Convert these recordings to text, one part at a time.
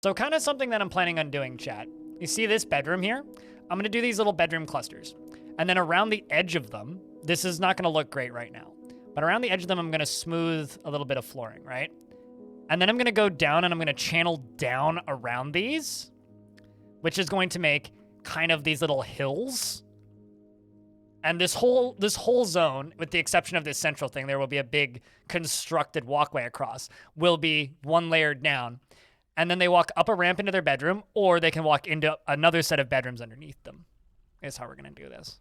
So kind of something that I'm planning on doing, chat. You see this bedroom here? I'm going to do these little bedroom clusters. And then around the edge of them, this is not going to look great right now, but around the edge of them, I'm going to smooth a little bit of flooring, right? And then I'm going to go down and I'm going to channel down around these, which is going to make kind of these little hills. And this whole zone, with the exception of this central thing, there will be a big constructed walkway across, will be one layer down. And then they walk up a ramp into their bedroom, or they can walk into another set of bedrooms underneath them. Is how we're going to do this.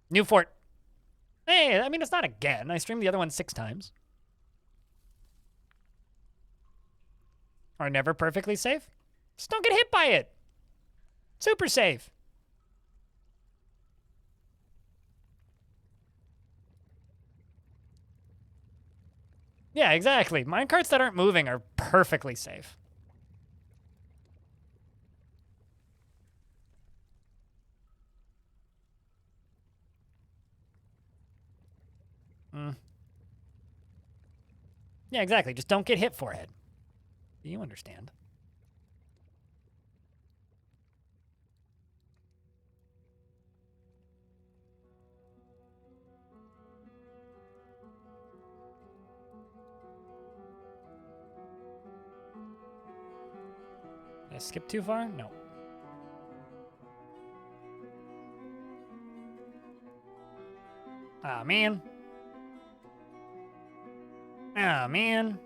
New fort. Hey, I mean, it's not again. I streamed the other one 6 times. Are never perfectly safe. Just don't get hit by it. Super safe. Yeah, exactly. Minecarts that aren't moving are perfectly safe. Yeah, exactly. Just don't get hit, forehead. You understand. Did I skip too far? No. Ah, man. Ah, man.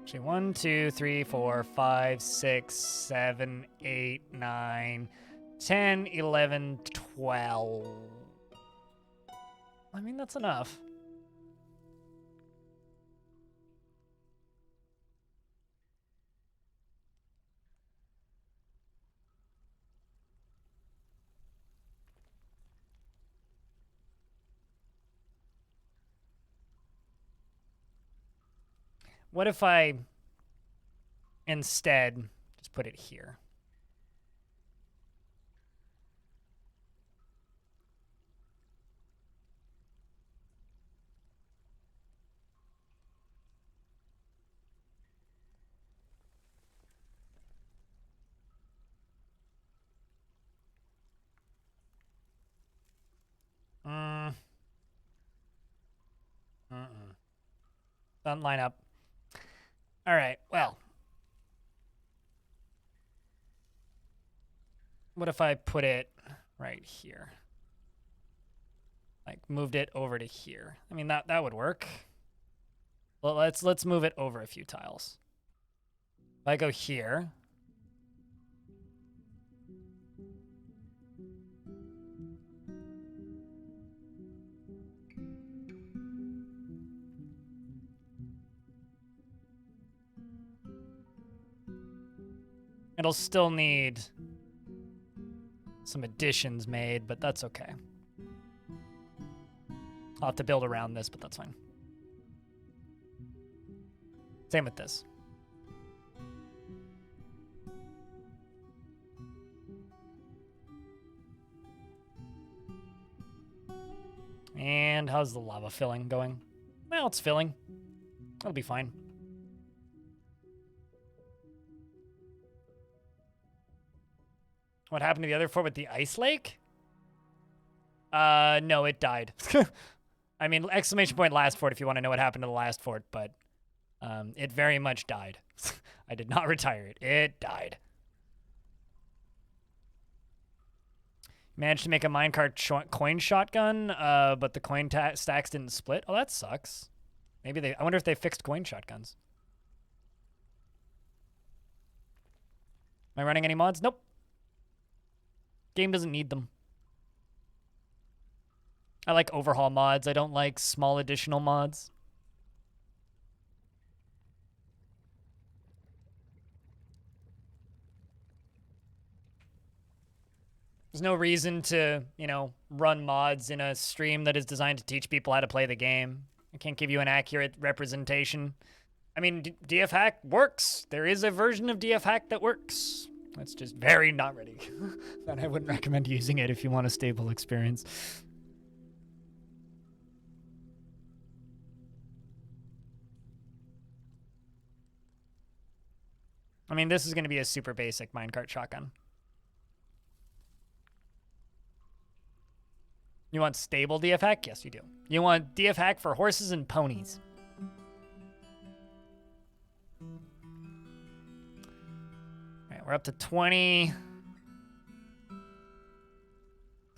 Actually, 1, 2, 3, 4, 5, 6, 7, 8, 9, 10, 11, 12. I mean, that's enough. What if I instead just put it here? Doesn't line up. All right, well. What if I put it right here? Like moved it over to here. I mean, that would work. Well, let's move it over a few tiles. If I go here, it'll still need some additions made, but that's okay. I'll have to build around this, but that's fine. Same with this. And how's the lava filling going? Well, it's filling. It'll be fine. What happened to the other fort with the ice lake? No, it died. I mean, exclamation point last fort if you want to know what happened to the last fort, but it very much died. I did not retire it. It died. Managed to make a minecart coin shotgun, but the coin stacks didn't split. Oh, that sucks. Maybe I wonder if they fixed coin shotguns. Am I running any mods? Nope. Game doesn't need them. I like overhaul mods. I don't like small additional mods. There's no reason to, you know, run mods in a stream that is designed to teach people how to play the game. I can't give you an accurate representation. I mean, DF Hack works. There is a version of DF Hack that works. It's just very not ready. And I wouldn't recommend using it if you want a stable experience. I mean, this is going to be a super basic minecart shotgun. You want stable DF hack? Yes, you do. You want DF hack for horses and ponies. All right, we're up to 20.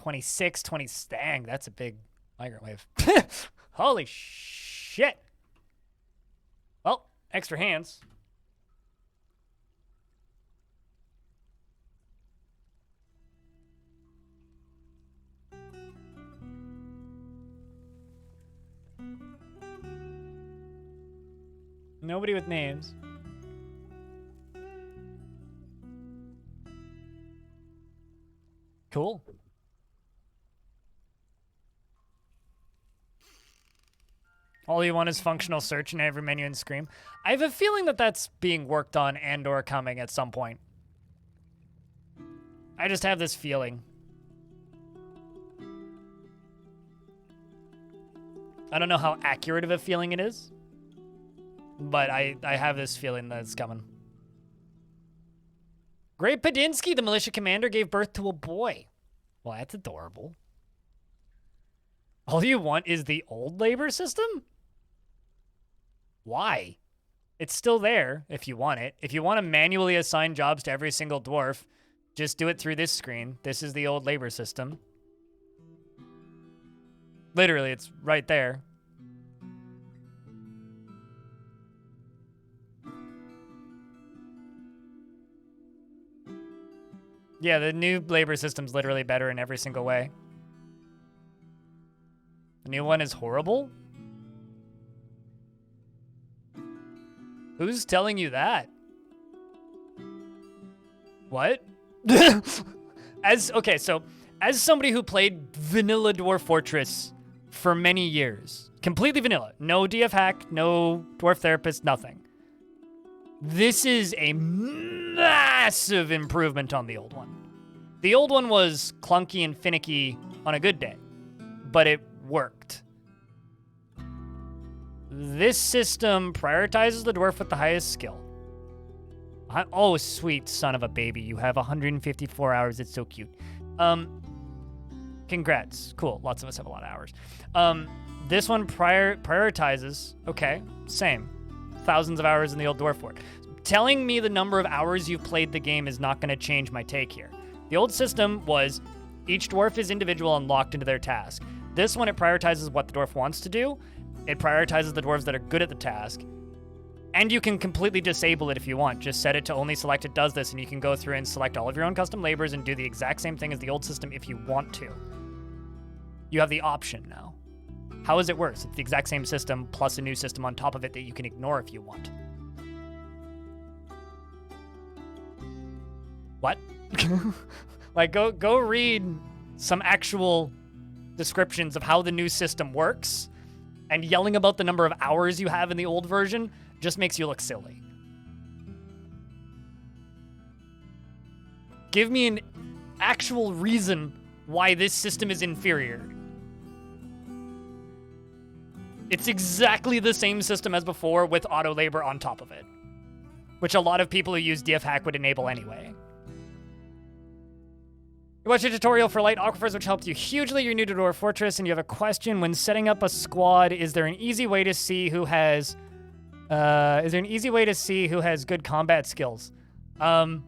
26, 20. Dang, that's a big microwave. Holy shit. Well, extra hands. Nobody with names. Cool. All you want is functional search in every menu and screen. I have a feeling that that's being worked on and or coming at some point. I just have this feeling. I don't know how accurate of a feeling it is, but I have this feeling that it's coming. Great Padinsky, the militia commander, gave birth to a boy. Well, that's adorable. All you want is the old labor system? Why? It's still there if you want it. If you want to manually assign jobs to every single dwarf, just do it through this screen. This is the old labor system. Literally, it's right there. Yeah, the new labor system's literally better in every single way. The new one is horrible? Who's telling you that? What? Okay, so as somebody who played vanilla Dwarf Fortress for many years, completely vanilla, no DF hack, no dwarf therapist, nothing. This is a massive improvement on the old one. The old one was clunky and finicky on a good day, but it worked. This system prioritizes the dwarf with the highest skill. Oh, sweet son of a baby. You have 154 hours. It's so cute. Congrats. Cool. Lots of us have a lot of hours. This one prioritizes. Okay, same. Thousands of hours in the old Dwarf Fort. Telling me the number of hours you've played the game is not going to change my take here. The old system was each dwarf is individual and locked into their task. This one, it prioritizes what the dwarf wants to do. It prioritizes the dwarves that are good at the task. And you can completely disable it if you want. Just set it to only select it does this, and you can go through and select all of your own custom labors and do the exact same thing as the old system if you want to. You have the option now. How is it worse? It's the exact same system plus a new system on top of it that you can ignore if you want. What? Like, go read some actual descriptions of how the new system works, and yelling about the number of hours you have in the old version just makes you look silly. Give me an actual reason why this system is inferior. It's exactly the same system as before with auto labor on top of it, which a lot of people who use DF hack would enable anyway. You watched a tutorial for light aquifers, which helped you hugely. You're new to Dwarf Fortress, and you have a question. When setting up a squad, is there an easy way to see who has good combat skills? In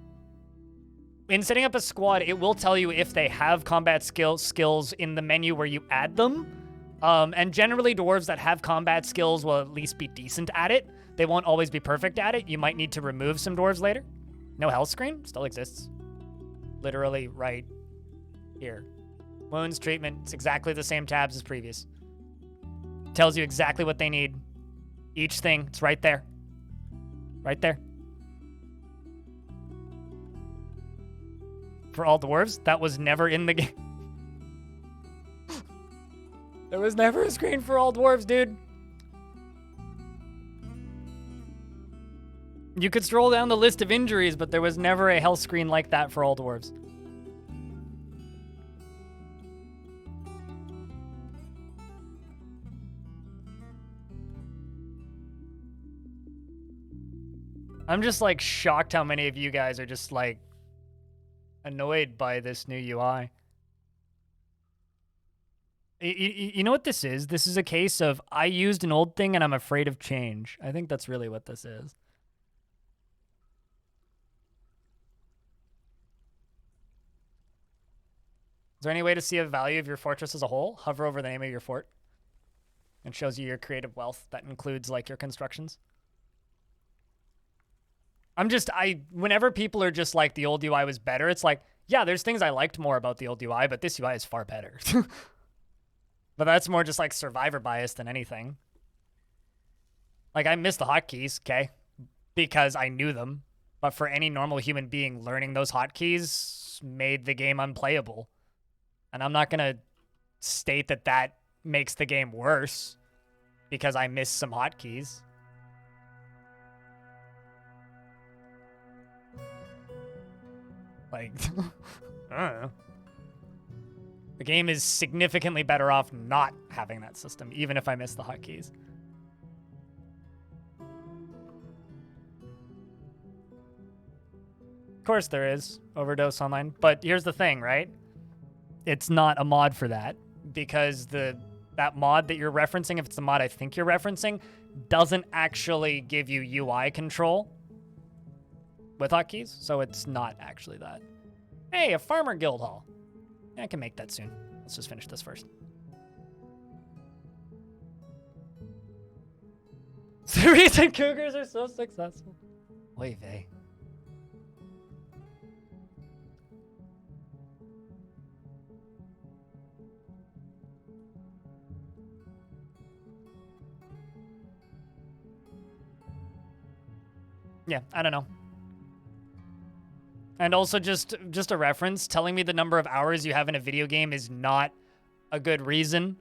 setting up a squad, it will tell you if they have combat skills in the menu where you add them. And generally, dwarves that have combat skills will at least be decent at it. They won't always be perfect at it. You might need to remove some dwarves later. No health screen still exists. Literally right here. Wounds, treatment, it's exactly the same tabs as previous. Tells you exactly what they need. Each thing, it's right there. Right there. For all dwarves, that was never in the game. There was never a screen for all dwarves, dude. You could scroll down the list of injuries, but there was never a health screen like that for all dwarves. I'm just like shocked how many of you guys are just like annoyed by this new UI. You know what this is? This is a case of I used an old thing and I'm afraid of change. I think that's really what this is. Is there any way to see a value of your fortress as a whole? Hover over the name of your fort. It shows you your creative wealth. That includes like your constructions. Whenever people are just like the old UI was better, it's like, yeah, there's things I liked more about the old UI, but this UI is far better. But that's more just like survivor bias than anything. Like I miss the hotkeys, okay? Because I knew them. But for any normal human being, learning those hotkeys made the game unplayable. And I'm not going to state that that makes the game worse because I missed some hotkeys. Like, I don't know. The game is significantly better off not having that system, even if I miss the hotkeys. Of course there is Overdose Online, but here's the thing, right? It's not a mod for that, because that mod that you're referencing, if it's the mod I think you're referencing, doesn't actually give you UI control with hotkeys, so it's not actually that. Hey, a farmer guild hall. Yeah, I can make that soon. Let's just finish this first. It's the reason cougars are so successful. Oy vey. Yeah, I don't know. And also just a reference, telling me the number of hours you have in a video game is not a good reason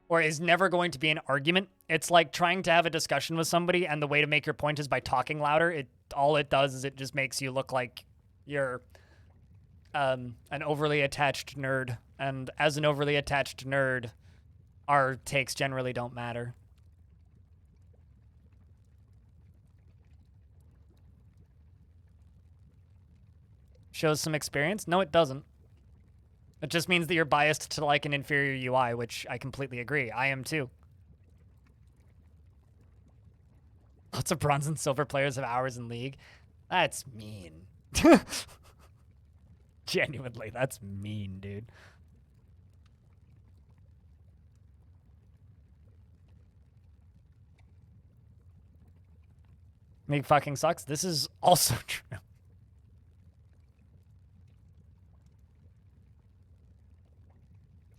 or is never going to be an argument. It's like trying to have a discussion with somebody and the way to make your point is by talking louder. All it does is it just makes you look like you're an overly attached nerd. And as an overly attached nerd, our takes generally don't matter. Shows some experience? No, it doesn't. It just means that you're biased to like an inferior UI, which I completely agree. I am too. Lots of bronze and silver players have hours in League. That's mean. Genuinely, that's mean, dude. League fucking sucks. This is also true.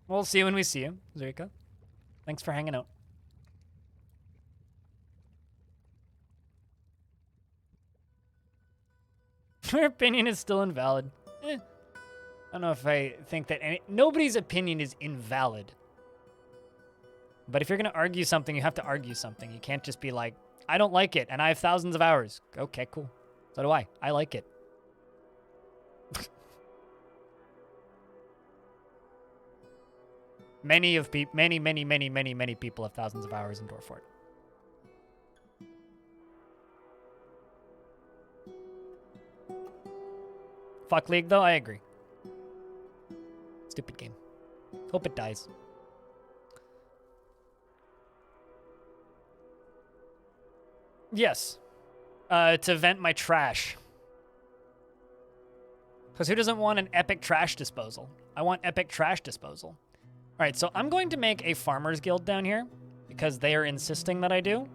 We'll see you when we see you, Zurika. Thanks for hanging out. Your opinion is still invalid. I don't know if I think that nobody's opinion is invalid. But if you're going to argue something, you have to argue something. You can't just be like, I don't like it, and I have thousands of hours. Okay, cool. So do I. I like it. Many people have thousands of hours in Dwarf Fort. Fuck League, though? I agree. Stupid game. Hope it dies. Yes. To vent my trash. Because who doesn't want an epic trash disposal? I want epic trash disposal. All right, so I'm going to make a farmer's guild down here because they are insisting that I do.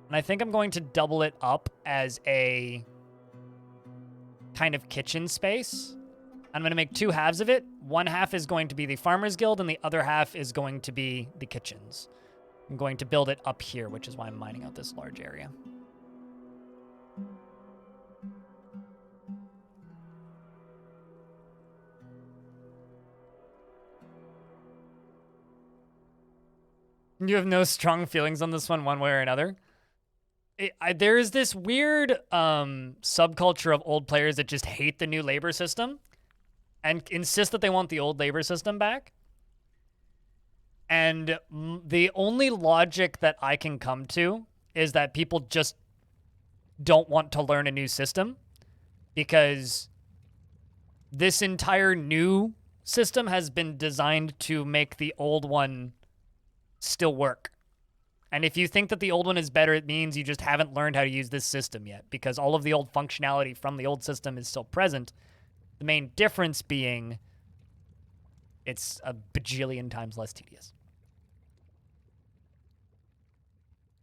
And I think I'm going to double it up as a kind of kitchen space. I'm going to make two halves of it. One half is going to be the farmer's guild and the other half is going to be the kitchens. I'm going to build it up here, which is why I'm mining out this large area. You have no strong feelings on this one way or another? There is this weird subculture of old players that just hate the new labor system and insist that they want the old labor system back. And the only logic that I can come to is that people just don't want to learn a new system, because this entire new system has been designed to make the old one still work. And if you think that the old one is better, it means you just haven't learned how to use this system yet, because all of the old functionality from the old system is still present. The main difference being it's a bajillion times less tedious.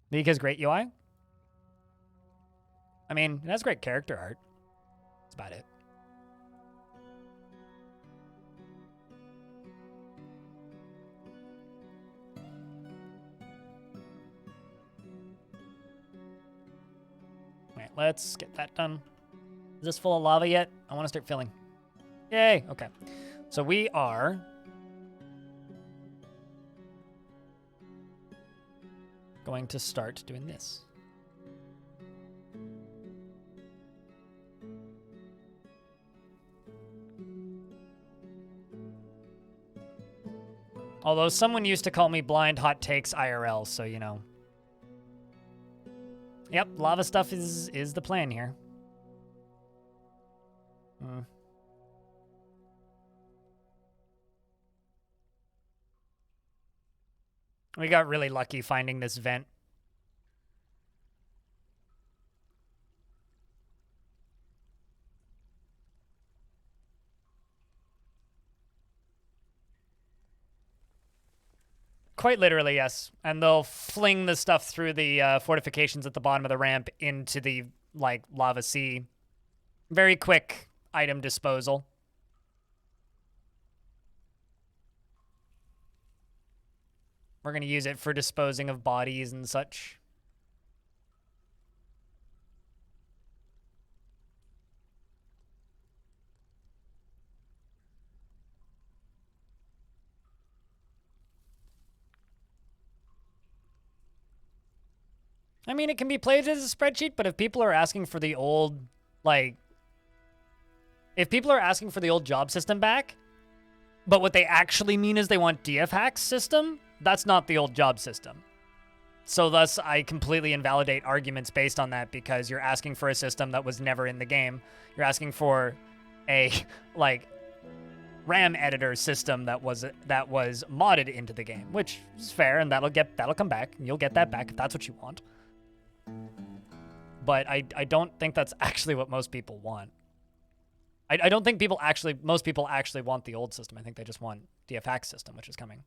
Because great UI? I mean, it has great character art. That's about it. All right, let's get that done. Is this full of lava yet? I want to start filling. Yay, okay. So we are going to start doing this. Although someone used to call me blind hot takes IRL, so you know. Yep, lava stuff is the plan here. We got really lucky finding this vent. Quite literally, yes. And they'll fling the stuff through the fortifications at the bottom of the ramp into the, like, lava sea. Very quick item disposal. We're going to use it for disposing of bodies and such. I mean, it can be played as a spreadsheet, but if people are asking for the old, like, if people are asking for the old job system back, but what they actually mean is they want DF Hack's system, that's not the old job system. So thus, I completely invalidate arguments based on that, because you're asking for a system that was never in the game. You're asking for a, like, RAM editor system that was modded into the game, which is fair, and that'll come back. You'll get that back if that's what you want. But I don't think that's actually what most people want. I don't think most people actually want the old system. I think they just want DF Hack's system, which is coming.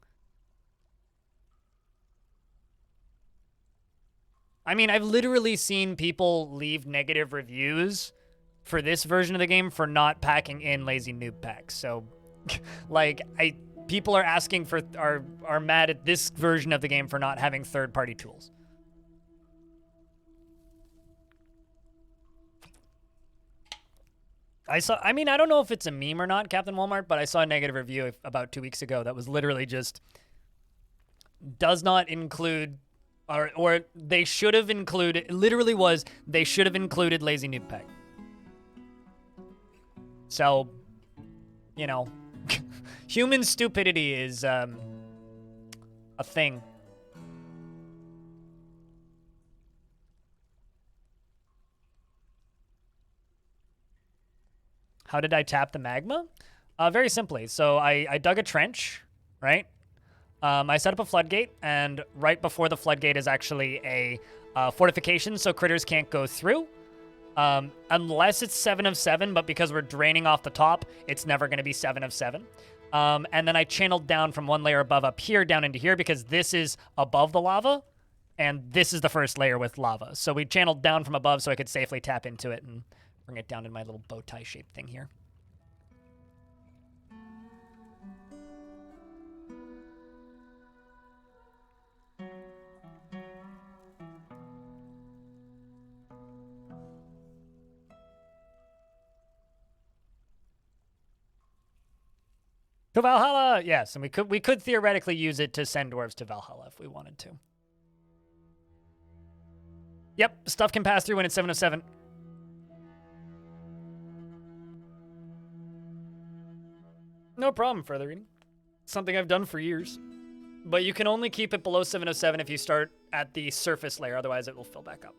I mean, I've literally seen people leave negative reviews for this version of the game for not packing in lazy noob packs. So, like, people are asking for, are mad at this version of the game for not having third-party tools. I mean, I don't know if it's a meme or not, Captain Walmart, but I saw a negative review about 2 weeks ago that was literally just, does not include, or they should have included, it literally was, they should have included lazy noob pack. So, you know, human stupidity is a thing. How did I tap the magma? Very simply. So I dug a trench, right? I set up a floodgate, and right before the floodgate is actually a fortification, so critters can't go through. Unless it's 7 of 7, but because we're draining off the top, it's never going to be 7 of 7. And then I channeled down from one layer above up here down into here, because this is above the lava, and this is the first layer with lava. So we channeled down from above so I could safely tap into it and bring it down in my little bow tie shaped thing here. To Valhalla, yes, and we could theoretically use it to send dwarves to Valhalla if we wanted to. Yep, stuff can pass through when it's 7 of 7. No problem, further reading. Something I've done for years. But you can only keep it below 7 of 7 if you start at the surface layer, otherwise it will fill back up.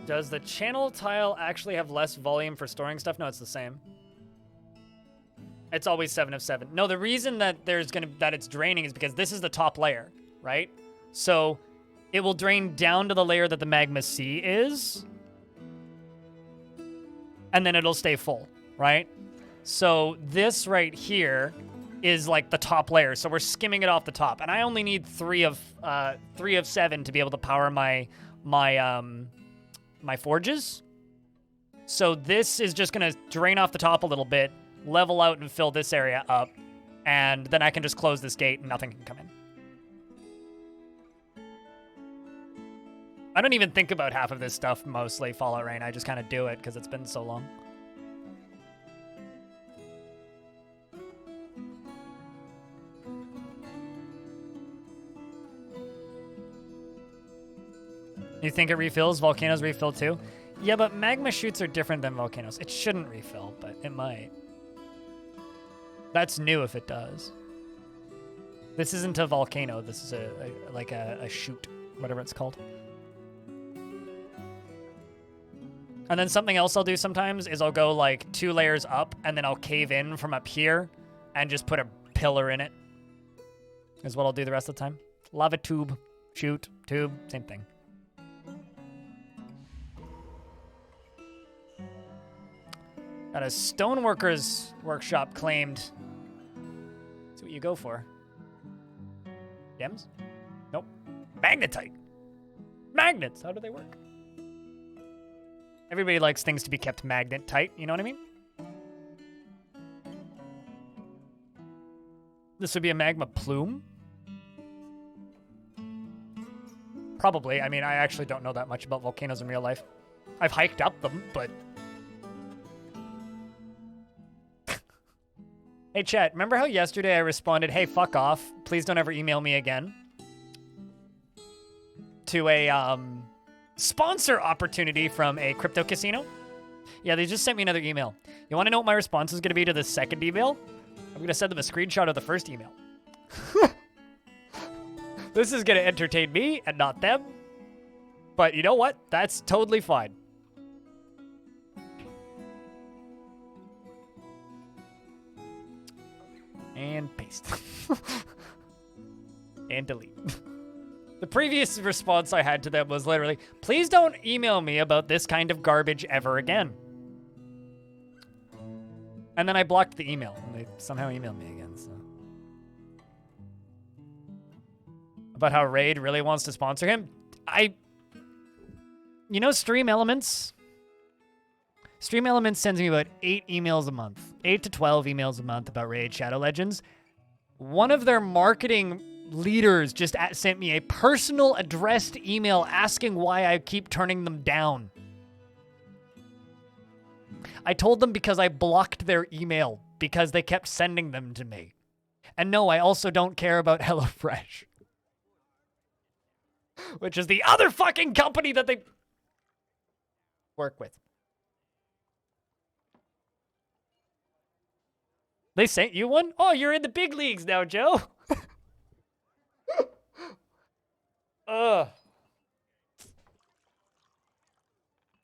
Does the channel tile actually have less volume for storing stuff? No, it's the same. It's always 7 of 7. No, the reason that it's draining is because this is the top layer, right? So it will drain down to the layer that the magma sea is, and then it'll stay full, right? So this right here is like the top layer, so we're skimming it off the top, and I only need 3 of 7 to be able to power my forges. So this is just gonna drain off the top a little bit, level out and fill this area up, and then I can just close this gate and nothing can come in. I don't even think about half of this stuff, mostly Fallout Rain. I just kind of do it because it's been so long. You think it refills? Volcanoes refill too? Yeah, but magma chutes are different than volcanoes. It shouldn't refill, but it might. That's new if it does. This isn't a volcano. This is like a chute, whatever it's called. And then something else I'll do sometimes is I'll go like 2 layers up, and then I'll cave in from up here and just put a pillar in it. Is what I'll do the rest of the time. Lava tube, chute, tube, same thing. Got a stoneworker's workshop claimed. That's what you go for. Gems? Nope. Magnetite. Magnets, how do they work? Everybody likes things to be kept magnet tight, you know what I mean? This would be a magma plume? Probably. I mean, I actually don't know that much about volcanoes in real life. I've hiked up them, but... Hey, chat, remember how yesterday I responded, hey, fuck off, please don't ever email me again? To a, sponsor opportunity from a crypto casino? Yeah, they just sent me another email. You want to know what my response is going to be to the second email? I'm going to send them a screenshot of the first email. This is going to entertain me and not them. But you know what? That's totally fine. And paste. And delete. The previous response I had to them was literally, please don't email me about this kind of garbage ever again. And then I blocked the email, and they somehow emailed me again, so. About how Raid really wants to sponsor him? You know Stream Elements? Stream Elements sends me about 8 emails a month. 8 to 12 emails a month about Raid Shadow Legends. One of their marketing leaders just sent me a personal addressed email asking why I keep turning them down. I told them because I blocked their email because they kept sending them to me. And no, I also don't care about HelloFresh. Which is the other fucking company that they work with. They sent you one? Oh, you're in the big leagues now, Joe. Ugh.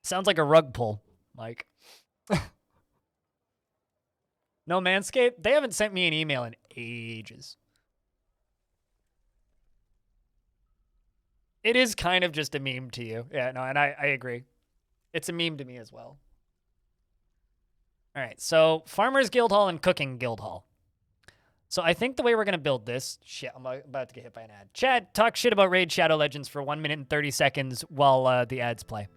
Sounds like a rug pull, Mike. No Manscaped? They haven't sent me an email in ages. It is kind of just a meme to you. Yeah, no, and I agree. It's a meme to me as well. All right, so Farmers Guild Hall and Cooking Guild Hall. So I think the way we're going to build this... Shit, I'm about to get hit by an ad. Chad, talk shit about Raid Shadow Legends for 1 minute and 30 seconds while the ads play.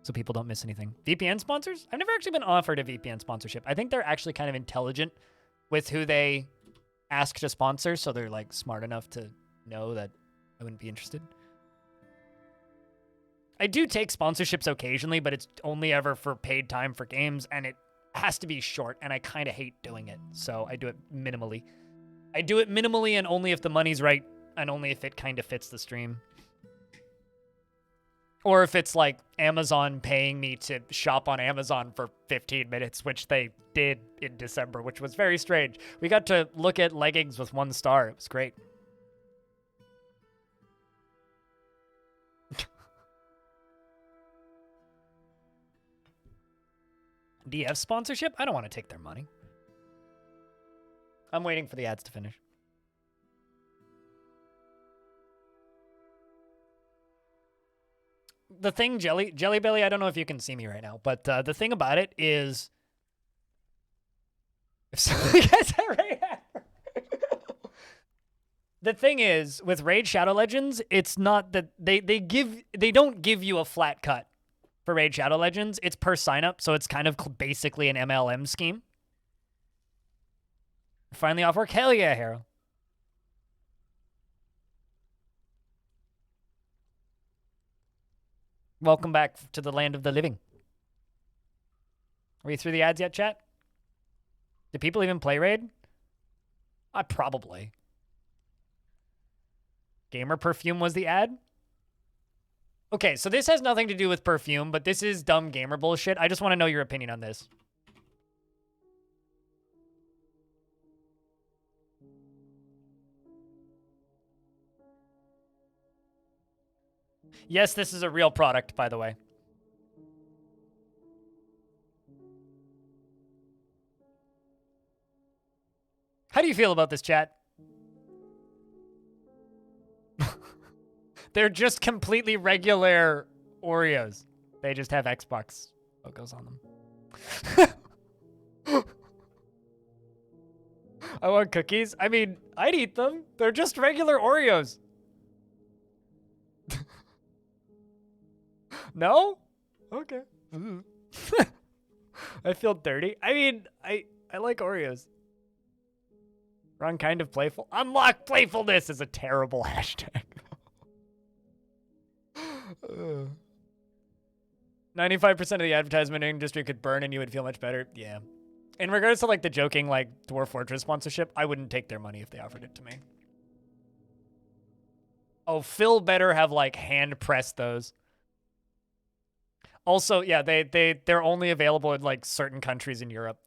So people don't miss anything. VPN sponsors? I've never actually been offered a VPN sponsorship. I think they're actually kind of intelligent with who they ask to sponsor, so they're like smart enough to know that I wouldn't be interested. I do take sponsorships occasionally, but it's only ever for paid time for games, and it has to be short, and I kind of hate doing it, so I do it minimally. I do it minimally and only if the money's right, and only if it kind of fits the stream. Or if it's like Amazon paying me to shop on Amazon for 15 minutes, which they did in December, which was very strange. We got to look at leggings with 1 star. It was great. DF sponsorship? I don't want to take their money. I'm waiting for the ads to finish. The thing, Jelly Belly, I don't know if you can see me right now, but the thing about it is, if somebody gets it right after. The thing is, with Raid Shadow Legends, it's not that they don't give you a flat cut for Raid Shadow Legends. It's per sign up, so it's kind of basically an MLM scheme. Finally off work? Hell yeah, Hero. Welcome back to the land of the living. Are you through the ads yet, chat? Do people even play Raid? Probably. Gamer Perfume was the ad? Okay, so this has nothing to do with perfume, but this is dumb gamer bullshit. I just want to know your opinion on this. Yes, this is a real product, by the way. How do you feel about this, chat? They're just completely regular Oreos. They just have Xbox logos on them. I want cookies. I mean, I'd eat them. They're just regular Oreos. No? Okay. I feel dirty. I mean, I like Oreos. Wrong kind of playful. Unlock playfulness is a terrible hashtag. 95% of the advertisement industry could burn and you would feel much better. Yeah. In regards to like the joking like Dwarf Fortress sponsorship, I wouldn't take their money if they offered it to me. Oh, Phil better have like hand pressed those. Also, yeah, they're only available in like certain countries in Europe.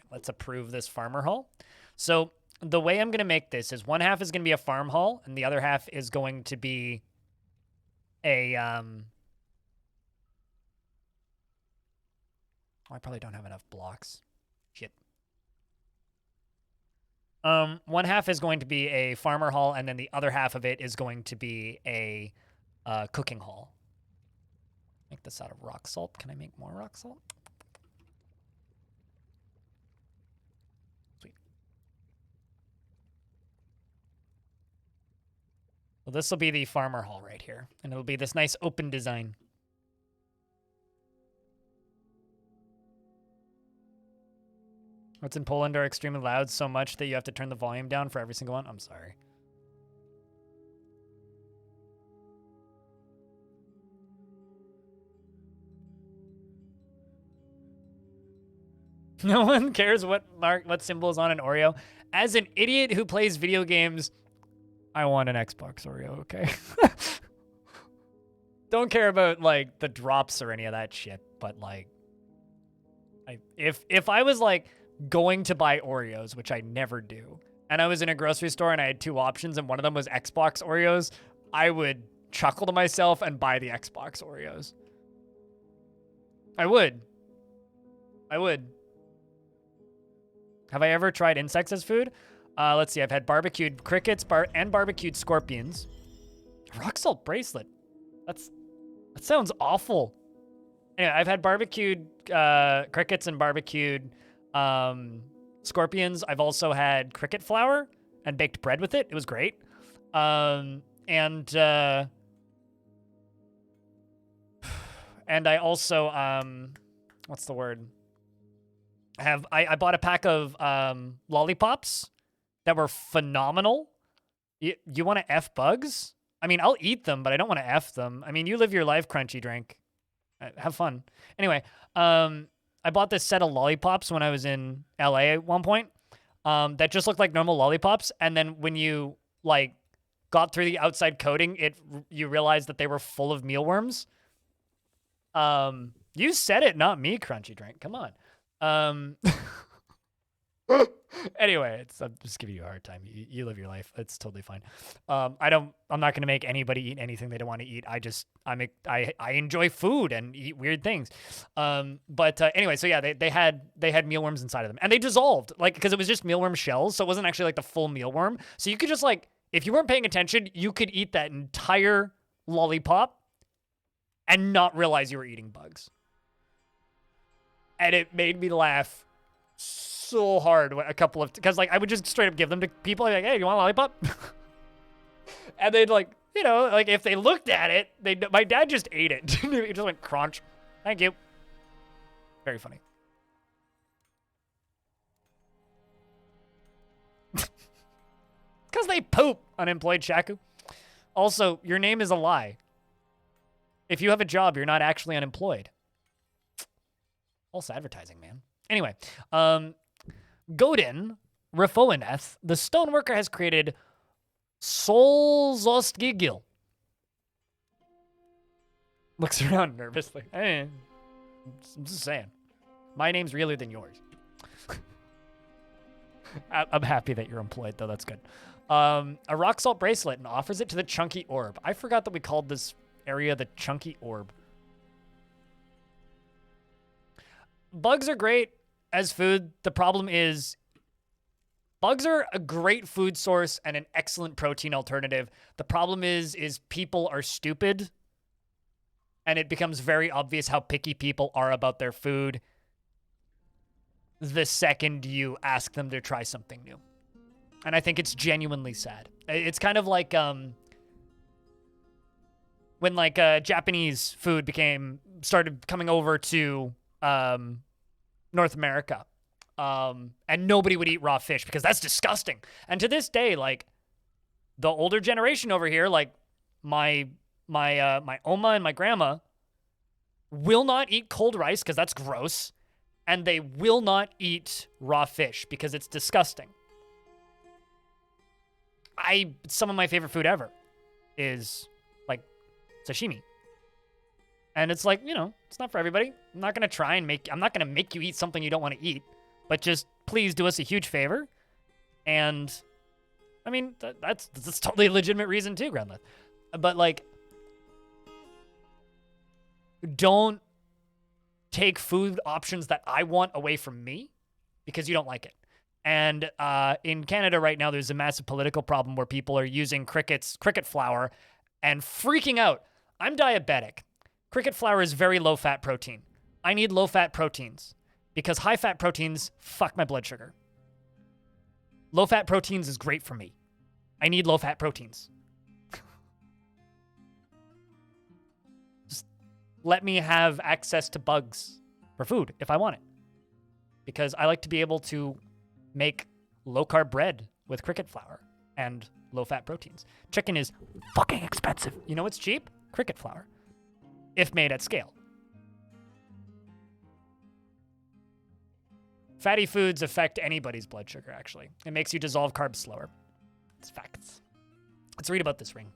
Let's approve this farmer hall. So the way I'm going to make this is one half is going to be a farm hall, and the other half is going to be a... I probably don't have enough blocks. Shit. One half is going to be a farmer hall, and then the other half of it is going to be a cooking hall. Make this out of rock salt. Can I make more rock salt? Well, this will be the farmer hall right here, and it'll be this nice open design. What's in Poland are extremely loud so much that you have to turn the volume down for every single one? I'm sorry. No one cares what symbol is on an Oreo. As an idiot who plays video games, I want an Xbox Oreo, okay? Don't care about, like, the drops or any of that shit, but, like, if I was, like, going to buy Oreos, which I never do, and I was in a grocery store and I had two options and one of them was Xbox Oreos, I would chuckle to myself and buy the Xbox Oreos. I would. Have I ever tried insects as food? Let's see. I've had barbecued crickets and barbecued scorpions. Rock salt bracelet. That sounds awful. Anyway, I've had barbecued crickets and barbecued scorpions. I've also had cricket flour and baked bread with it. It was great. And I also what's the word? I bought a pack of lollipops that were phenomenal. You want to F bugs? I mean, I'll eat them, but I don't want to F them. I mean, you live your life, Crunchy Drink. Have fun. Anyway, I bought this set of lollipops when I was in LA at one point that just looked like normal lollipops. And then when you, like, got through the outside coating, you realized that they were full of mealworms. You said it, not me, Crunchy Drink. Come on. Anyway, I'm just giving you a hard time. You live your life. It's totally fine. I'm not gonna make anybody eat anything they don't want to eat. I enjoy food and eat weird things. But anyway, so yeah, they had mealworms inside of them, and they dissolved like because it was just mealworm shells, so it wasn't actually like the full mealworm. So you could just like if you weren't paying attention, you could eat that entire lollipop and not realize you were eating bugs. And it made me laugh so hard a couple of because like I would just straight up give them to people like, hey, you want a lollipop? And they'd like, you know, like if they looked at it, my dad just ate it. He just went crunch. Thank you. Very funny. Because they poop, unemployed Shaku. Also, your name is a lie. If you have a job, you're not actually unemployed. False advertising, man. Anyway, Godin Rafoineth, the stoneworker, has created Solzostgigil. Looks around nervously. I'm just saying. My name's realer than yours. I'm happy that you're employed, though. That's good. A rock salt bracelet and offers it to the chunky orb. I forgot that we called this area the chunky orb. Bugs are great as food. The problem is bugs are a great food source and an excellent protein alternative. The problem is people are stupid, and it becomes very obvious how picky people are about their food the second you ask them to try something new. And I think it's genuinely sad. It's kind of like when like Japanese food started coming over to North America. And nobody would eat raw fish because that's disgusting. And to this day, like the older generation over here, like my oma and my grandma will not eat cold rice because that's gross. And they will not eat raw fish because it's disgusting. Some of my favorite food ever is like sashimi. And it's like, you know, it's not for everybody. I'm not going to make you eat something you don't want to eat, but just please do us a huge favor. And I mean, that's totally a legitimate reason too, Grandma. But like, don't take food options that I want away from me because you don't like it. And in Canada right now, there's a massive political problem where people are using cricket flour and freaking out. I'm diabetic. Cricket flour is very low-fat protein. I need low-fat proteins because high-fat proteins fuck my blood sugar. Low-fat proteins is great for me. I need low-fat proteins. Just let me have access to bugs for food if I want it. Because I like to be able to make low-carb bread with cricket flour and low-fat proteins. Chicken is fucking expensive. You know what's cheap? Cricket flour. If made at scale. Fatty foods affect anybody's blood sugar, actually. It makes you dissolve carbs slower. It's facts. Let's read about this ring.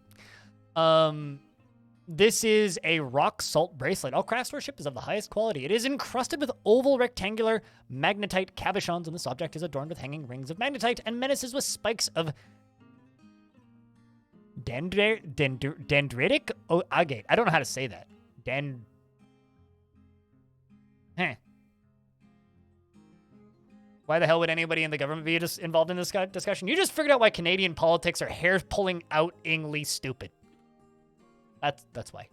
This is a rock salt bracelet. All craftsmanship is of the highest quality. It is encrusted with oval rectangular magnetite cabochons, and this object is adorned with hanging rings of magnetite and menaces with spikes of dendritic agate. I don't know how to say that. Why the hell would anybody in the government be just involved in this discussion? You just figured out why Canadian politics are hair-pulling-out-ingly stupid. That's why.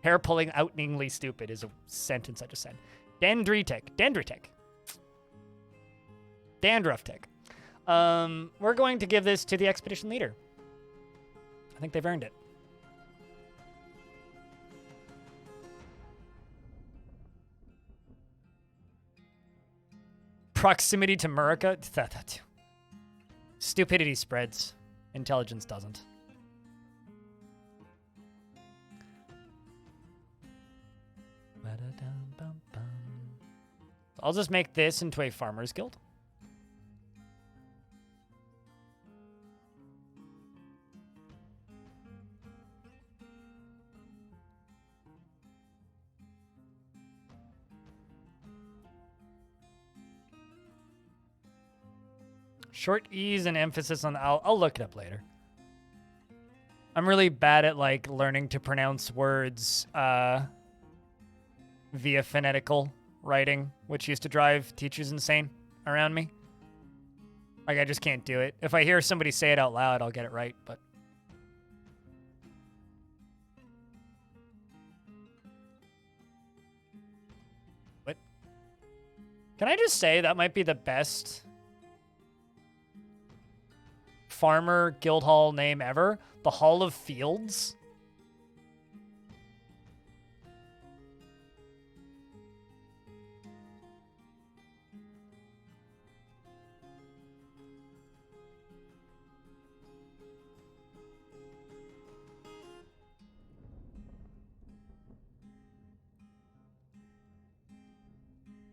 Hair-pulling-out-ingly stupid is a sentence I just said. Dendritic. Dandruff tick. We're going to give this to the expedition leader. I think they've earned it. Proximity to Murica? Stupidity spreads. Intelligence doesn't. I'll just make this into a farmer's guild. Short E's and emphasis on the... I'll look it up later. I'm really bad at, like, learning to pronounce words via phonetical writing, which used to drive teachers insane around me. Like, I just can't do it. If I hear somebody say it out loud, I'll get it right, but... What? Can I just say that might be the best farmer guildhall name ever? The Hall of Fields?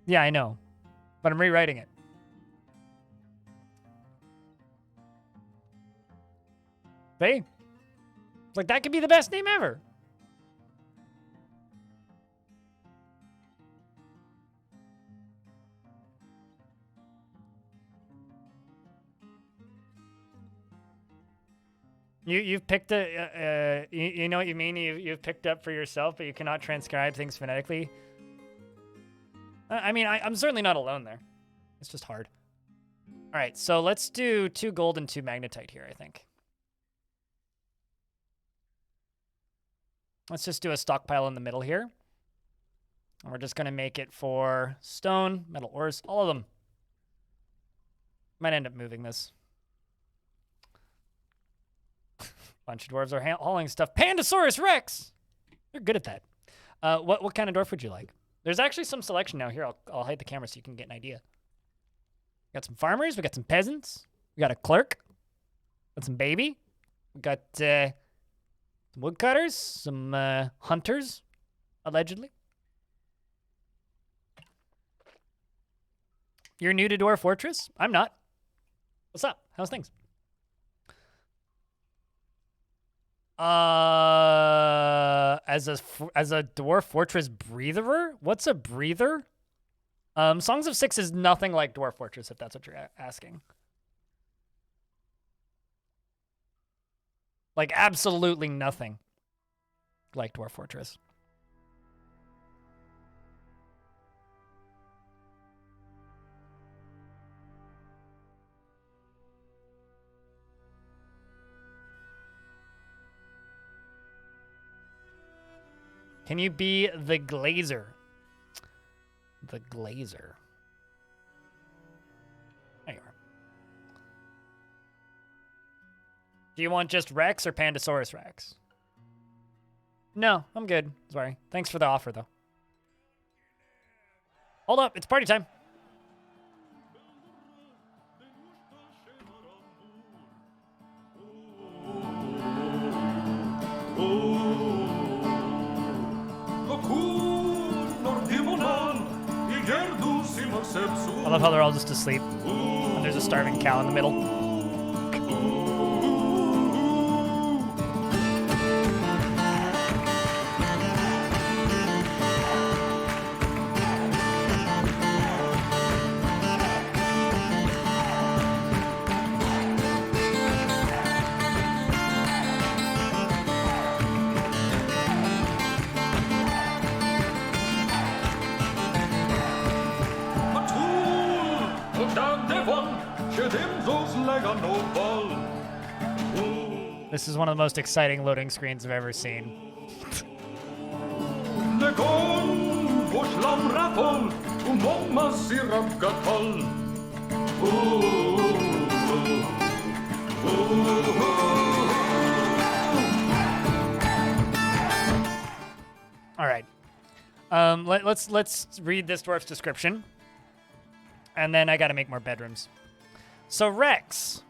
Yeah, I know, but I'm rewriting it. See? Like, that could be the best name ever. You've picked a, you know what you mean? You've picked up for yourself, but you cannot transcribe things phonetically. I mean, I'm certainly not alone there. It's just hard. All right, so let's do 2 gold and 2 magnetite here, I think. Let's just do a stockpile in the middle here. And we're just going to make it for stone, metal ores, all of them. Might end up moving this. Bunch of dwarves are hauling stuff. Pandasaurus Rex! You're good at that. What kind of dwarf would you like? There's actually some selection now. Here, I'll hide the camera so you can get an idea. We got some farmers. We got some peasants. We got a clerk. Got some baby. We got some woodcutters. Some hunters, allegedly. You're new to Dwarf Fortress? I'm not. What's up? How's things? As a Dwarf Fortress breather? What's a breather? Songs of Six is nothing like Dwarf Fortress, if that's what you're asking. Like, absolutely nothing like Dwarf Fortress. Can you be the Glazer? The Glazer. There you are. Do you want just Rex or Pandasaurus Rex? No, I'm good. Sorry. Thanks for the offer, though. Hold up. It's party time. I love how they're all just asleep. And there's a starving cow in the middle. This is one of the most exciting loading screens I've ever seen. All right. Let's read this dwarf's description. And then I got to make more bedrooms. So Rex.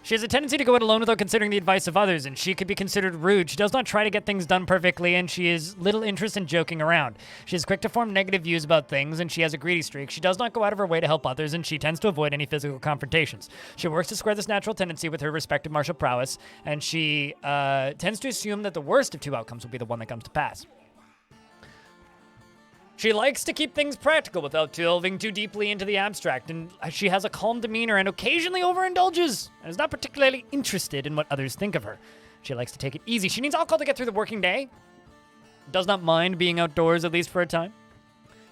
She has a tendency to go it alone without considering the advice of others, and she could be considered rude. She does not try to get things done perfectly, and she has little interest in joking around. She is quick to form negative views about things, and she has a greedy streak. She does not go out of her way to help others, and she tends to avoid any physical confrontations. She works to square this natural tendency with her respective martial prowess, and she tends to assume that the worst of 2 outcomes will be the one that comes to pass. She likes to keep things practical without delving too deeply into the abstract, and she has a calm demeanor and occasionally overindulges, and is not particularly interested in what others think of her. She likes to take it easy. She needs alcohol to get through the working day. Does not mind being outdoors, at least for a time.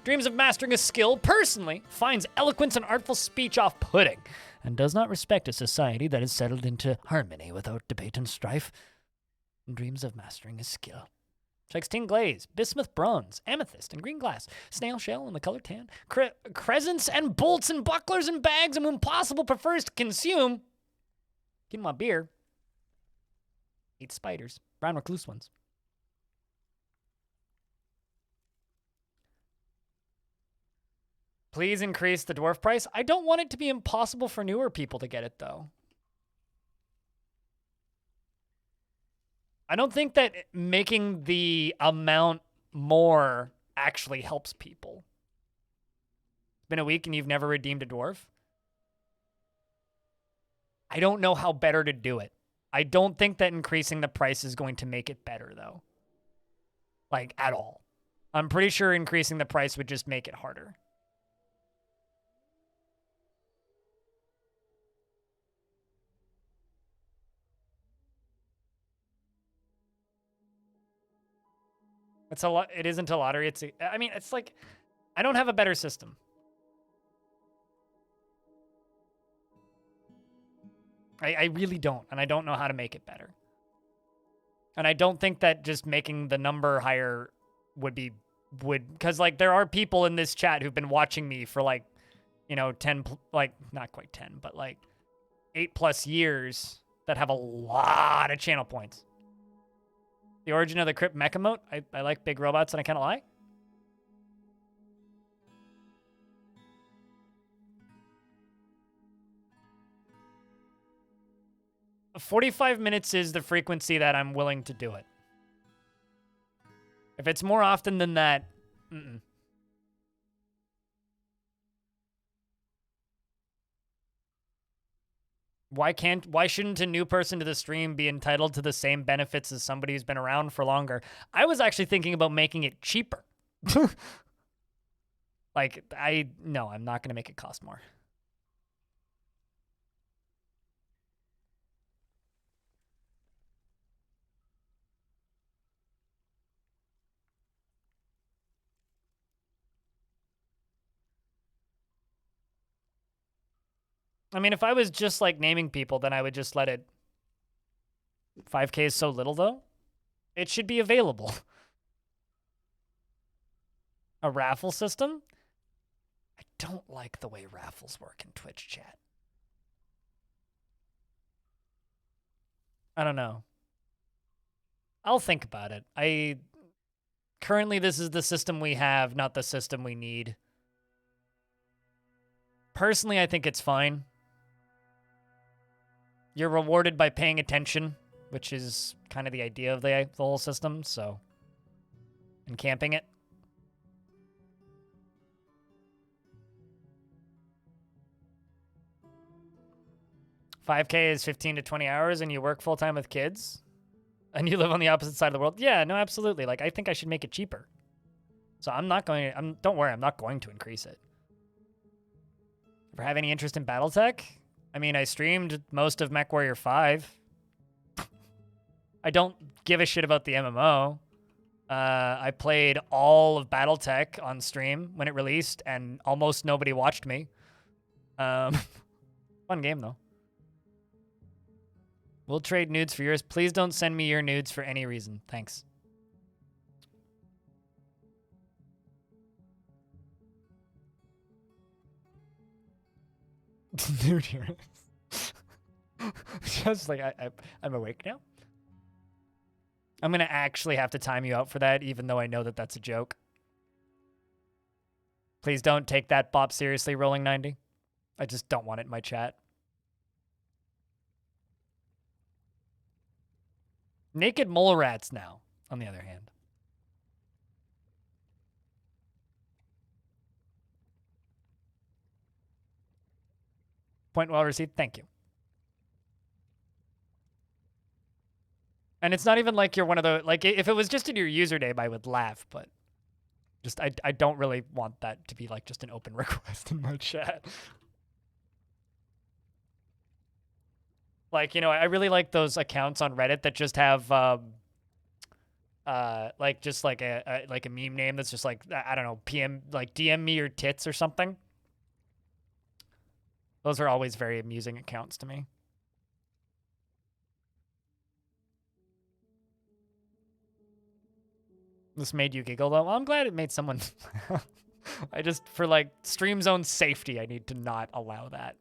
Dreams of mastering a skill, personally, finds eloquence and artful speech off-putting, and does not respect a society that is settled into harmony without debate and strife. Dreams of mastering a skill. She likes tin glaze, bismuth bronze, amethyst, and green glass, snail shell and the color tan, crescents and bolts and bucklers and bags, and when possible prefers to consume, get my beer, eat spiders, brown recluse ones. Please increase the dwarf price. I don't want it to be impossible for newer people to get it, though. I don't think that making the amount more actually helps people. It's been a week and you've never redeemed a dwarf? I don't know how better to do it. I don't think that increasing the price is going to make it better, though. Like, at all. I'm pretty sure increasing the price would just make it harder. It's a lot. It isn't a lottery. I mean, it's like, I don't have a better system. I really don't, and I don't know how to make it better. And I don't think that just making the number higher because like there are people in this chat who've been watching me for like, 10, like not quite 10, but like 8+ years that have a lot of channel points. The origin of the Crypt Mecha Mote. I like big robots and I kind of lie. $45 minutes is the frequency that I'm willing to do it. If it's more often than that, Why shouldn't a new person to the stream be entitled to the same benefits as somebody who's been around for longer? I was actually thinking about making it cheaper. Like, no, I'm not going to make it cost more. I mean, if I was just like naming people, then I would just let it. 5K is so little, though. It should be available. A raffle system? I don't like the way raffles work in Twitch chat. I don't know. I'll think about it. Currently, this is the system we have, not the system we need. Personally, I think it's fine. You're rewarded by paying attention, which is kind of the idea of the whole system, so. And camping it. $5K is 15 to 20 hours and you work full-time with kids? And you live on the opposite side of the world? Yeah, no, absolutely. Like, I think I should make it cheaper. So don't worry, I'm not going to increase it. Ever have any interest in Battletech? I mean, I streamed most of MechWarrior 5. I don't give a shit about the MMO. I played all of Battletech on stream when it released, and almost nobody watched me. Fun game, though. We'll trade nudes for yours. Please don't send me your nudes for any reason. Thanks. Nude heroes. Just like, I'm awake now. I'm going to actually have to time you out for that, even though I know that that's a joke. Please don't take that bop seriously, Rolling 90. I just don't want it in my chat. Naked mole rats now, on the other hand. Point well received. Thank you. And it's not even like you're one of the, like, if it was just in your username, I would laugh, but Just I don't really want that to be like just an open request in my chat. Like, you know, I really like those accounts on Reddit that just have like just like a meme name that's just like, I don't know, PM, like DM me your tits or something. Those are always very amusing accounts to me. This made you giggle though. Well, I'm glad it made someone. I just, for like stream zone safety, I need to not allow that.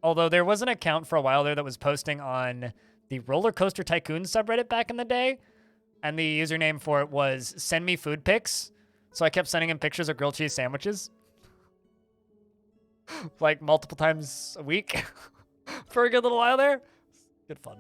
Although there was an account for a while there that was posting on the Roller Coaster Tycoon subreddit back in the day, and the username for it was send me food pics. So I kept sending him pictures of grilled cheese sandwiches. Like multiple times a week for a good little while there. Good fun.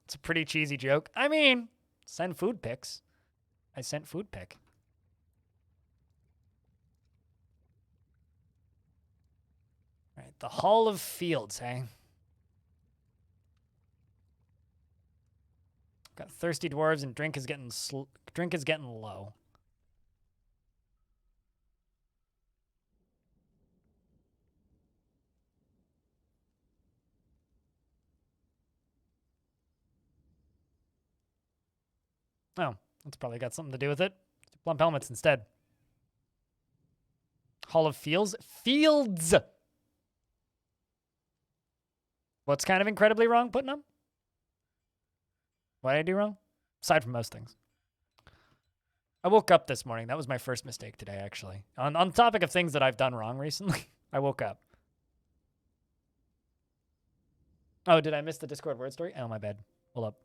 It's a pretty cheesy joke. I mean, send food pics. I sent food pic. All right, the Hall of Fields, hey? Got thirsty dwarves and drink is getting low. Oh, that's probably got something to do with it. Plump helmets instead. Hall of Fields? Fields! What's kind of incredibly wrong putting them? What did I do wrong? Aside from most things. I woke up this morning. That was my first mistake today, actually. On the topic of things that I've done wrong recently, I woke up. Oh, did I miss the Discord word story? Oh, my bad. Hold up.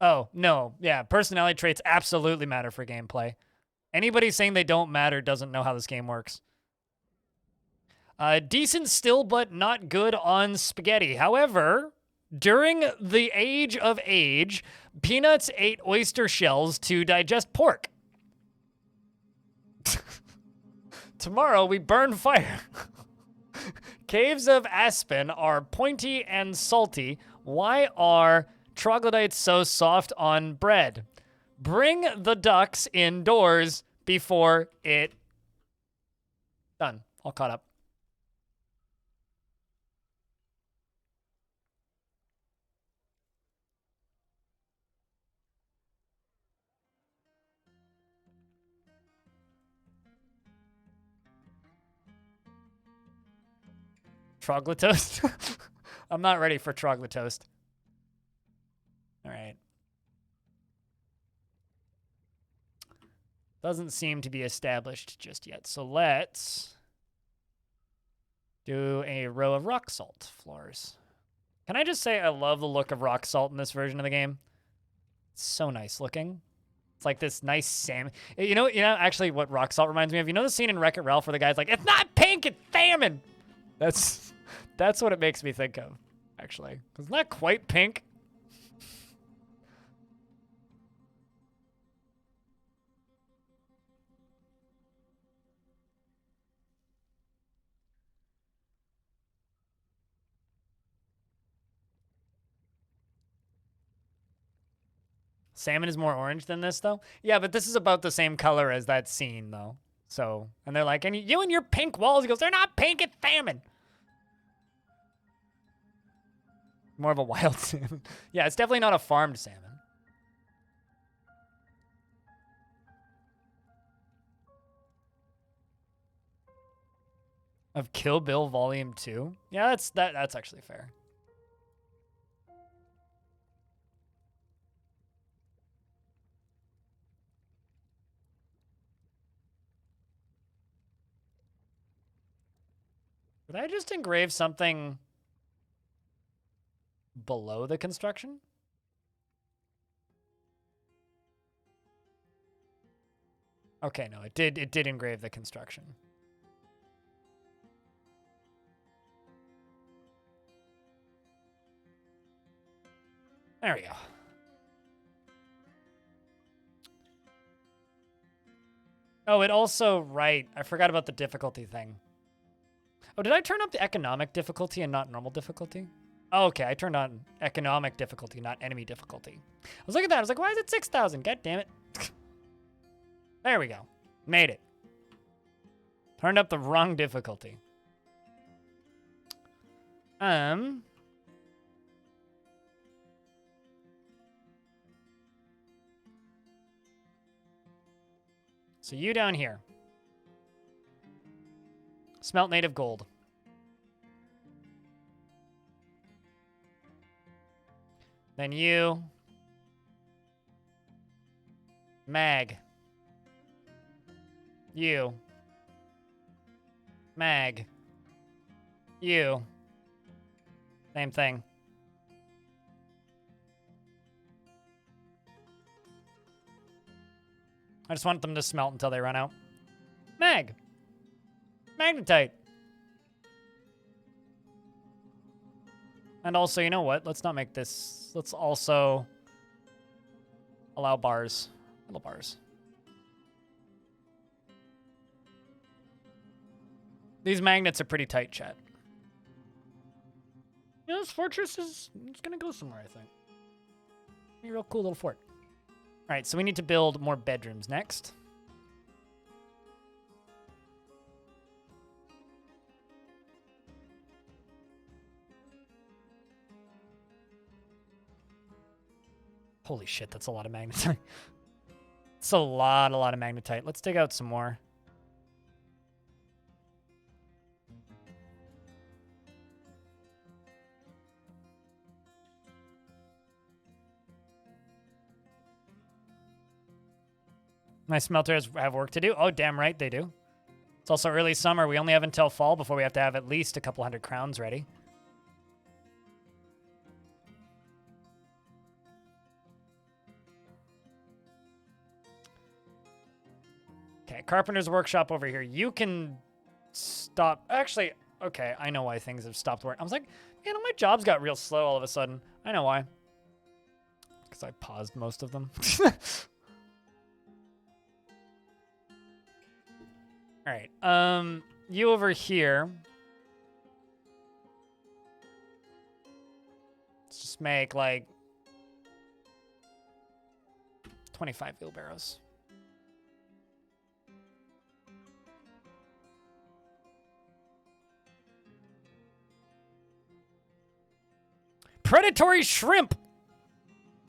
Oh, no. Yeah, personality traits absolutely matter for gameplay. Anybody saying they don't matter doesn't know how this game works. Decent still, but not good on spaghetti. However, during the age of age, Peanuts ate oyster shells to digest pork. Tomorrow, we burn fire. Caves of Aspen are pointy and salty. Why are troglodytes so soft on bread? Bring the ducks indoors before it... Done. All caught up. Troglotoast? I'm not ready for troglotoast. All right. Doesn't seem to be established just yet. So let's do a row of rock salt floors. Can I just say I love the look of rock salt in this version of the game? It's so nice looking. It's like this nice salmon. You know, actually what rock salt reminds me of? You know the scene in Wreck-It Ralph where the guy's like, it's not pink, it's salmon! That's what it makes me think of, actually. It's not quite pink. Salmon is more orange than this, though? Yeah, but this is about the same color as that scene, though. So, and they're like, and you and your pink walls. He goes, they're not pink, it's salmon. More of a wild salmon. Yeah, it's definitely not a farmed salmon. Of Kill Bill Volume 2? Yeah, that's actually fair. Did I just engrave something? below the construction. Okay, no, it did engrave the construction. There we go. Oh, it also, right, I forgot about the difficulty thing. Oh, did I turn up the economic difficulty and not normal difficulty? Oh, okay, I turned on economic difficulty, not enemy difficulty. I was looking at that, I was like, why is it 6,000? God damn it. There we go. Made it. Turned up the wrong difficulty. So you down here. Smelt native gold. Then you. Mag. You. Mag. You. Same thing. I just want them to smelt until they run out. Mag. Magnetite. And also, you know what? Let's not make this. Let's also allow bars. Little bars. These magnets are pretty tight, chat. You know, this fortress is it's gonna go somewhere, I think. Be a real cool little fort. All right, so we need to build more bedrooms next. Holy shit, that's a lot of magnetite. It's a lot of magnetite. Let's dig out some more. My smelters have work to do. Oh, damn right they do. It's also early summer. We only have until fall before we have to have at least a couple hundred crowns ready. Okay, carpenter's workshop over here. You can stop. Actually, okay, I know why things have stopped working. I was like, man, my jobs got real slow all of a sudden. I know why. Because I paused most of them. All right, you over here. Let's just make like 25 wheelbarrows. Predatory shrimp.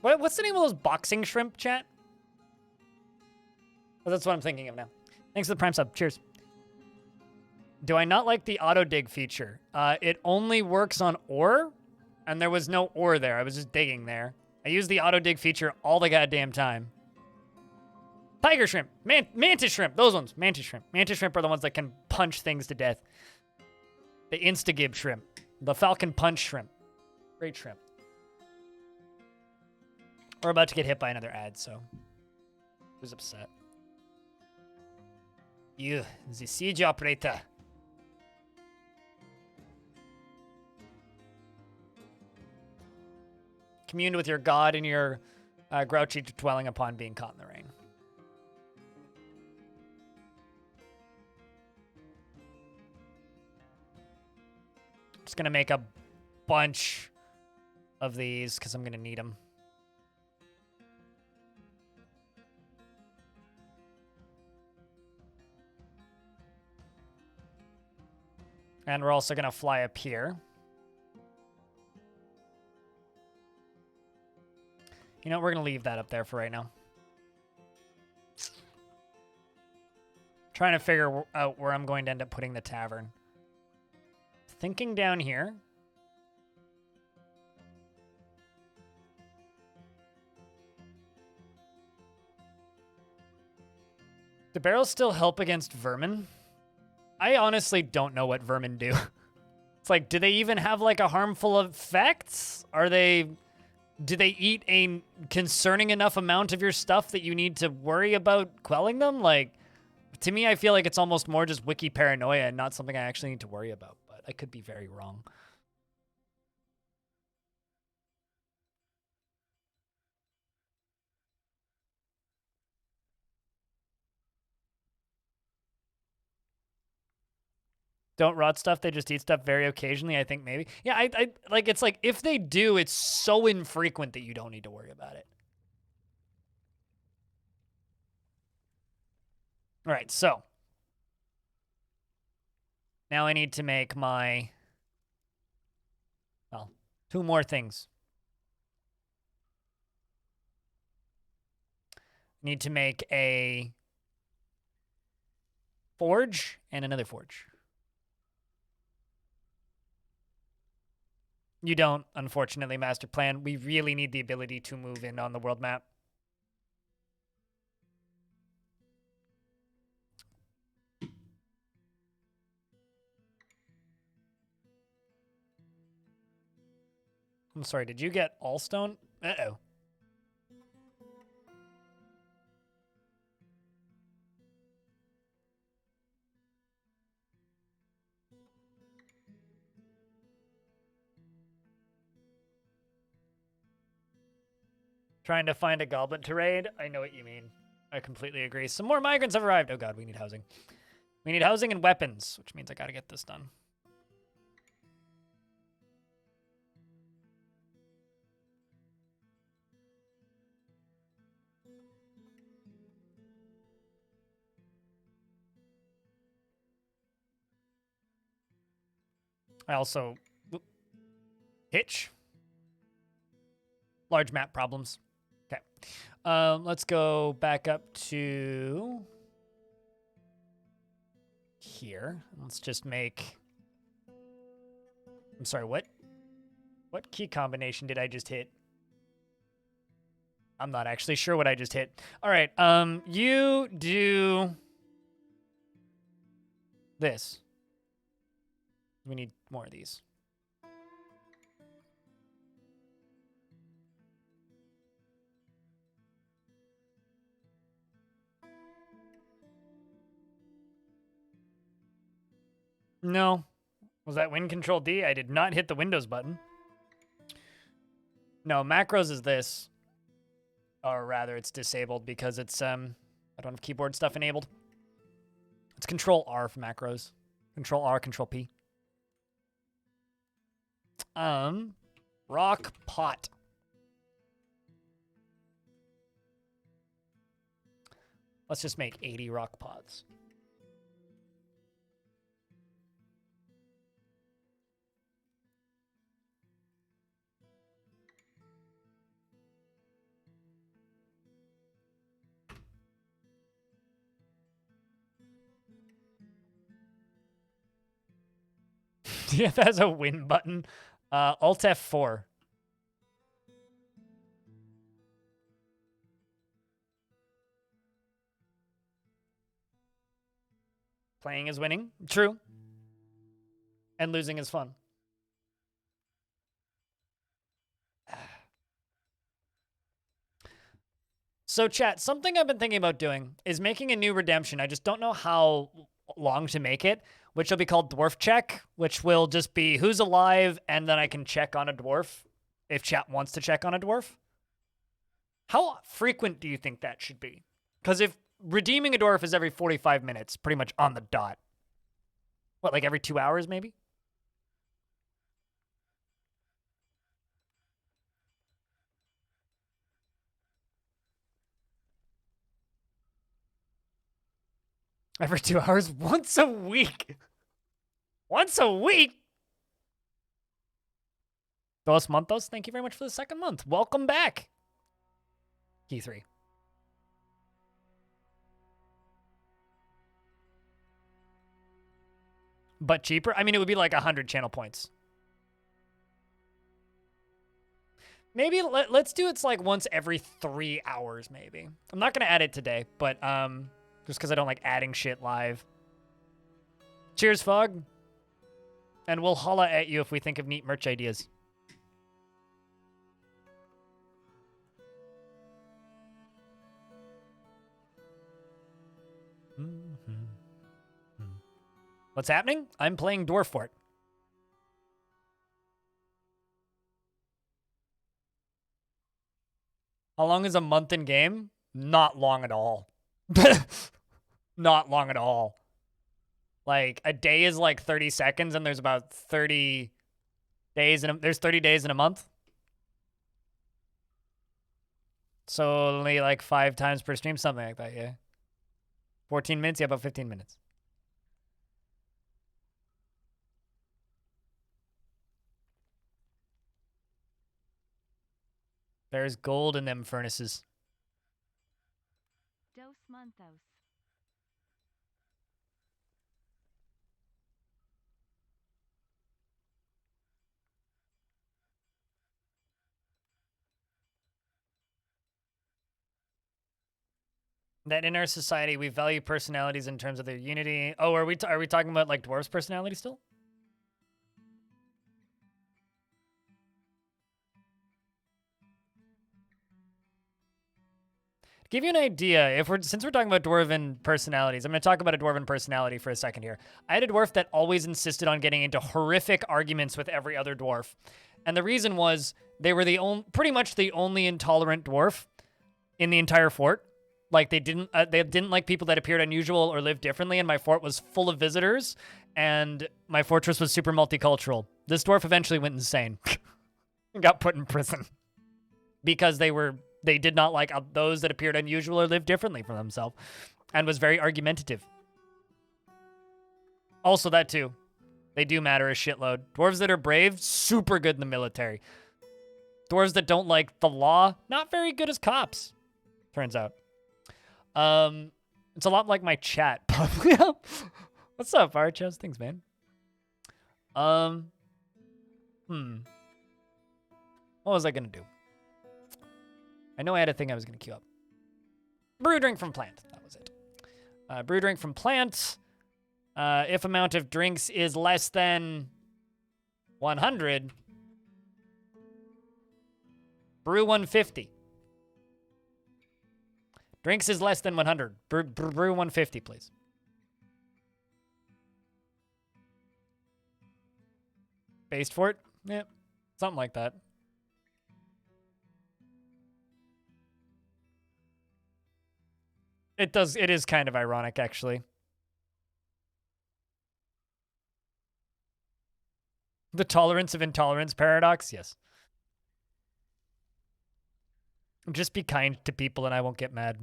What's the name of those boxing shrimp, chat? Oh, that's what I'm thinking of now. Thanks for the prime sub. Cheers. Do I not like the auto dig feature? It only works on ore, and there was no ore there. I was just digging there. I use the auto dig feature all the goddamn time. Tiger shrimp, mantis shrimp, those ones, mantis shrimp. Mantis shrimp are the ones that can punch things to death. The instagib shrimp, the falcon punch shrimp. Great shrimp. We're about to get hit by another ad, so who's upset? You, the siege operator. Communed with your god and your grouchy dwelling upon being caught in the rain. Just gonna make a bunch of these because I'm gonna need them. And we're also gonna fly up here. You know, we're gonna leave that up there for right now. Trying to figure out where I'm going to end up putting the tavern. Thinking down here. Do barrels still help against vermin? I honestly don't know what vermin do. It's like, do they even have like a harmful effect? Do they eat a concerning enough amount of your stuff that you need to worry about quelling them? Like, to me, I feel like it's almost more just wiki paranoia and not something I actually need to worry about, but I could be very wrong. Don't rot stuff, they just eat stuff very occasionally, I think maybe. Yeah, I like, it's like, if they do, it's so infrequent that you don't need to worry about it. All right, so now I need to make my, well, 2 more things. Need to make a forge and another forge. You don't, unfortunately, Master Plan. We really need the ability to move in on the world map. I'm sorry, did you get all stone? Uh-oh. Trying to find a goblin to raid? I know what you mean. I completely agree. Some more migrants have arrived. Oh god, we need housing. We need housing and weapons, which means I gotta get this done. I also... Hitch? Large map problems. Okay. Let's go back up to... here. Let's just make... I'm sorry, what? What key combination did I just hit? I'm not actually sure what I just hit. All right, you do... this. We need more of these. No. Was that Win Control D? I did not hit the Windows button. No, macros is this. Or rather, it's disabled because it's, I don't have keyboard stuff enabled. It's Control R for macros. Control R, Control P. Rock pot. Let's just make 80 rock pots. TF has a win button. Alt F4. Playing is winning. True. And losing is fun. So chat, something I've been thinking about doing is making a new redemption. I just don't know how long to make it, which will be called Dwarf Check, which will just be who's alive, and then I can check on a dwarf if chat wants to check on a dwarf. How frequent do you think that should be? Because if redeeming a dwarf is every 45 minutes, pretty much on the dot. What, like every 2 hours maybe? Every 2 hours? Once a week? Once a week? Dos Monthos, thank you very much for the 2nd month. Welcome back. Key 3. But cheaper? I mean, it would be like 100 channel points. Maybe let's do it's like once every 3 hours, maybe. I'm not going to add it today, but just because I don't like adding shit live. Cheers, Fog. And we'll holla at you if we think of neat merch ideas. What's happening? I'm playing Dwarf Fort. How long is a month in game? Not long at all. Not long at all. Like, a day is like 30 seconds, and there's about 30 days, and there's 30 days in a month. So only like 5 times per stream, something like that, yeah. 14 minutes? Yeah, about 15 minutes. There's gold in them furnaces. Dos Monthos. That in our society, we value personalities in terms of their unity. Oh, are we talking about like dwarves' personality still? To give you an idea, since we're talking about dwarven personalities, I'm going to talk about a dwarven personality for a second here. I had a dwarf that always insisted on getting into horrific arguments with every other dwarf, and the reason was they were pretty much the only intolerant dwarf in the entire fort. Like they didn't like people that appeared unusual or lived differently, and my fort was full of visitors, and my fortress was super multicultural. This dwarf eventually went insane and got put in prison because they did not like those that appeared unusual or lived differently from themselves, and was very argumentative. Also, that too, they do matter a shitload. Dwarves that are brave, super good in the military. Dwarves that don't like the law, not very good as cops, turns out. It's a lot like my chat. What's up, Archos? Thanks, man. What was I gonna do? I know I had a thing I was gonna queue up. Brew drink from plant. That was it. Brew drink from plant. If amount of drinks is less than 100, brew 150. Drinks is less than 100. Brew 150, please. Based for it? Yeah, something like that. It is kind of ironic, actually. The tolerance of intolerance paradox? Yes. Just be kind to people and I won't get mad.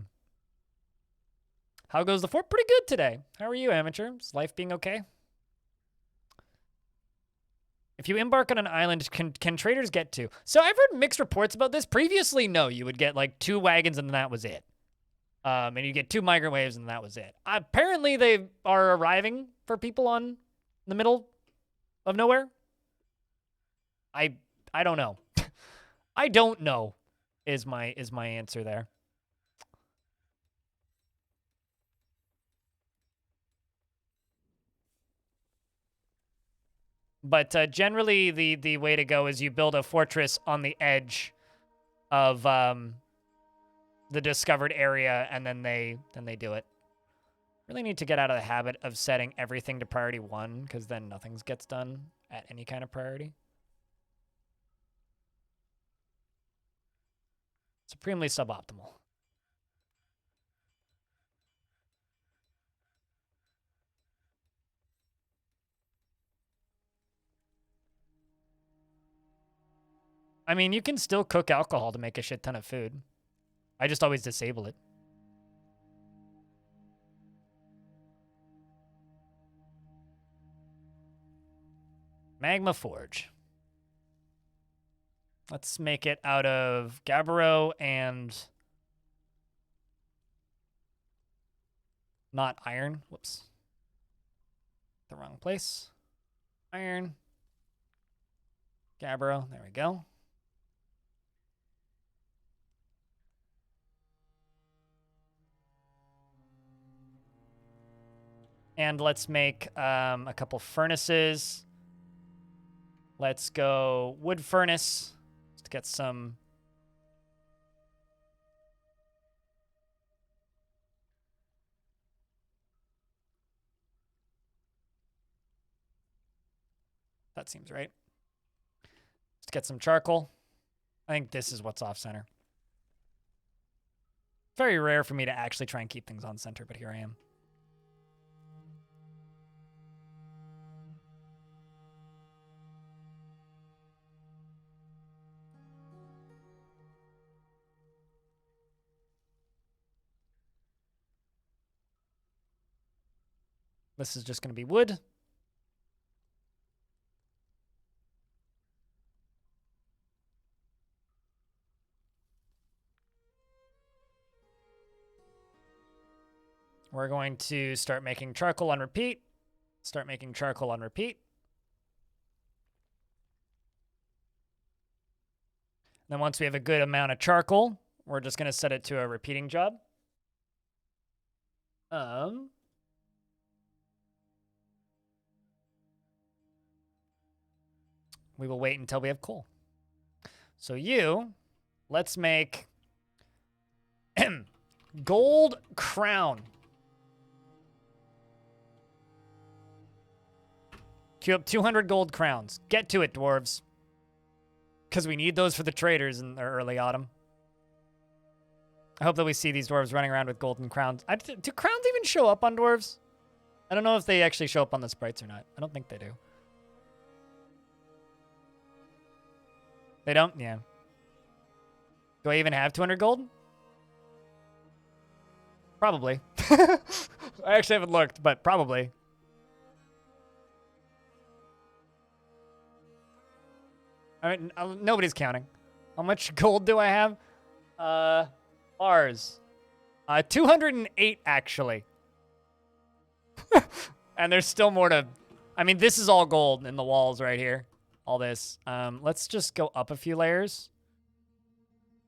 How goes the fort? Pretty good today. How are you, amateur? Is life being okay? If you embark on an island, can traders get to? So I've heard mixed reports about this. Previously, no, you would get like 2 wagons and that was it. And you get 2 migrant waves and that was it. Apparently, they are arriving for people on the middle of nowhere. I don't know. I don't know is my answer there. But generally, the way to go is you build a fortress on the edge of the discovered area, and then they do it. Really need to get out of the habit of setting everything to priority 1, because then nothing gets done at any kind of priority. Supremely suboptimal. I mean, you can still cook alcohol to make a shit ton of food. I just always disable it. Magma Forge. Let's make it out of gabbro and not iron. Whoops. The wrong place. Iron. Gabbro. There we go. And let's make a couple furnaces. Let's go wood furnace. Let's get some... That seems right. Let's get some charcoal. I think this is what's off center. Very rare for me to actually try and keep things on center, but here I am. This is just going to be wood. We're going to start making charcoal on repeat. Start making charcoal on repeat. Then once we have a good amount of charcoal, we're just going to set it to a repeating job. We will wait until we have coal. So let's make gold crown. Queue up 200 gold crowns. Get to it, dwarves. Because we need those for the traders in the early autumn. I hope that we see these dwarves running around with golden crowns. Do crowns even show up on dwarves? I don't know if they actually show up on the sprites or not. I don't think they do. They don't? Yeah. Do I even have 200 gold? Probably. I actually haven't looked, but probably. I mean, nobody's counting. How much gold do I have? Bars. 208, actually. And there's still more to... I mean, this is all gold in the walls right here. All this. Let's just go up a few layers.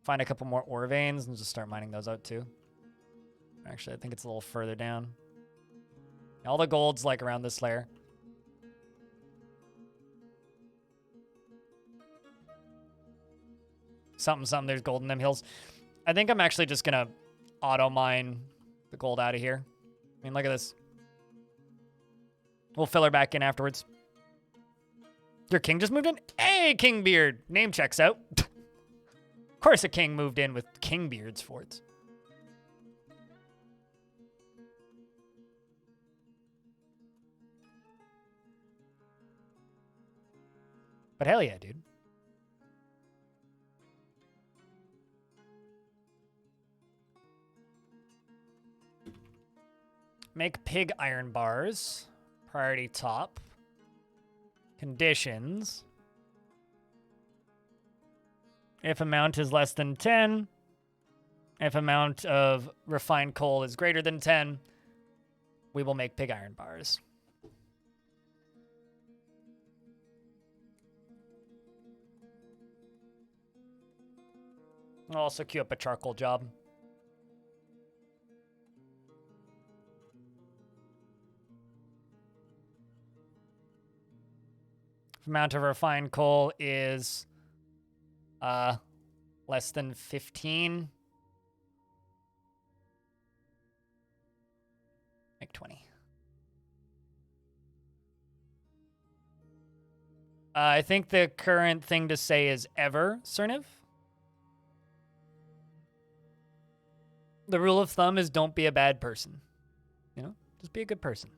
Find a couple more ore veins and just start mining those out, too. Actually, I think it's a little further down. All the gold's, like, around this layer. Something, there's gold in them hills. I think I'm actually just gonna auto mine the gold out of here. I mean, look at this. We'll fill her back in afterwards. Your king just moved in? Hey, Kingbeard! Name checks out. Of course a king moved in with Kingbeard's forts. But hell yeah, dude. Make pig iron bars. Priority top. Conditions. If amount is less than 10. If amount of refined coal is greater than 10. We will make pig iron bars. I'll also queue up a charcoal job. Amount of refined coal is less than 15. Make 20. I think the current thing to say is ever, Cerniv. The rule of thumb is don't be a bad person. You know, just be a good person.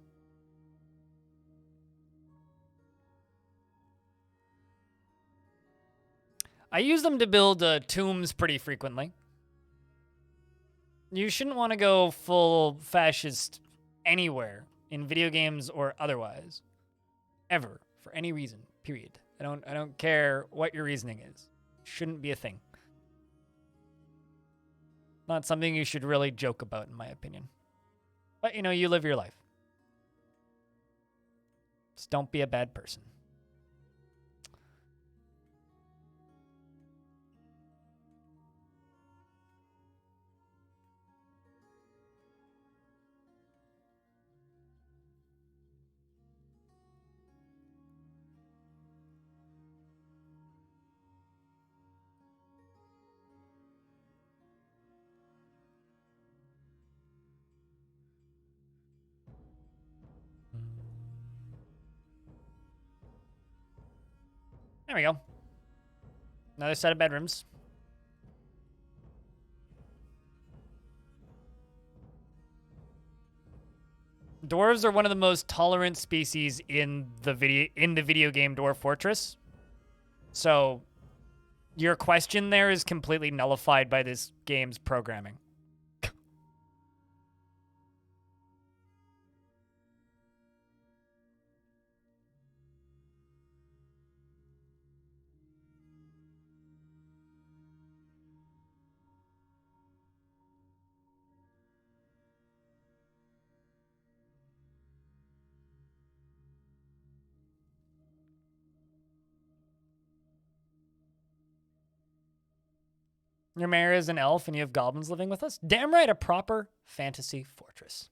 I use them to build tombs pretty frequently. You shouldn't want to go full fascist anywhere, in video games or otherwise. Ever. For any reason. Period. I don't care what your reasoning is. Shouldn't be a thing. Not something you should really joke about, in my opinion. But, you know, you live your life. Just don't be a bad person. There we go. Another set of bedrooms. Dwarves are one of the most tolerant species in the video game Dwarf Fortress. So your question there is completely nullified by this game's programming. Your mayor is an elf and you have goblins living with us? Damn right, a proper fantasy fortress.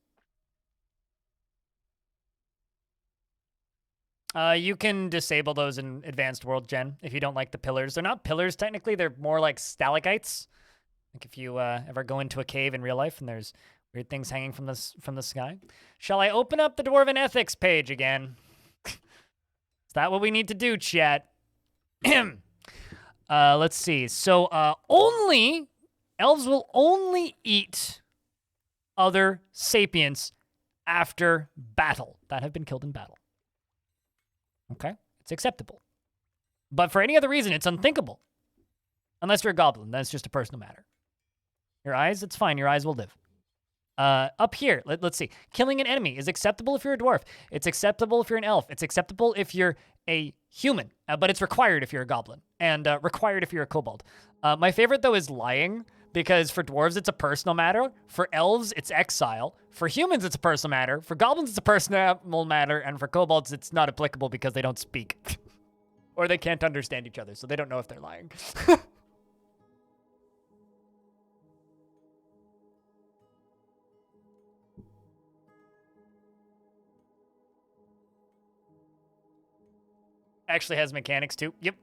You can disable those in Advanced World Gen if you don't like the pillars. They're not pillars, technically. They're more like stalactites. Like if you ever go into a cave in real life and there's weird things hanging from the sky. Shall I open up the Dwarven Ethics page again? Is that what we need to do, chat? Let's see. So elves will only eat other sapients after battle that have been killed in battle. Okay? It's acceptable. But for any other reason, it's unthinkable. Unless you're a goblin. That's just a personal matter. Your eyes? It's fine. Your eyes will live. Up here, let's see. Killing an enemy is acceptable if you're a dwarf. It's acceptable if you're an elf. It's acceptable if you're a human. But it's required if you're a goblin. And required if you're a kobold. My favorite, though, is lying. Because for dwarves, it's a personal matter. For elves, it's exile. For humans, it's a personal matter. For goblins, it's a personal matter. And for kobolds, it's not applicable because they don't speak. Or they can't understand each other, so they don't know if they're lying. Actually has mechanics, too. Yep.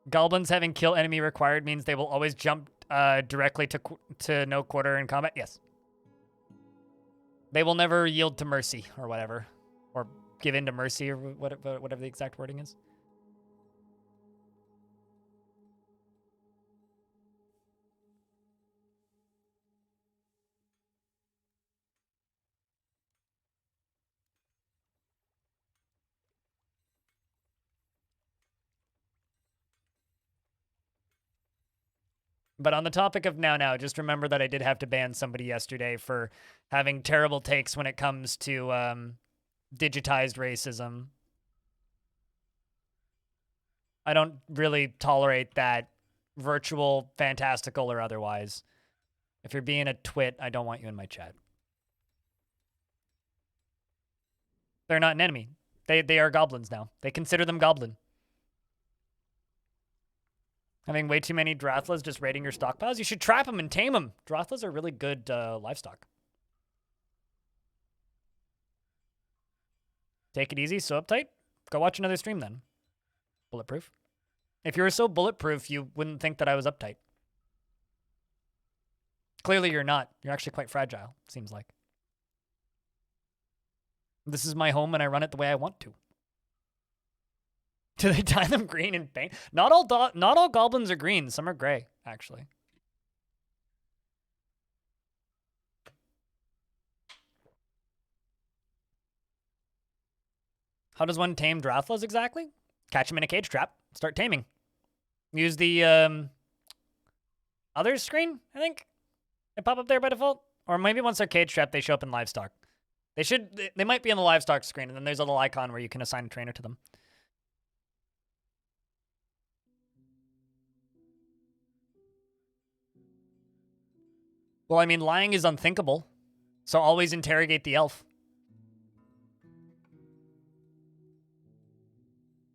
Goblins having kill enemy required means they will always jump directly to no quarter in combat. Yes. They will never yield to mercy or whatever. Or give in to mercy or whatever the exact wording is. But on the topic of now, just remember that I did have to ban somebody yesterday for having terrible takes when it comes to digitized racism. I don't really tolerate that, virtual, fantastical, or otherwise. If you're being a twit, I don't want you in my chat. They're not an enemy. They are goblins now. They consider them goblin. Having way too many Drathlas just raiding your stockpiles? You should trap them and tame them. Drathlas are really good livestock. Take it easy, so uptight? Go watch another stream then. Bulletproof. If you were so bulletproof, you wouldn't think that I was uptight. Clearly you're not. You're actually quite fragile, seems like. This is my home and I run it the way I want to. Do they dye them green and paint? Not all goblins are green. Some are gray, actually. How does one tame Drathlas exactly? Catch them in a cage trap. Start taming. Use the others screen, I think. They pop up there by default. Or maybe once they're cage trapped, they show up in livestock. They might be in the livestock screen, and then there's a little icon where you can assign a trainer to them. Well, I mean, lying is unthinkable. So always interrogate the elf.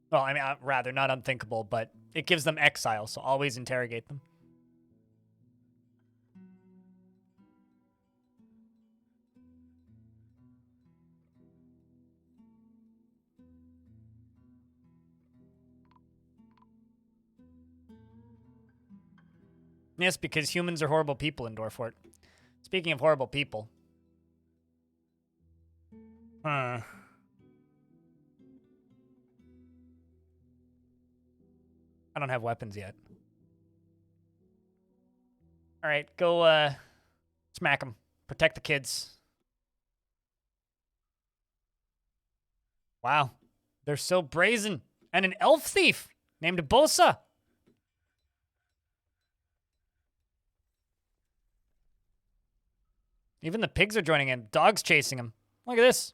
Well, I mean, rather, not unthinkable, but it gives them exile, so always interrogate them. Yes, because humans are horrible people in Dwarf Fort. Speaking of horrible people. I don't have weapons yet. All right, go smack them. Protect the kids. Wow, they're so brazen. And an elf thief named Bosa. Even the pigs are joining in. Dogs chasing him. Look at this.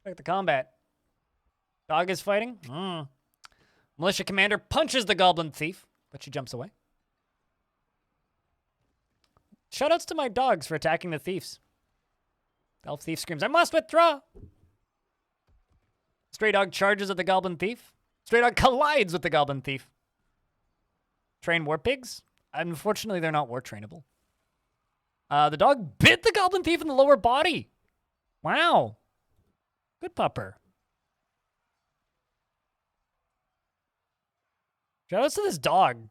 Look at the combat. Dog is fighting. Militia commander punches the goblin thief, but she jumps away. Shoutouts to my dogs for attacking the thieves. The elf thief screams, "I must withdraw!" Stray dog charges at the goblin thief. Stray dog collides with the goblin thief. Train war pigs? Unfortunately, they're not war trainable. The dog bit the goblin thief in the lower body. Wow. Good pupper. Shoutouts to this dog.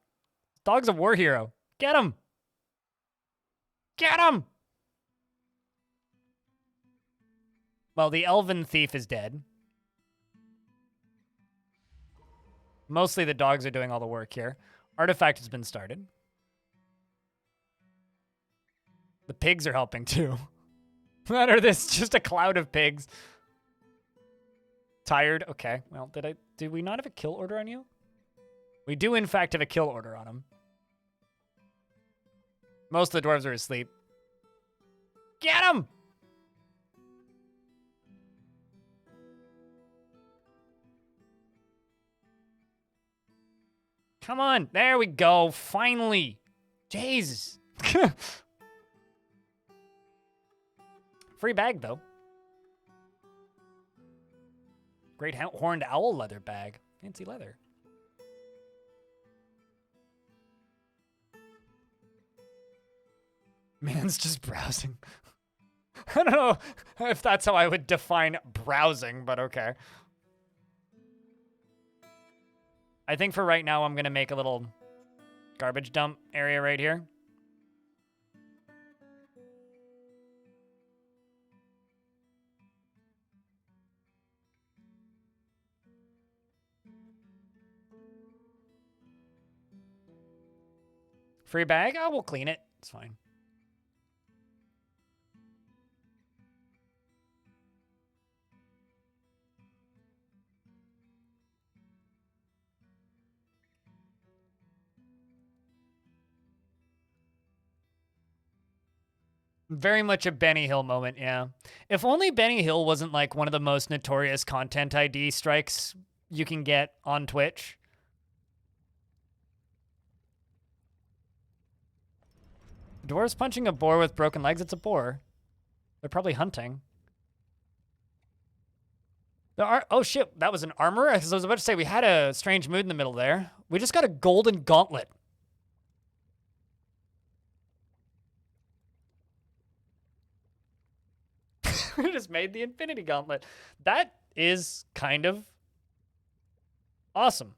This dog's a war hero. Get him. Get him! Well, the elven thief is dead. Mostly the dogs are doing all the work here. Artifact has been started. The pigs are helping too. What are this? Just a cloud of pigs. Tired? Okay. Well, did we not have a kill order on you? We do in fact have a kill order on him. Most of the dwarves are asleep. Get him! Come on. There we go. Finally. Jesus. Free bag, though. Great horned owl leather bag. Fancy leather. Man's just browsing. I don't know if that's how I would define browsing, but okay. I think for right now, I'm going to make a little garbage dump area right here. Free bag? Oh, we'll clean it. It's fine. Very much a Benny Hill moment, yeah. If only Benny Hill wasn't like one of the most notorious content ID strikes you can get on Twitch. Dwarves punching a boar with broken legs? It's a boar. They're probably hunting. Oh shit, that was an armor? I was about to say, we had a strange mood in the middle there. We just got a golden gauntlet. We just made the Infinity Gauntlet. That is kind of awesome.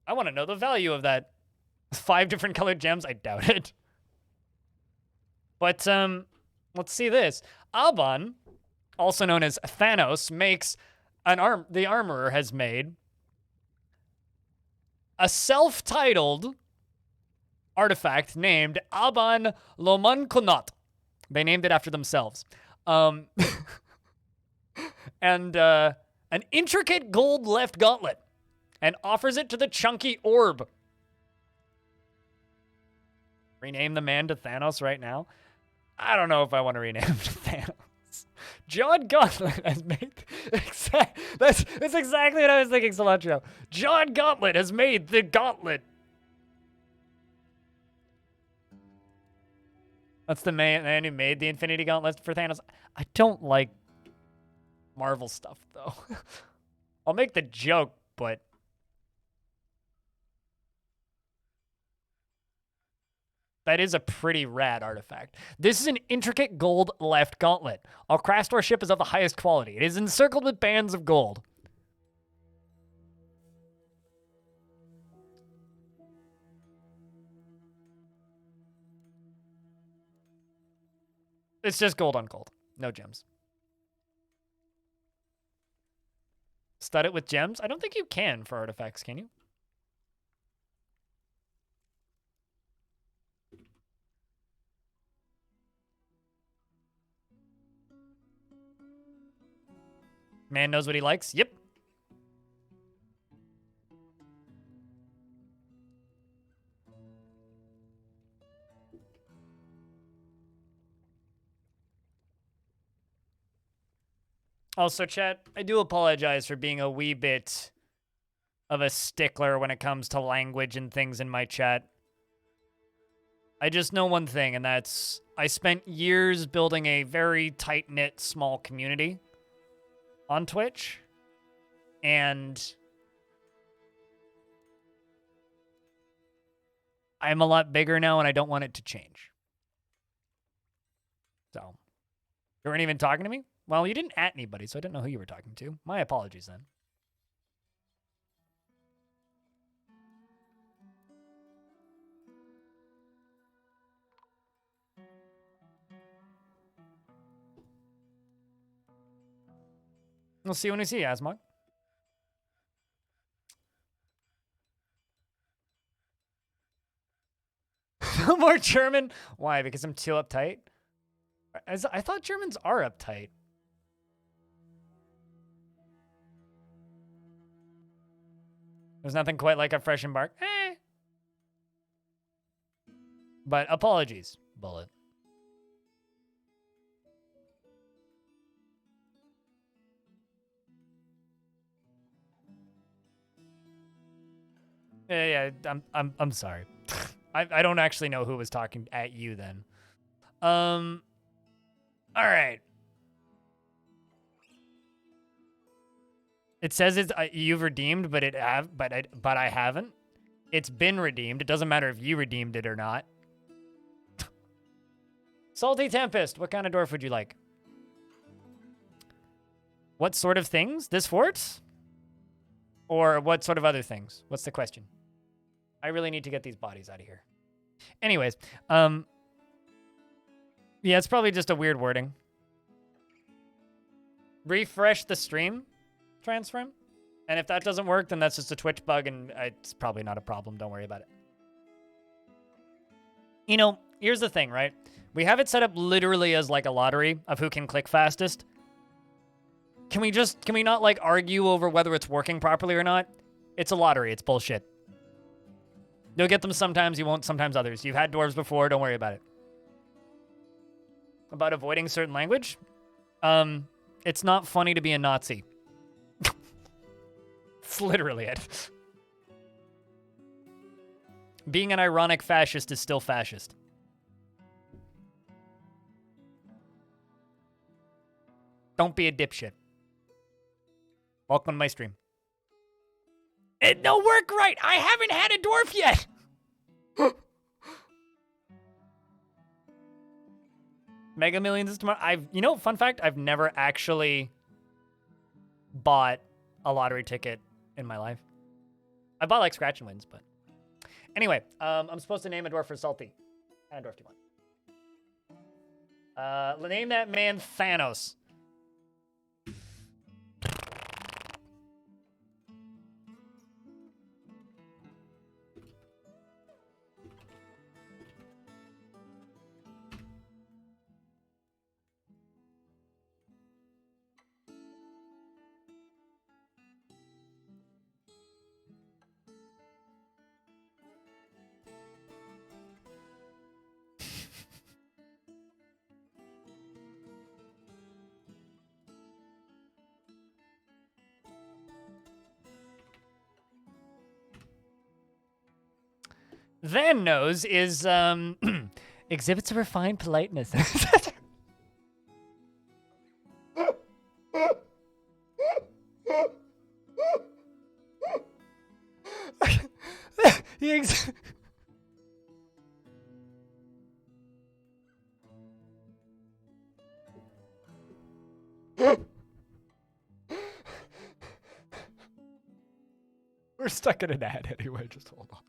I want to know the value of that. 5 different colored gems? I doubt it. But let's see this. Alban, also known as Thanos, makes the armorer has made a self-titled artifact named Alban Lomankonot. They named it after themselves. And an intricate gold left gauntlet, and offers it to the chunky orb. Rename the man to Thanos right now? I don't know if I want to rename him to Thanos. John Gauntlet has made... That's exactly what I was thinking, Cilantro. John Gauntlet has made the gauntlet. That's the man who made the Infinity Gauntlet for Thanos. I don't like Marvel stuff, though. I'll make the joke, but... that is a pretty rad artifact. This is an intricate gold left gauntlet. Our Crastor ship is of the highest quality. It is encircled with bands of gold. It's just gold on gold. No gems. Stud it with gems? I don't think you can for artifacts, can you? Man knows what he likes. Yep. Also, chat, I do apologize for being a wee bit of a stickler when it comes to language and things in my chat. I just know one thing, and that's I spent years building a very tight-knit, small community on Twitch, and I'm a lot bigger now, and I don't want it to change. So, you weren't even talking to me? Well, you didn't at anybody, so I didn't know who you were talking to. My apologies, then. We'll see you when we see you, Asmog. No more German? Why? Because I'm too uptight? I thought Germans are uptight. There's nothing quite like a fresh embark. But apologies, Bullet. Yeah, I'm sorry. I don't actually know who was talking at you then. All right. It says it's you've redeemed, but I haven't. It's been redeemed. It doesn't matter if you redeemed it or not. Salty Tempest. What kind of dwarf would you like? What sort of things? This fort? Or what sort of other things? What's the question? I really need to get these bodies out of here. Anyways, yeah, it's probably just a weird wording. Refresh the stream transfer. And if that doesn't work, then that's just a Twitch bug, and it's probably not a problem. Don't worry about it. You know, here's the thing, right? We have it set up literally as like a lottery of who can click fastest. Can we not like argue over whether it's working properly or not? It's a lottery. It's bullshit. You'll get them sometimes, you won't sometimes others. You've had dwarves before, don't worry about it. About avoiding certain language? It's not funny to be a Nazi. It's literally it. Being an ironic fascist is still fascist. Don't be a dipshit. Welcome to my stream. It don't work right. I haven't had a dwarf yet. Mega Millions is tomorrow. Fun fact, I've never actually bought a lottery ticket in my life. I bought like scratch and wins, but anyway, I'm supposed to name a dwarf for Salty. What kind of dwarf do you want? Name that man Thanos. Van knows is exhibits a refined politeness. We're stuck in an ad anyway, just hold on.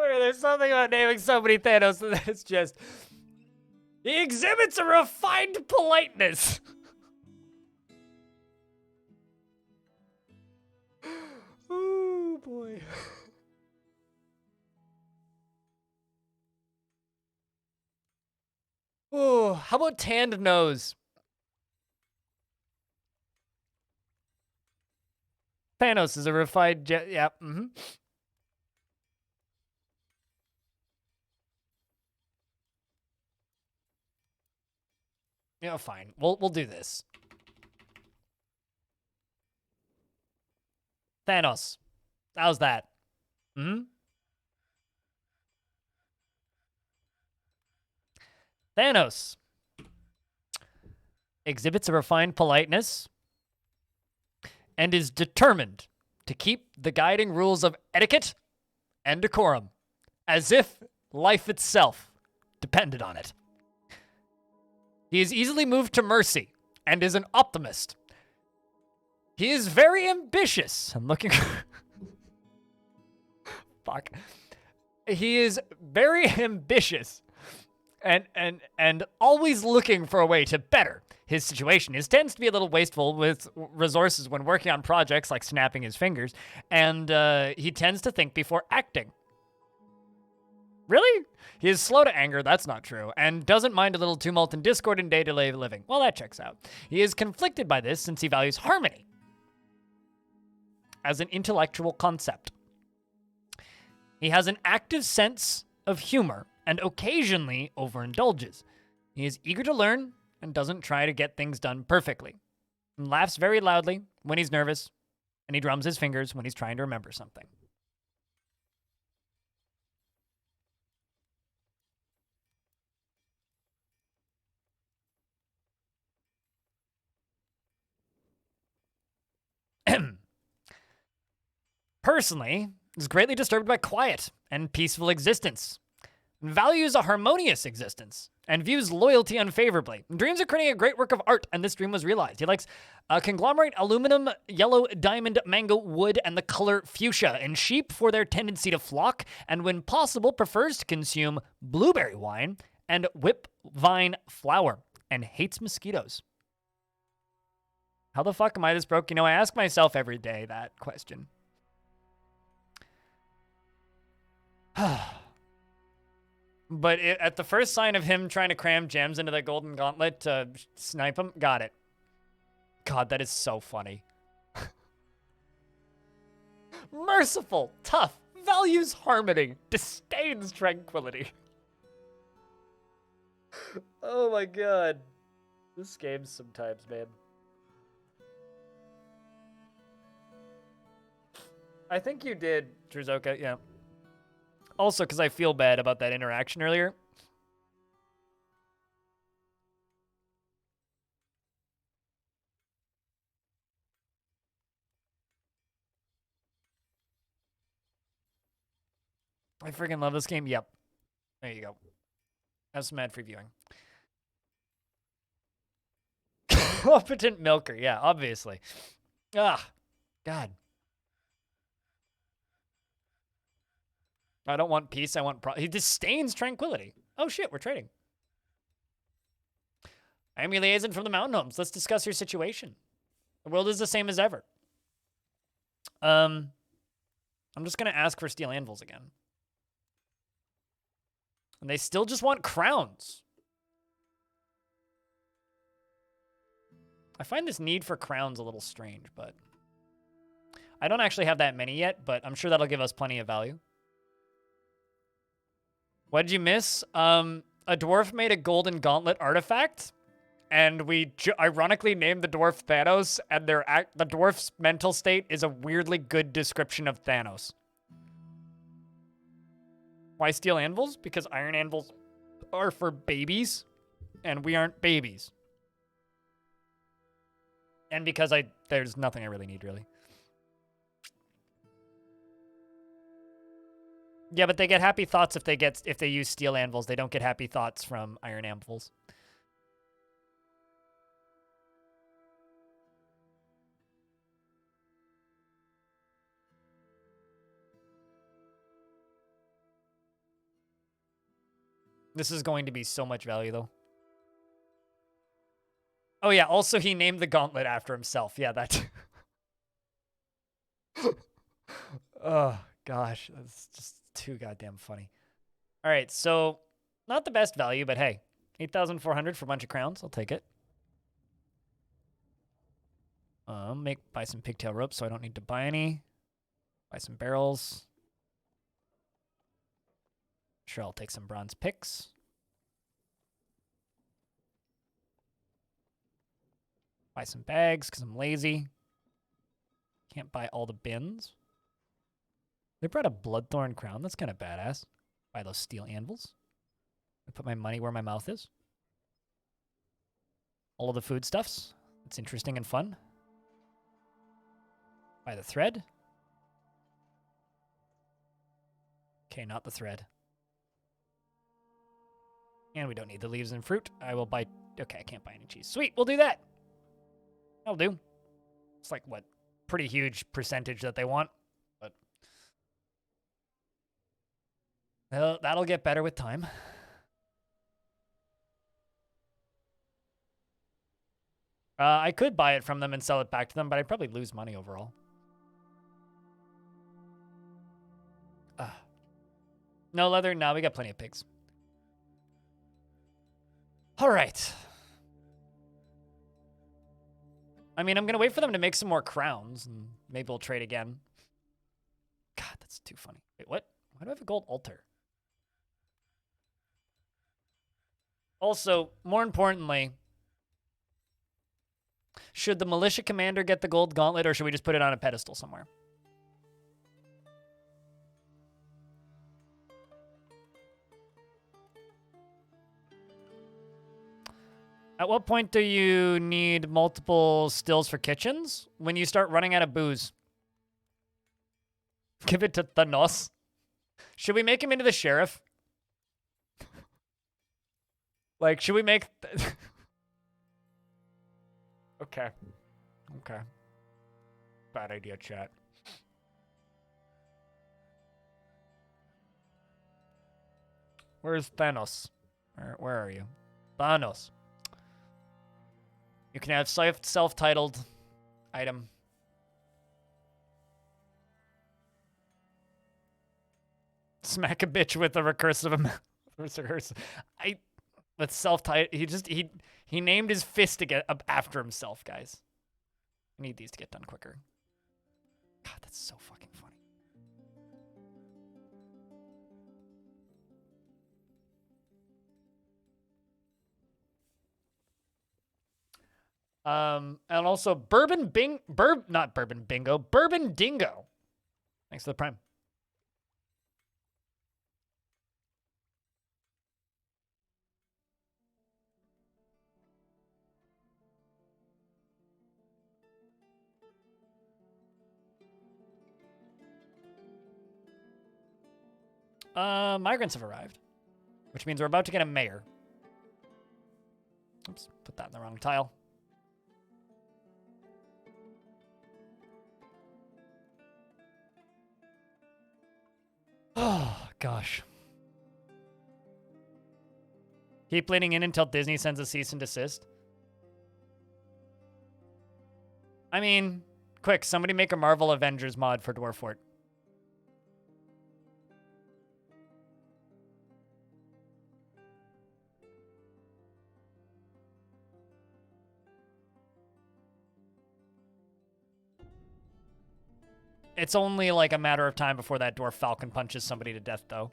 There's something about naming so many Thanos that it's just... He exhibits a refined politeness. Oh, boy. Oh, how about tanned nose? Thanos is a refined yeah, Yeah, fine. We'll do this. Thanos. How's that? Thanos exhibits a refined politeness and is determined to keep the guiding rules of etiquette and decorum, as if life itself depended on it. He is easily moved to mercy and is an optimist. He is very ambitious. I'm looking. Fuck. He is very ambitious and always looking for a way to better his situation. He tends to be a little wasteful with resources when working on projects like snapping his fingers, and he tends to think before acting. Really? He is slow to anger, that's not true, and doesn't mind a little tumult and discord in day-to-day living. Well, that checks out. He is conflicted by this since he values harmony as an intellectual concept. He has an active sense of humor and occasionally overindulges. He is eager to learn and doesn't try to get things done perfectly. He laughs very loudly when he's nervous, and he drums his fingers when he's trying to remember something. Personally, is greatly disturbed by quiet and peaceful existence, values a harmonious existence, and views loyalty unfavorably. Dreams of creating a great work of art, and this dream was realized. He likes conglomerate, aluminum, yellow, diamond, mango, wood, and the color fuchsia, and sheep for their tendency to flock, and when possible, prefers to consume blueberry wine and whipvine flour, and hates mosquitoes. How the fuck am I this broke? You know, I ask myself every day that question. But at the first sign of him trying to cram gems into the golden gauntlet to snipe him, got it. God, that is so funny. Merciful, tough, values harmony, disdains tranquility. Oh my god. This game sometimes, man. I think you did, Truzoka, yeah. Also, because I feel bad about that interaction earlier. I freaking love this game. Yep. There you go. Have some ad free viewing. Competent milker. Yeah, obviously. Ah, God. I don't want peace. I want he disdains tranquility. Oh shit, we're trading. I am your liaison from the mountain homes. Let's discuss your situation. The world is the same as ever. I'm just gonna ask for steel anvils again. And they still just want crowns. I find this need for crowns a little strange, but I don't actually have that many yet, but I'm sure that'll give us plenty of value. What did you miss? A dwarf made a golden gauntlet artifact, and we ironically named the dwarf Thanos, and the dwarf's mental state is a weirdly good description of Thanos. Why steel anvils? Because iron anvils are for babies, and we aren't babies. And because there's nothing I really need, really. Yeah, but they get happy thoughts if they use steel anvils. They don't get happy thoughts from iron anvils. This is going to be so much value, though. Oh, yeah. Also, he named the gauntlet after himself. Yeah, that. Oh, gosh. That's just too goddamn funny. All right, so not the best value, but hey, 8,400 for a bunch of crowns. I'll take it. Buy some pigtail ropes so I don't need to buy any. Buy some barrels. Sure, I'll take some bronze picks. Buy some bags because I'm lazy. Can't buy all the bins. They brought a bloodthorn crown. That's kind of badass. Buy those steel anvils. I put my money where my mouth is. All of the foodstuffs. It's interesting and fun. Buy the thread. Okay, not the thread. And we don't need the leaves and fruit. I will buy... Okay, I can't buy any cheese. Sweet, we'll do that. That'll do. It's like, what? Pretty huge percentage that they want. But that'll get better with time. I could buy it from them and sell it back to them, but I'd probably lose money overall. No leather? No, we got plenty of pigs. All right. I mean, I'm going to wait for them to make some more crowns, and maybe we'll trade again. God, that's too funny. Wait, what? Why do I have a gold altar? Also, more importantly, should the militia commander get the gold gauntlet, or should we just put it on a pedestal somewhere? At what point do you need multiple stills for kitchens? When you start running out of booze. Give it to Thanos. Should we make him into the sheriff? Like, should we make... Okay. Okay. Bad idea, chat. Where's Thanos? Where are you? Thanos. You can have self-titled item. Smack a bitch with a recursive amount. With self-titled. He named his fist to get up after himself, guys. I need these to get done quicker. God, that's so fucking funny. And also Bourbon Dingo. Thanks for the prime. Migrants have arrived, which means we're about to get a mayor. Oops, put that in the wrong tile. Oh, gosh. Keep leaning in until Disney sends a cease and desist. I mean, quick, somebody make a Marvel Avengers mod for Dwarf Fort. It's only like a matter of time before that dwarf falcon punches somebody to death, though.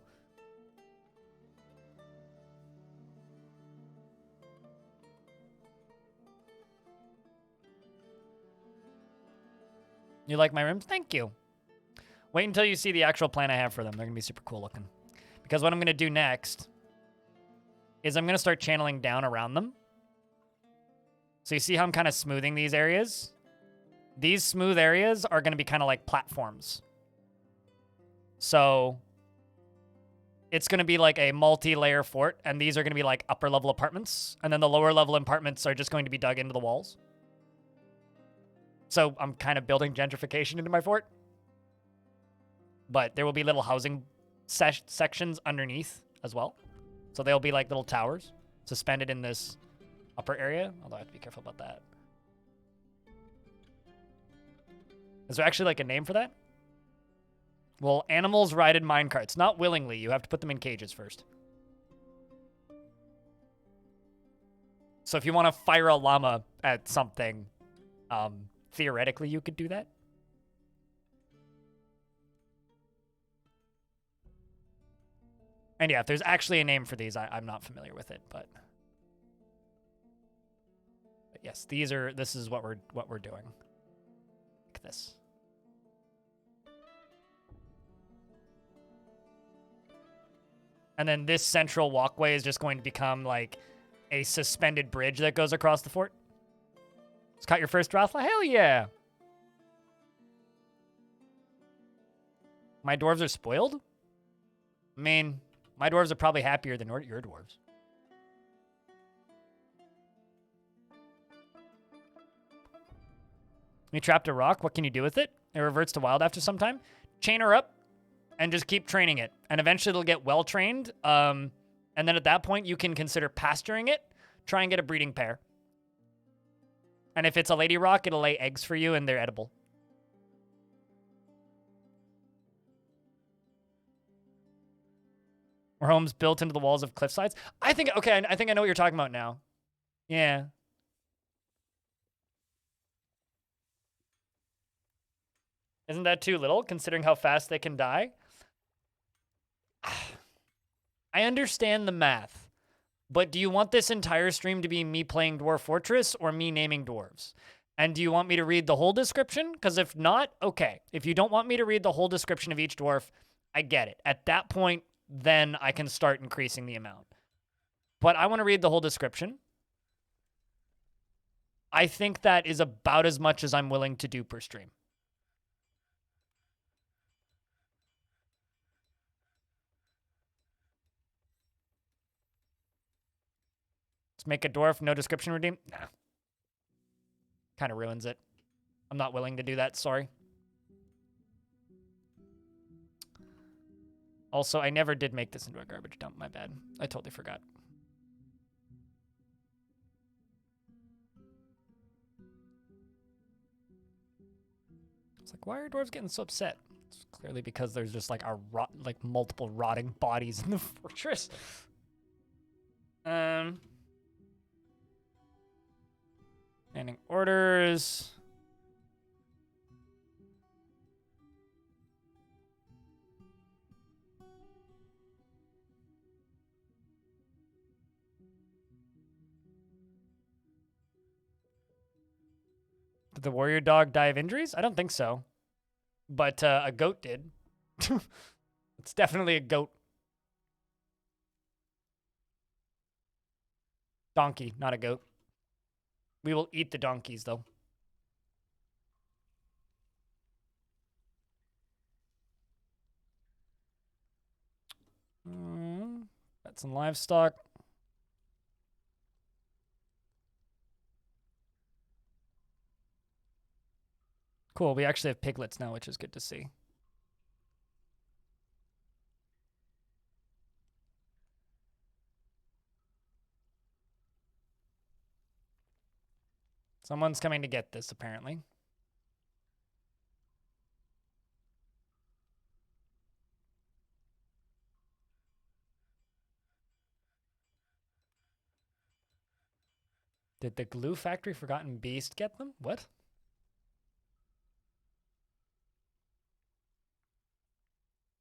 You like my rooms? Thank you. Wait until you see the actual plan I have for them. They're going to be super cool looking. Because what I'm going to do next is I'm going to start channeling down around them. So you see how I'm kind of smoothing these areas? These smooth areas are going to be kind of like platforms. So it's going to be like a multi-layer fort, and these are going to be like upper-level apartments, and then the lower-level apartments are just going to be dug into the walls. So I'm kind of building gentrification into my fort. But there will be little housing sections underneath as well. So they'll be like little towers suspended in this upper area. Although I have to be careful about that. Is there actually like a name for that? Well, animals ride in minecarts. Not willingly. You have to put them in cages first. So if you want to fire a llama at something, theoretically you could do that. And yeah, if there's actually a name for these, I'm not familiar with it, but yes, this is what we're doing. Like this. And then this central walkway is just going to become like a suspended bridge that goes across the fort. Just caught your first Drothla? Hell yeah! My dwarves are spoiled? I mean, my dwarves are probably happier than your dwarves. You trapped a rock. What can you do with it? It reverts to wild after some time. Chain her up and just keep training it. And eventually it'll get well trained. And then at that point, you can consider pasturing it. Try and get a breeding pair. And if it's a lady rock, it'll lay eggs for you and they're edible. Or homes built into the walls of cliff sides. I think I know what you're talking about now. Yeah. Isn't that too little, considering how fast they can die? I understand the math, but do you want this entire stream to be me playing Dwarf Fortress or me naming dwarves? And do you want me to read the whole description? Because if not, okay. If you don't want me to read the whole description of each dwarf, I get it. At that point, then I can start increasing the amount. But I want to read the whole description. I think that is about as much as I'm willing to do per stream. Let's make a dwarf, no description redeem. Nah. Kind of ruins it. I'm not willing to do that, sorry. Also, I never did make this into a garbage dump, my bad. I totally forgot. It's like, why are dwarves getting so upset? It's clearly because there's just like multiple rotting bodies in the fortress. Standing orders. Did the warrior dog die of injuries? I don't think so. But a goat did. It's definitely a goat. Donkey, not a goat. We will eat the donkeys, though. Got some livestock. Cool, we actually have piglets now, which is good to see. Someone's coming to get this, apparently. Did the glue factory Forgotten Beast get them? What?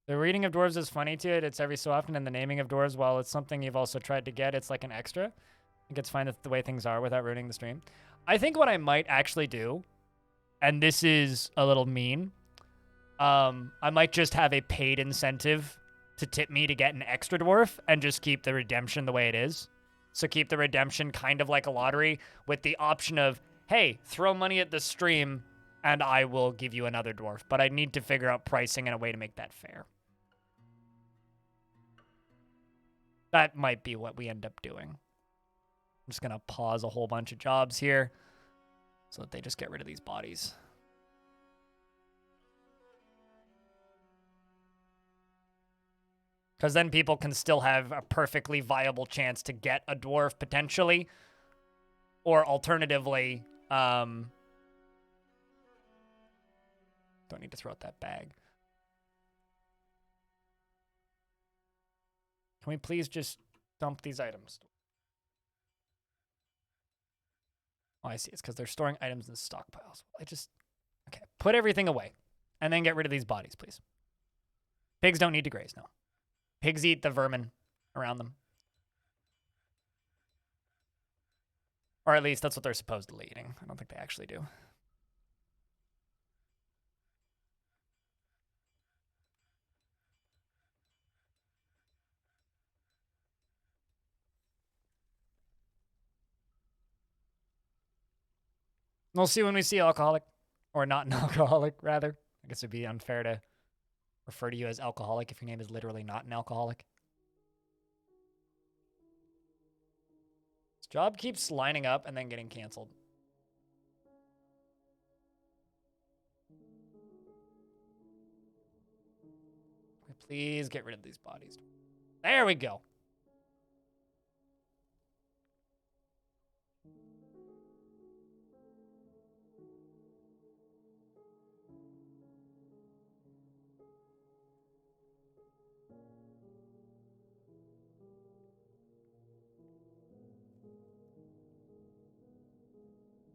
The reading of dwarves is funny to it. It's every so often, and the naming of dwarves, while it's something you've also tried to get, it's like an extra. I think it's fine the way things are without ruining the stream. I think what I might actually do, and this is a little mean, I might just have a paid incentive to tip me to get an extra dwarf and just keep the redemption the way it is. So keep the redemption kind of like a lottery with the option of, hey, throw money at the stream and I will give you another dwarf. But I need to figure out pricing and a way to make that fair. That might be what we end up doing. I'm just going to pause a whole bunch of jobs here so that they just get rid of these bodies. Because then people can still have a perfectly viable chance to get a dwarf potentially. Or alternatively, don't need to throw out that bag. Can we please just dump these items? Oh, I see. It's because they're storing items in stockpiles. Okay. Put everything away. And then get rid of these bodies, please. Pigs don't need to graze, no. Pigs eat the vermin around them. Or at least that's what they're supposedly eating. I don't think they actually do. We'll see when we see alcoholic. Or not an alcoholic, rather. I guess it'd be unfair to refer to you as alcoholic if your name is literally not an alcoholic. This job keeps lining up and then getting canceled. Please get rid of these bodies. There we go.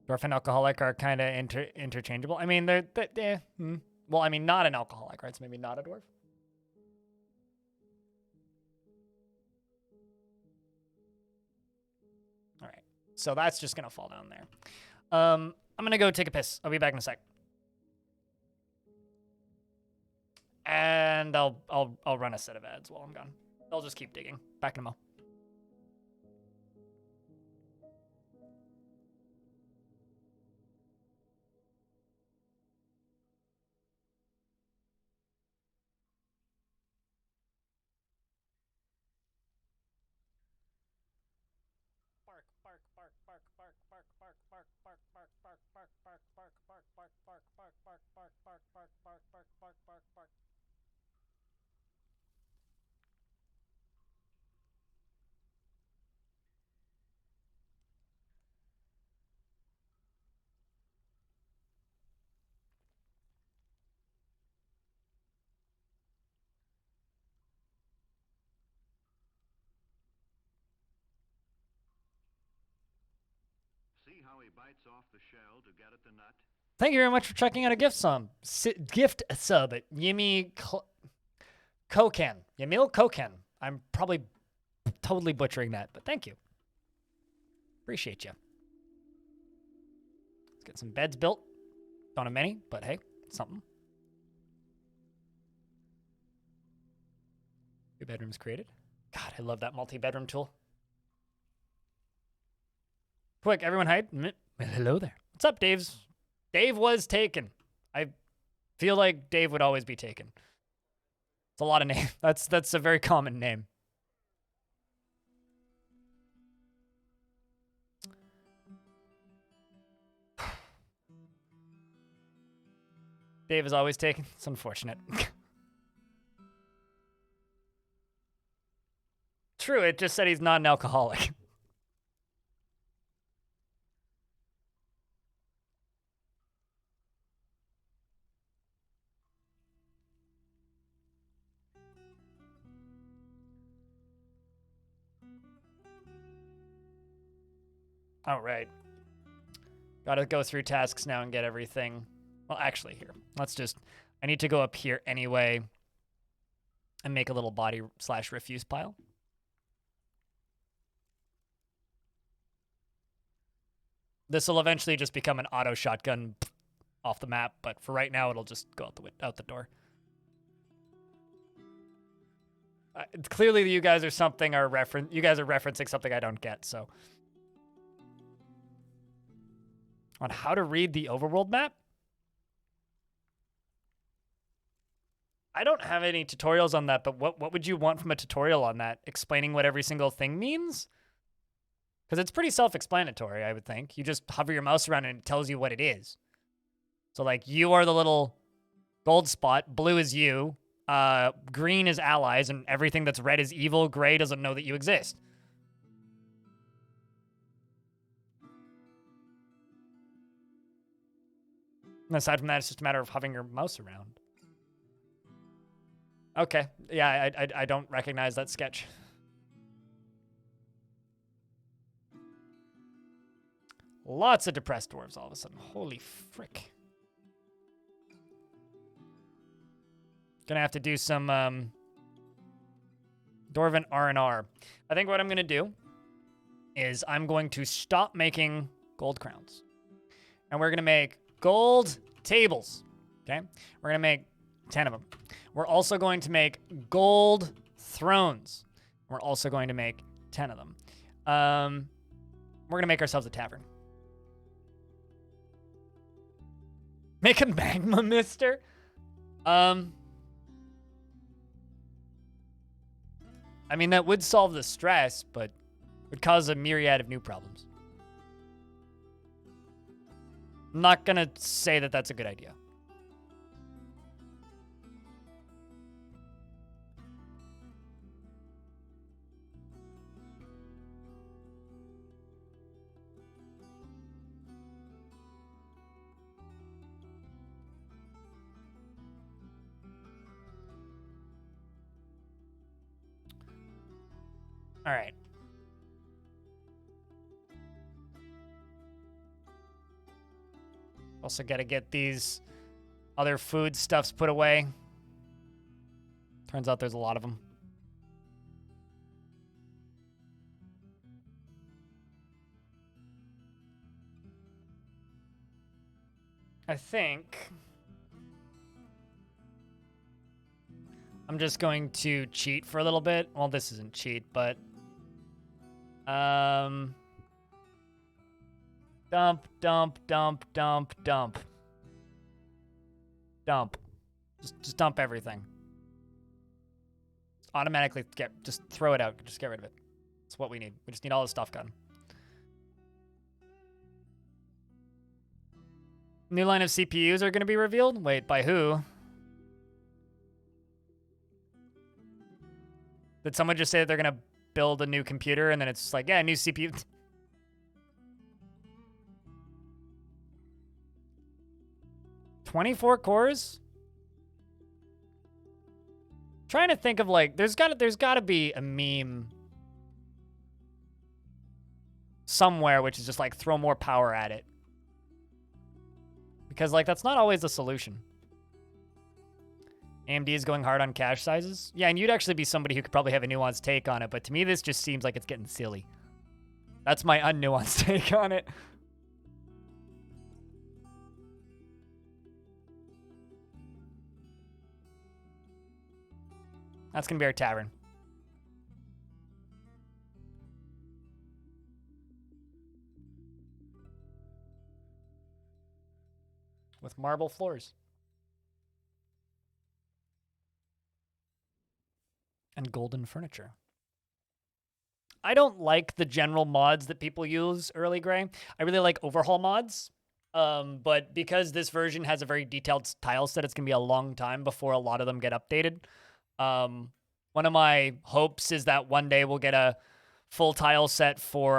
Dwarf and alcoholic are kind of interchangeable. I mean, well, I mean, not an alcoholic, right? So maybe not a dwarf. All right. So that's just going to fall down there. I'm going to go take a piss. I'll be back in a sec. And I'll run a set of ads while I'm gone. I'll just keep digging. Back in a mo. See how he bites off the shell to get at the nut? Thank you very much for checking out a gift sub. Gift sub at Yimi Koken. Yamil Koken. I'm probably totally butchering that, but thank you. Appreciate you. Let's get some beds built. Don't have many, but hey, something. 2 bedrooms created. God, I love that multi-bedroom tool. Quick, everyone hide. Hello there. What's up, Dave was taken. I feel like Dave would always be taken. It's a lot of names. That's a very common name. Dave is always taken. It's unfortunate. True, it just said he's not an alcoholic. All right. Gotta go through tasks now and get everything. Well, actually, here. I need to go up here anyway and make a little body/refuse pile. This will eventually just become an auto shotgun off the map, but for right now, it'll just go out the door. Clearly, you guys are referencing something I don't get, so. On how to read the overworld map? I don't have any tutorials on that, but what would you want from a tutorial on that? Explaining what every single thing means? Because it's pretty self-explanatory, I would think. You just hover your mouse around and it tells you what it is. So, like, you are the little gold spot. Blue is you. green is allies, and everything that's red is evil. Gray doesn't know that you exist. And aside from that, it's just a matter of hovering your mouse around. Okay, yeah, I don't recognize that sketch. Lots of depressed dwarves all of a sudden. Holy frick. Gonna have to do some Dwarven R&R. I think what I'm gonna do is I'm going to stop making gold crowns. And we're gonna make gold tables. Okay? We're gonna make 10 of them. We're also going to make gold thrones. We're also going to make 10 of them. We're gonna make ourselves a tavern. Make a magma mister? I mean, that would solve the stress, but would cause a myriad of new problems. I'm not gonna say that that's a good idea. All right. Also got to get these other food stuffs put away. Turns out there's a lot of them. I think I'm just going to cheat for a little bit. Well, this isn't cheat, but dump, dump, dump, dump, dump. Dump. Just dump everything. Automatically just throw it out. Just get rid of it. That's what we need. We just need all the stuff gone. New line of CPUs are going to be revealed? Wait, by who? Did someone just say that they're going to build a new computer and then it's like, yeah, new CPU? 24 cores? Trying to think of like, there's gotta be a meme somewhere which is just like throw more power at it. Because like that's not always the solution. AMD is going hard on cache sizes. Yeah, and you'd actually be somebody who could probably have a nuanced take on it, but to me this just seems like it's getting silly. That's my unnuanced take on it. That's gonna be our tavern. With marble floors. And golden furniture. I don't like the general mods that people use early gray. I really like overhaul mods. But because this version has a very detailed tile set, it's gonna be a long time before a lot of them get updated. One of my hopes is that one day we'll get a full tile set for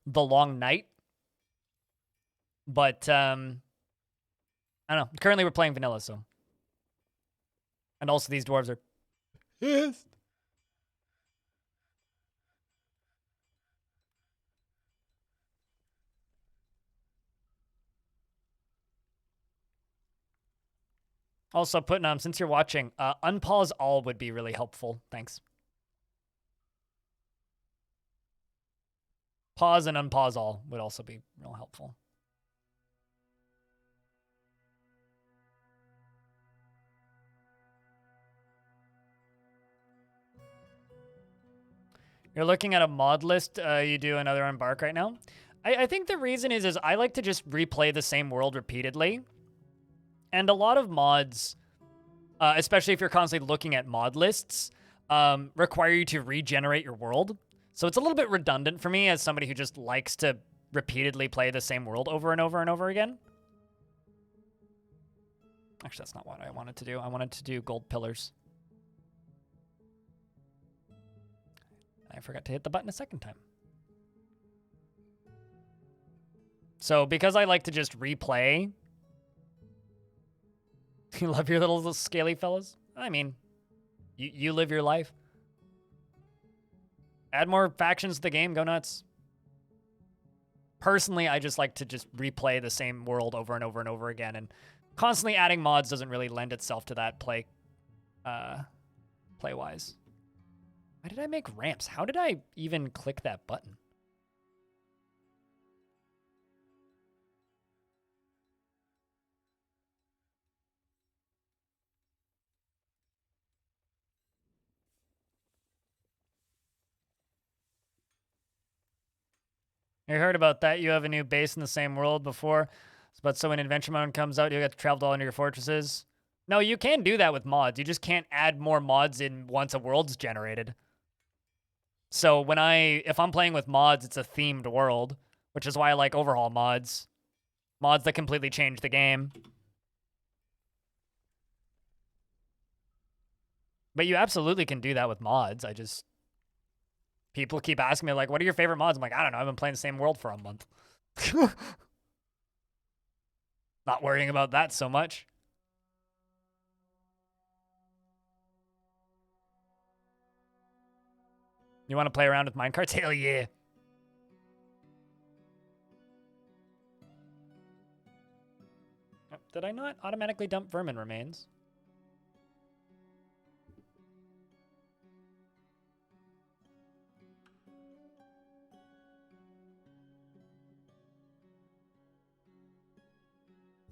the long night. But I don't know. Currently we're playing vanilla, so. And also these dwarves are pissed. Also, putting on, since you're watching, unpause all would be really helpful. Thanks. Pause and unpause all would also be real helpful. You're looking at a mod list. You do another Embark right now. I think the reason is I like to just replay the same world repeatedly. And a lot of mods, especially if you're constantly looking at mod lists, require you to regenerate your world. So it's a little bit redundant for me as somebody who just likes to repeatedly play the same world over and over and over again. Actually, that's not what I wanted to do. I wanted to do gold pillars. I forgot to hit the button a second time. So because I like to just replay... You love your little scaly fellas? I mean, you live your life. Add more factions to the game, go nuts. Personally, I just like to just replay the same world over and over and over again, and constantly adding mods doesn't really lend itself to that play-wise. Why did I make ramps? How did I even click that button? You heard about that? You have a new base in the same world before, but so when Adventure Mode comes out, you get to travel to all into your fortresses. No, you can do that with mods. You just can't add more mods in once a world's generated. So if I'm playing with mods, it's a themed world, which is why I like overhaul mods. Mods that completely change the game. But you absolutely can do that with mods. People keep asking me, like, what are your favorite mods? I'm like, I don't know. I've been playing the same world for a month. Not worrying about that so much. You want to play around with minecarts? Hell yeah. Did I not automatically dump vermin remains?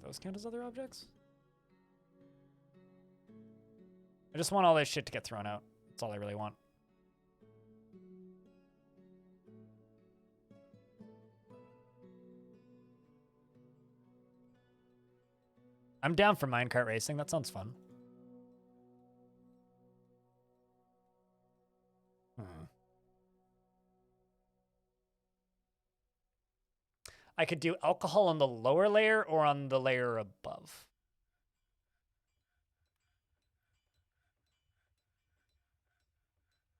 Those count as other objects? I just want all this shit to get thrown out. That's all I really want. I'm down for minecart racing. That sounds fun. I could do alcohol on the lower layer or on the layer above.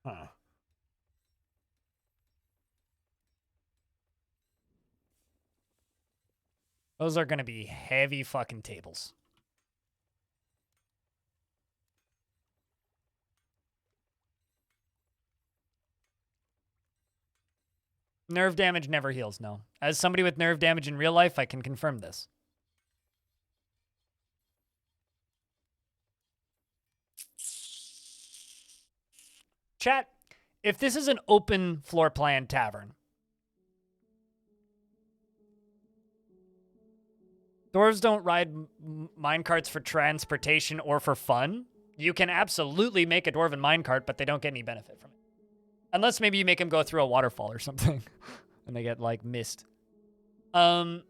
Huh. Those are going to be heavy fucking tables. Nerve damage never heals, no. As somebody with nerve damage in real life, I can confirm this. Chat, if this is an open floor plan tavern, dwarves don't ride minecarts for transportation or for fun. You can absolutely make a dwarven minecart, but they don't get any benefit from it. Unless maybe you make them go through a waterfall or something. And they get, like, missed. But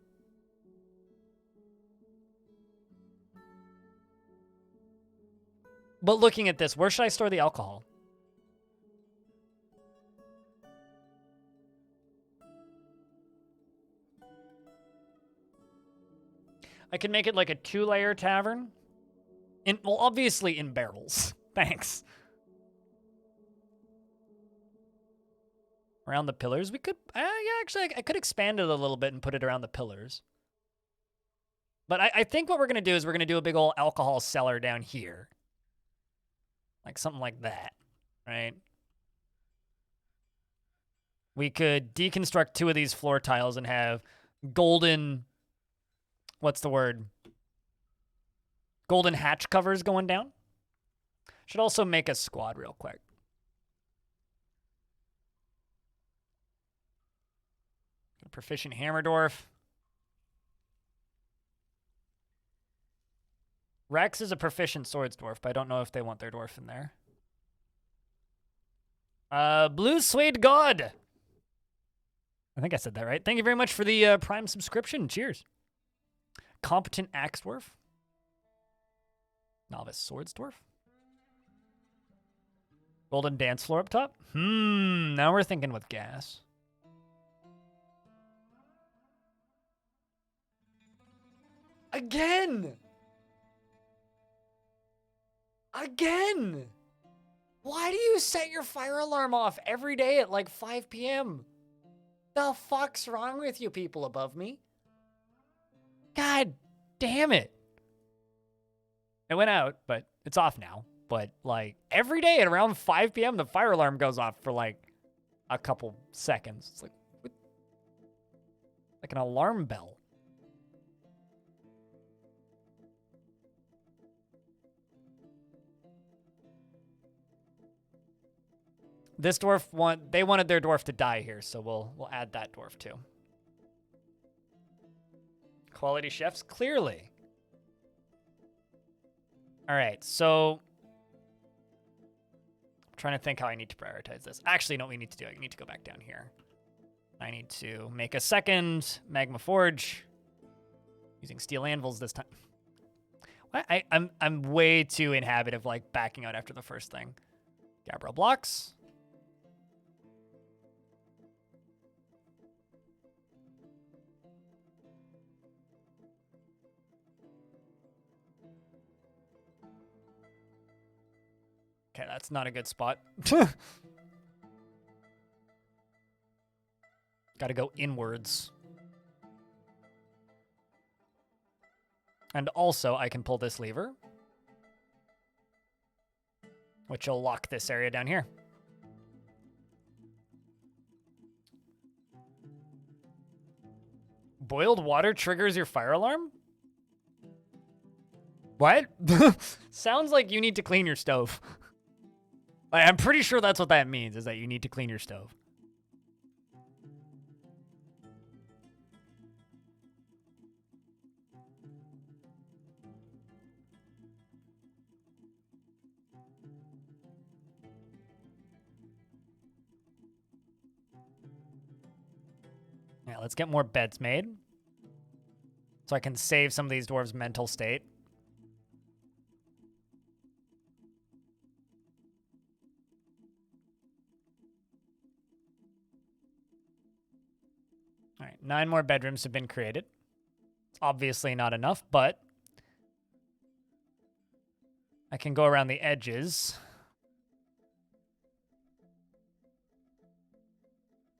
looking at this, where should I store the alcohol? I can make it like a 2-layer tavern. Well, obviously in barrels. Thanks. Around the pillars? We could... yeah, actually, I could expand it a little bit and put it around the pillars. But I think what we're going to do is we're going to do a big old alcohol cellar down here. Like something like that, right? We could deconstruct 2 of these floor tiles and have golden... What's the word? Golden hatch covers going down. Should also make a squad real quick. A proficient hammer dwarf. Rex is a proficient swords dwarf, but I don't know if they want their dwarf in there. Blue Suede God. I think I said that right. Thank you very much for the Prime subscription. Cheers. Competent axe dwarf. Novice swords dwarf. Golden dance floor up top. Now we're thinking with gas. Again! Again! Why do you set your fire alarm off every day at like 5 p.m.? The fuck's wrong with you people above me? God damn it. It went out, but it's off now. But like every day at around 5 p.m., the fire alarm goes off for like a couple seconds. It's like, what? Like an alarm bell. This dwarf they wanted their dwarf to die here, so we'll add that dwarf too. Quality chefs, clearly. All right, so I'm trying to think how I need to prioritize this. Actually, no, we need to do it. I need to go back down here. I need to make a second magma forge using steel anvils this time. I'm way too in habit of like backing out after the first thing. Gabbro blocks. Okay, that's not a good spot. Gotta go inwards. And also, I can pull this lever, which will lock this area down here. Boiled water triggers your fire alarm? What? Sounds like you need to clean your stove. I'm pretty sure that's what that means, is that you need to clean your stove. Yeah, let's get more beds made, so I can save some of these dwarves' mental state. All right, 9 more bedrooms have been created. It's obviously not enough, but I can go around the edges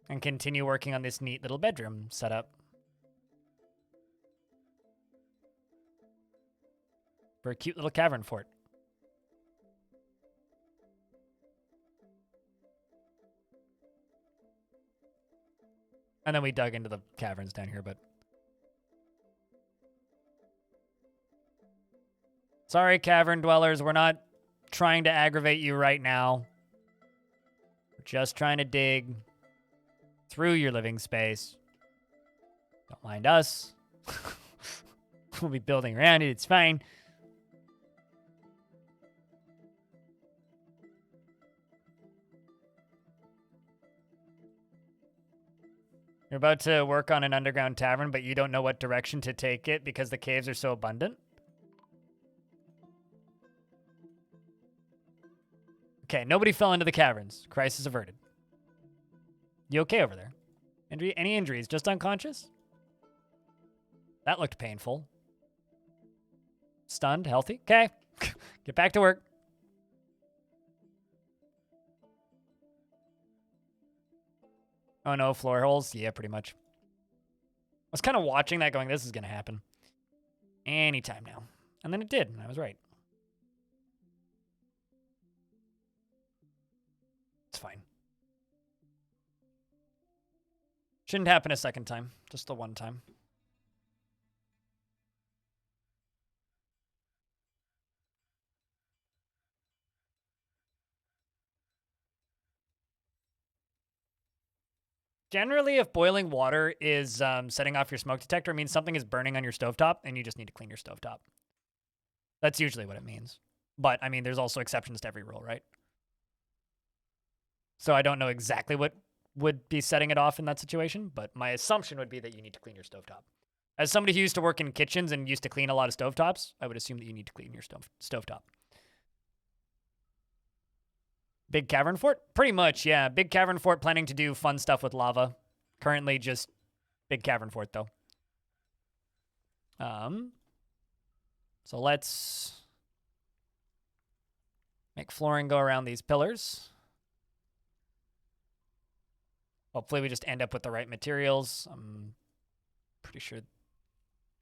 and continue working on this neat little bedroom setup for a cute little cavern fort. And then we dug into the caverns down here, but... Sorry, cavern dwellers, we're not trying to aggravate you right now. We're just trying to dig through your living space. Don't mind us. We'll be building around it, it's fine. You're about to work on an underground tavern, but you don't know what direction to take it because the caves are so abundant? Okay, nobody fell into the caverns. Crisis averted. You okay over there? Any injuries? Just unconscious? That looked painful. Stunned? Healthy? Okay. Get back to work. Oh no, floor holes? Yeah, pretty much. I was kind of watching that going, this is going to happen. Anytime now. And then it did, and I was right. It's fine. Shouldn't happen a second time, just the one time. Generally, if boiling water is setting off your smoke detector, it means something is burning on your stovetop, and you just need to clean your stovetop. That's usually what it means. But, I mean, there's also exceptions to every rule, right? So I don't know exactly what would be setting it off in that situation, but my assumption would be that you need to clean your stovetop. As somebody who used to work in kitchens and used to clean a lot of stovetops, I would assume that you need to clean your stovetop. Big cavern fort? Pretty much, yeah. Big cavern fort planning to do fun stuff with lava. Currently just big cavern fort, though. So let's Make flooring go around these pillars. Hopefully we just end up with the right materials. I'm pretty sure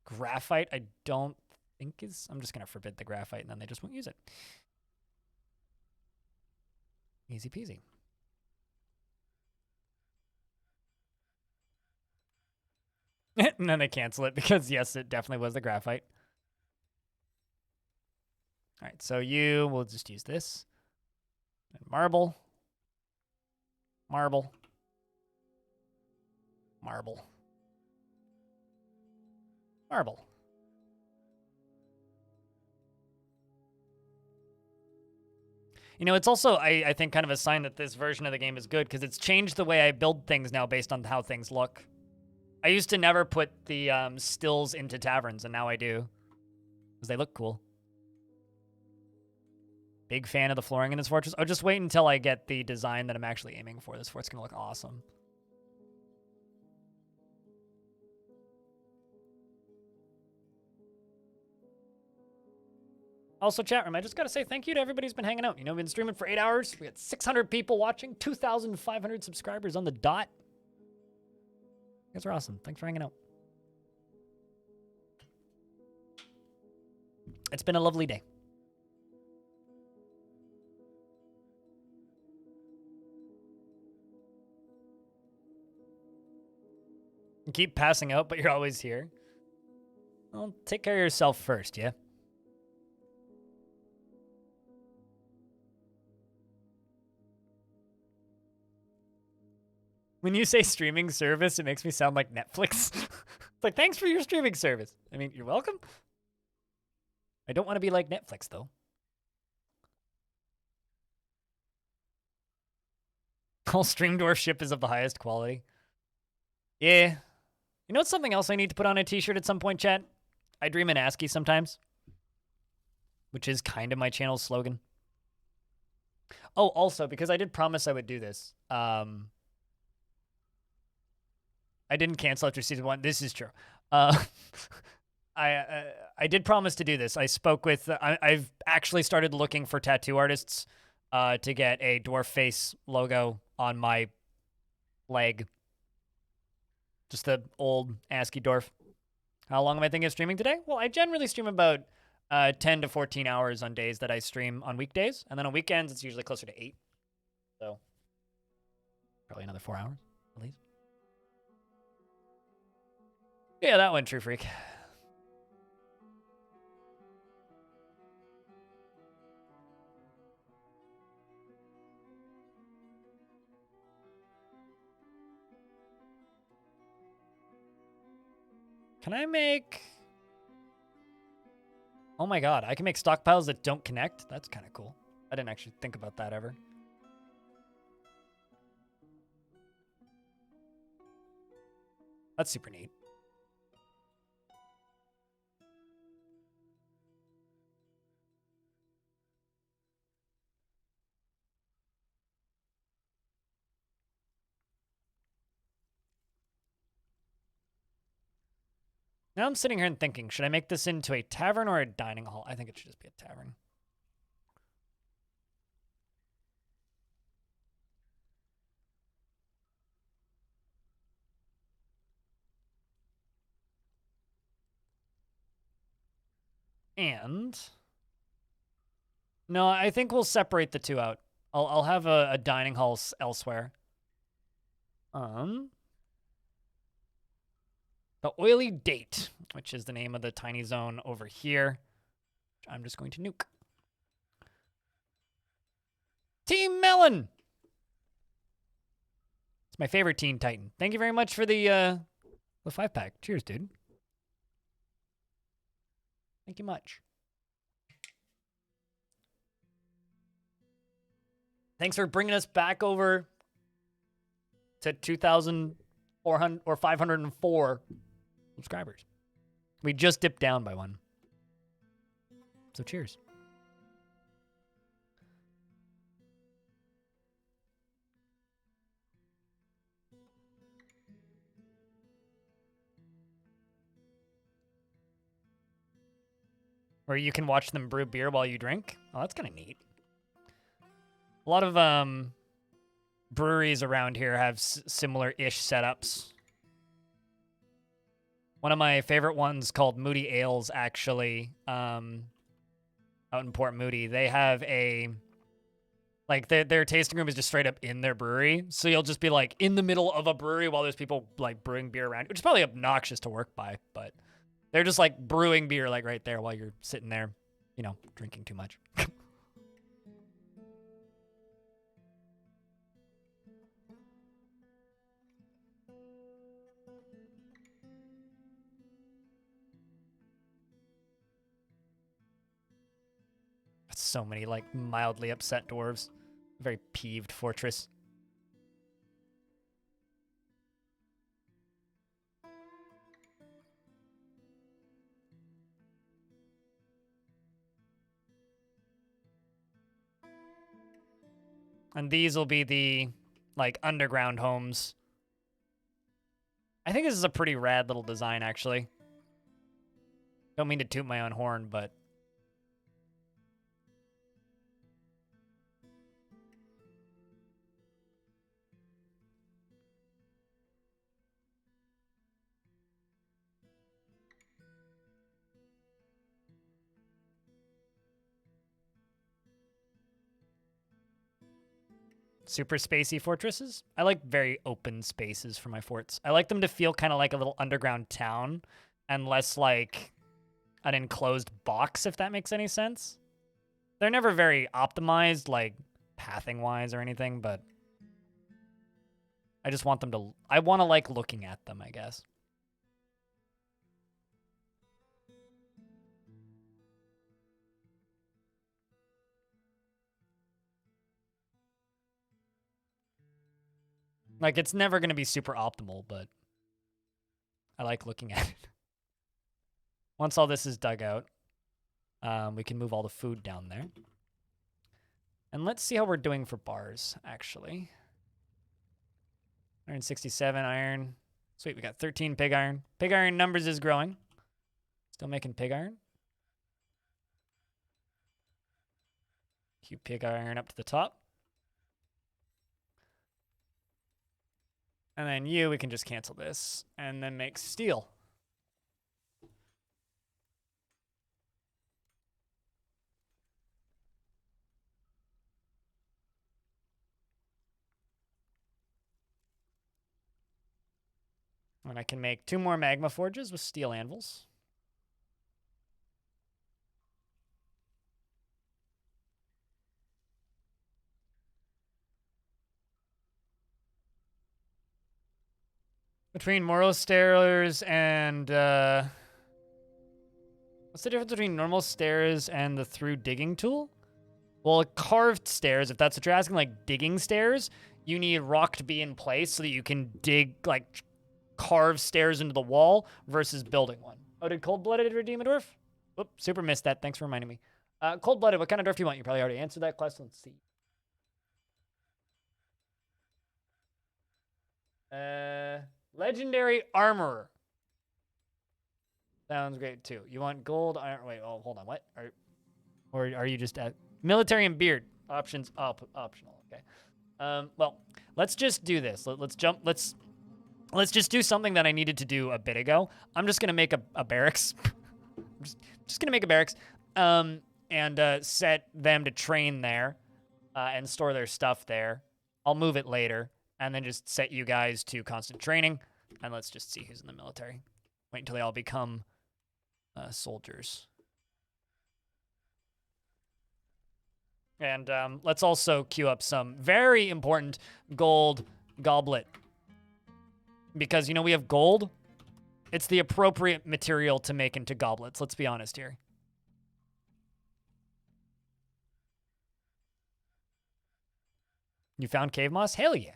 graphite I don't think is... I'm just going to forbid the graphite and then they just won't use it. Easy peasy. And then they cancel it because, yes, it definitely was the graphite. All right, so we'll just use this. And marble. Marble. Marble. Marble. You know, it's also, I think, kind of a sign that this version of the game is good because it's changed the way I build things now based on how things look. I used to never put the stills into taverns, and now I do because they look cool. Big fan of the flooring in this fortress. Oh, just wait until I get the design that I'm actually aiming for. This fort's going to look awesome. Also, chat room, I just got to say thank you to everybody who's been hanging out. You know, we've been streaming for 8 hours. We got 600 people watching, 2,500 subscribers on the dot. You guys are awesome. Thanks for hanging out. It's been a lovely day. You keep passing out, but you're always here. Well, take care of yourself first, yeah? When you say streaming service, it makes me sound like Netflix. It's like, thanks for your streaming service. I mean, you're welcome. I don't want to be like Netflix, though. All stream dwarf ship is of the highest quality. Yeah. You know what's something else I need to put on a t-shirt at some point, chat? I dream in ASCII sometimes. Which is kind of my channel's slogan. Oh, also, because I did promise I would do this. I didn't cancel after season 1. This is true. I did promise to do this. I spoke with... I've actually started looking for tattoo artists to get a dwarf face logo on my leg. Just the old ASCII dwarf. How long am I thinking of streaming today? Well, I generally stream about 10 to 14 hours on days that I stream on weekdays. And then on weekends, it's usually closer to 8. So, probably another 4 hours, at least. Yeah, that one, True Freak. Can I make... Oh my god, I can make stockpiles that don't connect? That's kind of cool. I didn't actually think about that ever. That's super neat. Now I'm sitting here and thinking, should I make this into a tavern or a dining hall? I think it should just be a tavern. And... No, I think we'll separate the two out. I'll have a dining hall elsewhere. The Oily Date, which is the name of the tiny zone over here. I'm just going to nuke. Team Melon! It's my favorite Teen Titan. Thank you very much for the 5-pack. Cheers, dude. Thank you much. Thanks for bringing us back over to 2,400 or 504 subscribers. We just dipped down by one. So cheers. Where you can watch them brew beer while you drink. Oh, that's kind of neat. A lot of breweries around here have similar-ish setups. One of my favorite ones called Moody Ales, actually, out in Port Moody. They have a, like, their tasting room is just straight up in their brewery. So you'll just be, like, in the middle of a brewery while there's people, like, brewing beer around, which is probably obnoxious to work by, but they're just, like, brewing beer, like, right there while you're sitting there, you know, drinking too much. So many, like, mildly upset dwarves. Very peeved fortress. And these will be the, like, underground homes. I think this is a pretty rad little design, actually. Don't mean to toot my own horn, but super spacey fortresses. I like very open spaces for my forts. I like them to feel kind of like a little underground town and less like an enclosed box, if that makes any sense. They're never very optimized, like, pathing-wise or anything, but I just want them to... I want to like looking at them, I guess. Like, it's never going to be super optimal, but I like looking at it. Once all this is dug out, we can move all the food down there. And let's see how we're doing for bars, actually. 167 iron. Sweet, we got 13 pig iron. Pig iron numbers is growing. Still making pig iron. Keep pig iron up to the top. And then we can just cancel this and then make steel. And I can make 2 more magma forges with steel anvils. Between Moral Stairs and, what's the difference between normal stairs and the through digging tool? Well, carved stairs, if that's what you're asking, like digging stairs, you need rock to be in place so that you can dig, like, carve stairs into the wall versus building one. Oh, did Cold-Blooded redeem a dwarf? Whoop, super missed that. Thanks for reminding me. Cold-Blooded, what kind of dwarf do you want? You probably already answered that question. Let's see. Legendary Armorer. Sounds great, too. You want gold, iron... Wait, oh, hold on. What? Or are you just at... Military and beard. Options optional. Okay. Well, let's just do this. Let's jump... Let's just do something that I needed to do a bit ago. I'm just going to make a barracks. just going to make a barracks. And set them to train there. And store their stuff there. I'll move it later. And then just set you guys to constant training. And let's just see who's in the military. Wait until they all become soldiers. And let's also queue up some very important gold goblet. Because, you know, we have gold. It's the appropriate material to make into goblets. Let's be honest here. You found cave moss? Hell yeah.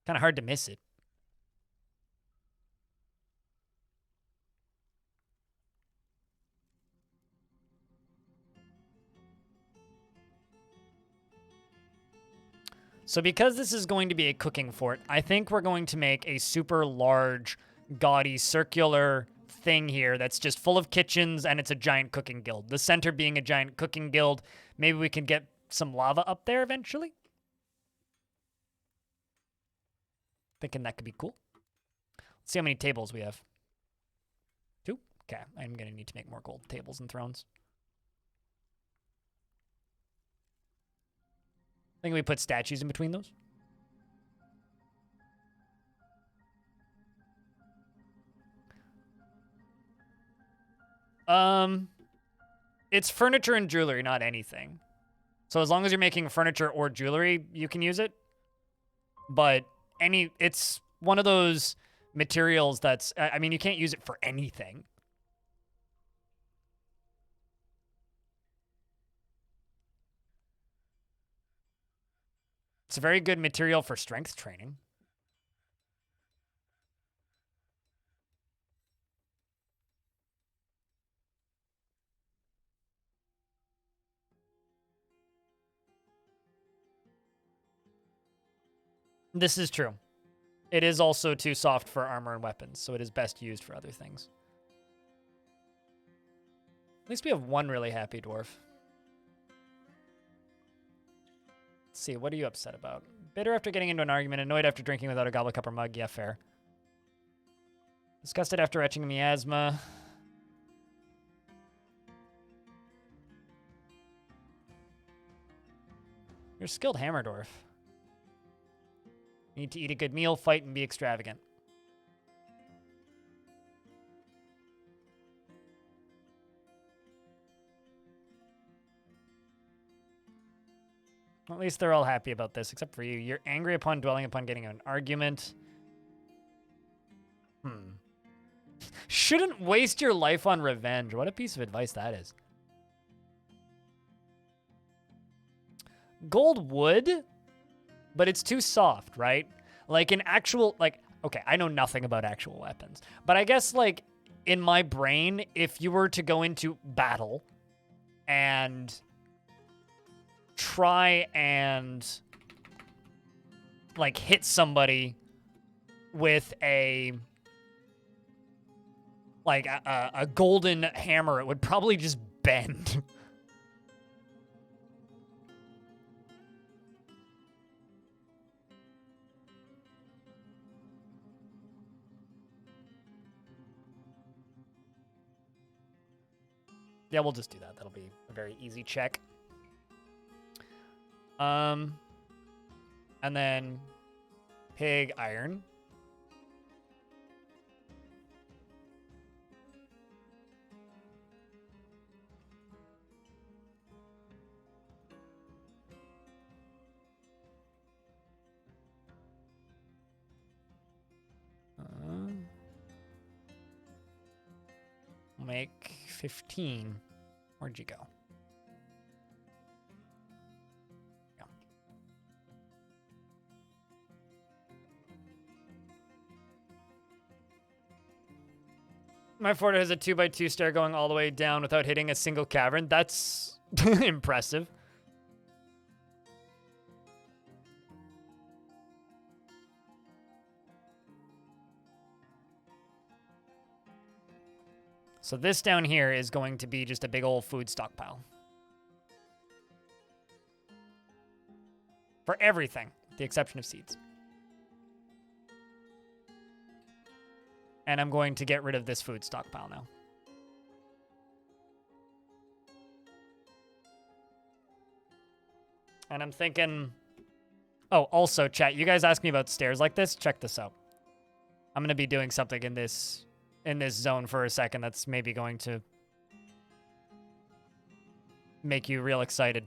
Kind of hard to miss it. So because this is going to be a cooking fort, I think we're going to make a super large, gaudy, circular thing here that's just full of kitchens, and it's a giant cooking guild. The center being a giant cooking guild. Maybe we can get some lava up there eventually. Thinking that could be cool. Let's see how many tables we have. 2? Okay, I'm going to need to make more gold tables and thrones. I think we put statues in between those. It's furniture and jewelry, not anything. So as long as you're making furniture or jewelry, you can use it. But it's one of those materials that's, I mean, you can't use it for anything. It's a very good material for strength training. This is true. It is also too soft for armor and weapons, so it is best used for other things. At least we have one really happy dwarf. Let's see, what are you upset about? Bitter after getting into an argument, annoyed after drinking without a goblet, cup, or mug. Yeah, fair. Disgusted after etching miasma. You're a skilled hammer dwarf. You need to eat a good meal, fight, and be extravagant. At least they're all happy about this, except for you. You're angry upon dwelling upon getting in an argument. Shouldn't waste your life on revenge. What a piece of advice that is. Gold would, but it's too soft, right? Like an actual, like, okay, I know nothing about actual weapons, but I guess like in my brain, if you were to go into battle and try and like hit somebody with a golden hammer, it would probably just bend. Yeah, we'll just do that. That'll be a very easy check. And then pig iron. Make 15. Where'd you go? Yeah. My fort has a 2x2 stair going all the way down without hitting a single cavern. That's impressive. So this down here is going to be just a big old food stockpile. For everything, with the exception of seeds. And I'm going to get rid of this food stockpile now. And I'm thinking... Oh, also, chat, you guys ask me about stairs like this? Check this out. I'm going to be doing something in this zone for a second that's maybe going to make you real excited.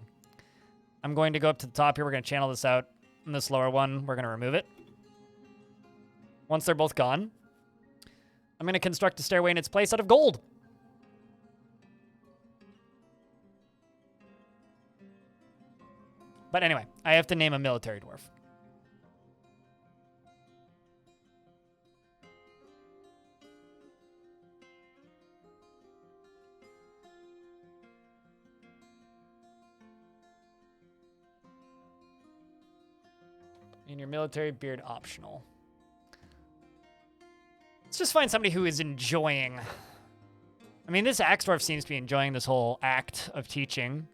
I'm going to go up to the top here. We're going to channel this out. And this lower one, we're going to remove it. Once they're both gone, I'm going to construct a stairway in its place out of gold. But anyway, I have to name a military dwarf. In your military beard optional. Let's just find somebody who is enjoying. I mean, this axe dwarf seems to be enjoying this whole act of teaching.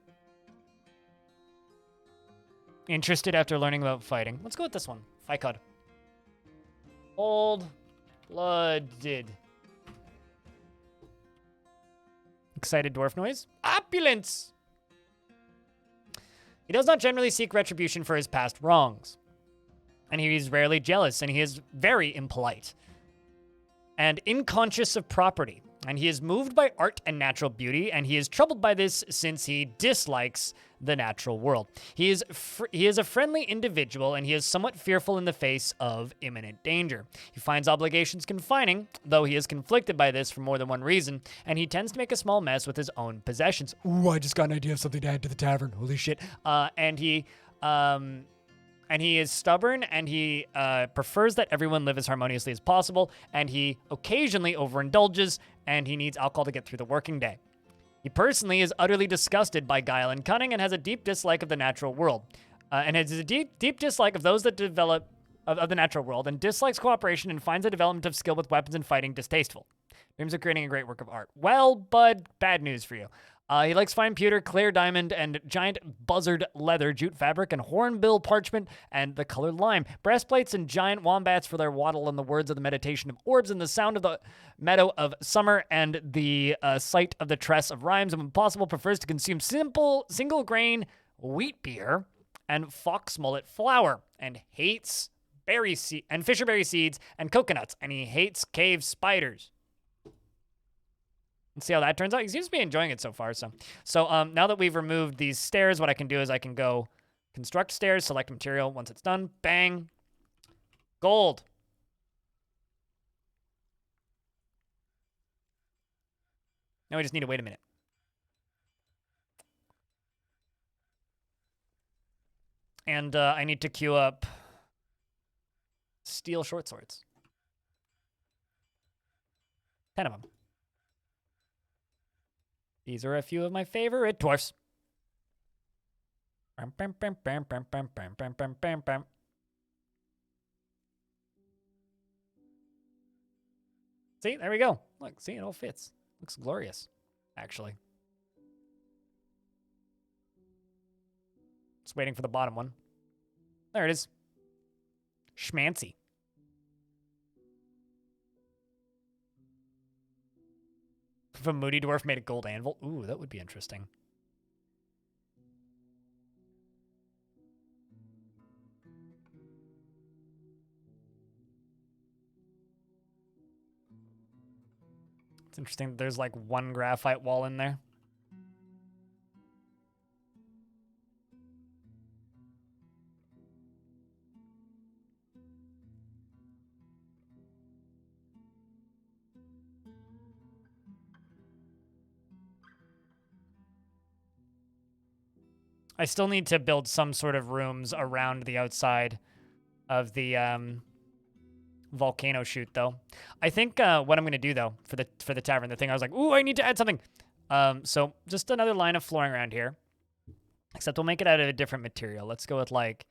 Interested after learning about fighting. Let's go with this one. Fight code. Cold-blooded. Excited dwarf noise. Opulence! He does not generally seek retribution for his past wrongs. And he is rarely jealous, and he is very impolite. And unconscious of property. And he is moved by art and natural beauty, and he is troubled by this since he dislikes the natural world. He is a friendly individual, and he is somewhat fearful in the face of imminent danger. He finds obligations confining, though he is conflicted by this for more than one reason, and he tends to make a small mess with his own possessions. Ooh, I just got an idea of something to add to the tavern. Holy shit. And he is stubborn, and he prefers that everyone live as harmoniously as possible, and he occasionally overindulges, and he needs alcohol to get through the working day. He personally is utterly disgusted by guile and cunning and has a deep dislike of the natural world, and has a deep dislike of those that develop of the natural world, and dislikes cooperation and finds the development of skill with weapons and fighting distasteful. Dreams of creating a great work of art. Well, bud, bad news for you. He likes fine pewter, clear diamond, and giant buzzard leather, jute fabric, and hornbill parchment, and the color lime. Breastplates and giant wombats for their waddle, and the words of the meditation of orbs, and the sound of the meadow of summer, and the sight of the tress of rhymes, and when possible prefers to consume simple, single-grain wheat beer and fox mullet flour, and hates fisherberry seeds and coconuts, and he hates cave spiders. Let's see how that turns out. He seems to be enjoying it so far. So now that we've removed these stairs, what I can do is I can go construct stairs, select material. Once it's done, bang, gold. Now we just need to wait a minute. And I need to queue up steel short swords. 10 of them. These are a few of my favorite dwarfs. See, there we go. Look, see, it all fits. Looks glorious, actually. Just waiting for the bottom one. There it is. Schmancy. If a moody dwarf made a gold anvil, ooh, that would be interesting. It's interesting that there's like one graphite wall in there. I still need to build some sort of rooms around the outside of the volcano chute, though. I think what I'm going to do, though, for the tavern, the thing I was like, ooh, I need to add something. So just another line of flooring around here. Except we'll make it out of a different material. Let's go with, like,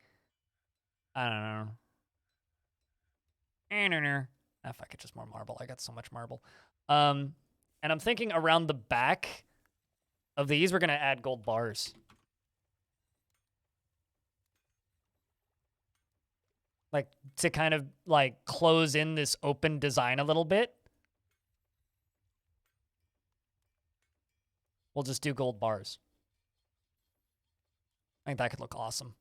I don't know. Ah, fuck it, just more marble. I got so much marble. And I'm thinking around the back of these, we're going to add gold bars. Like, to kind of, like, close in this open design a little bit. We'll just do gold bars. I think that could look awesome.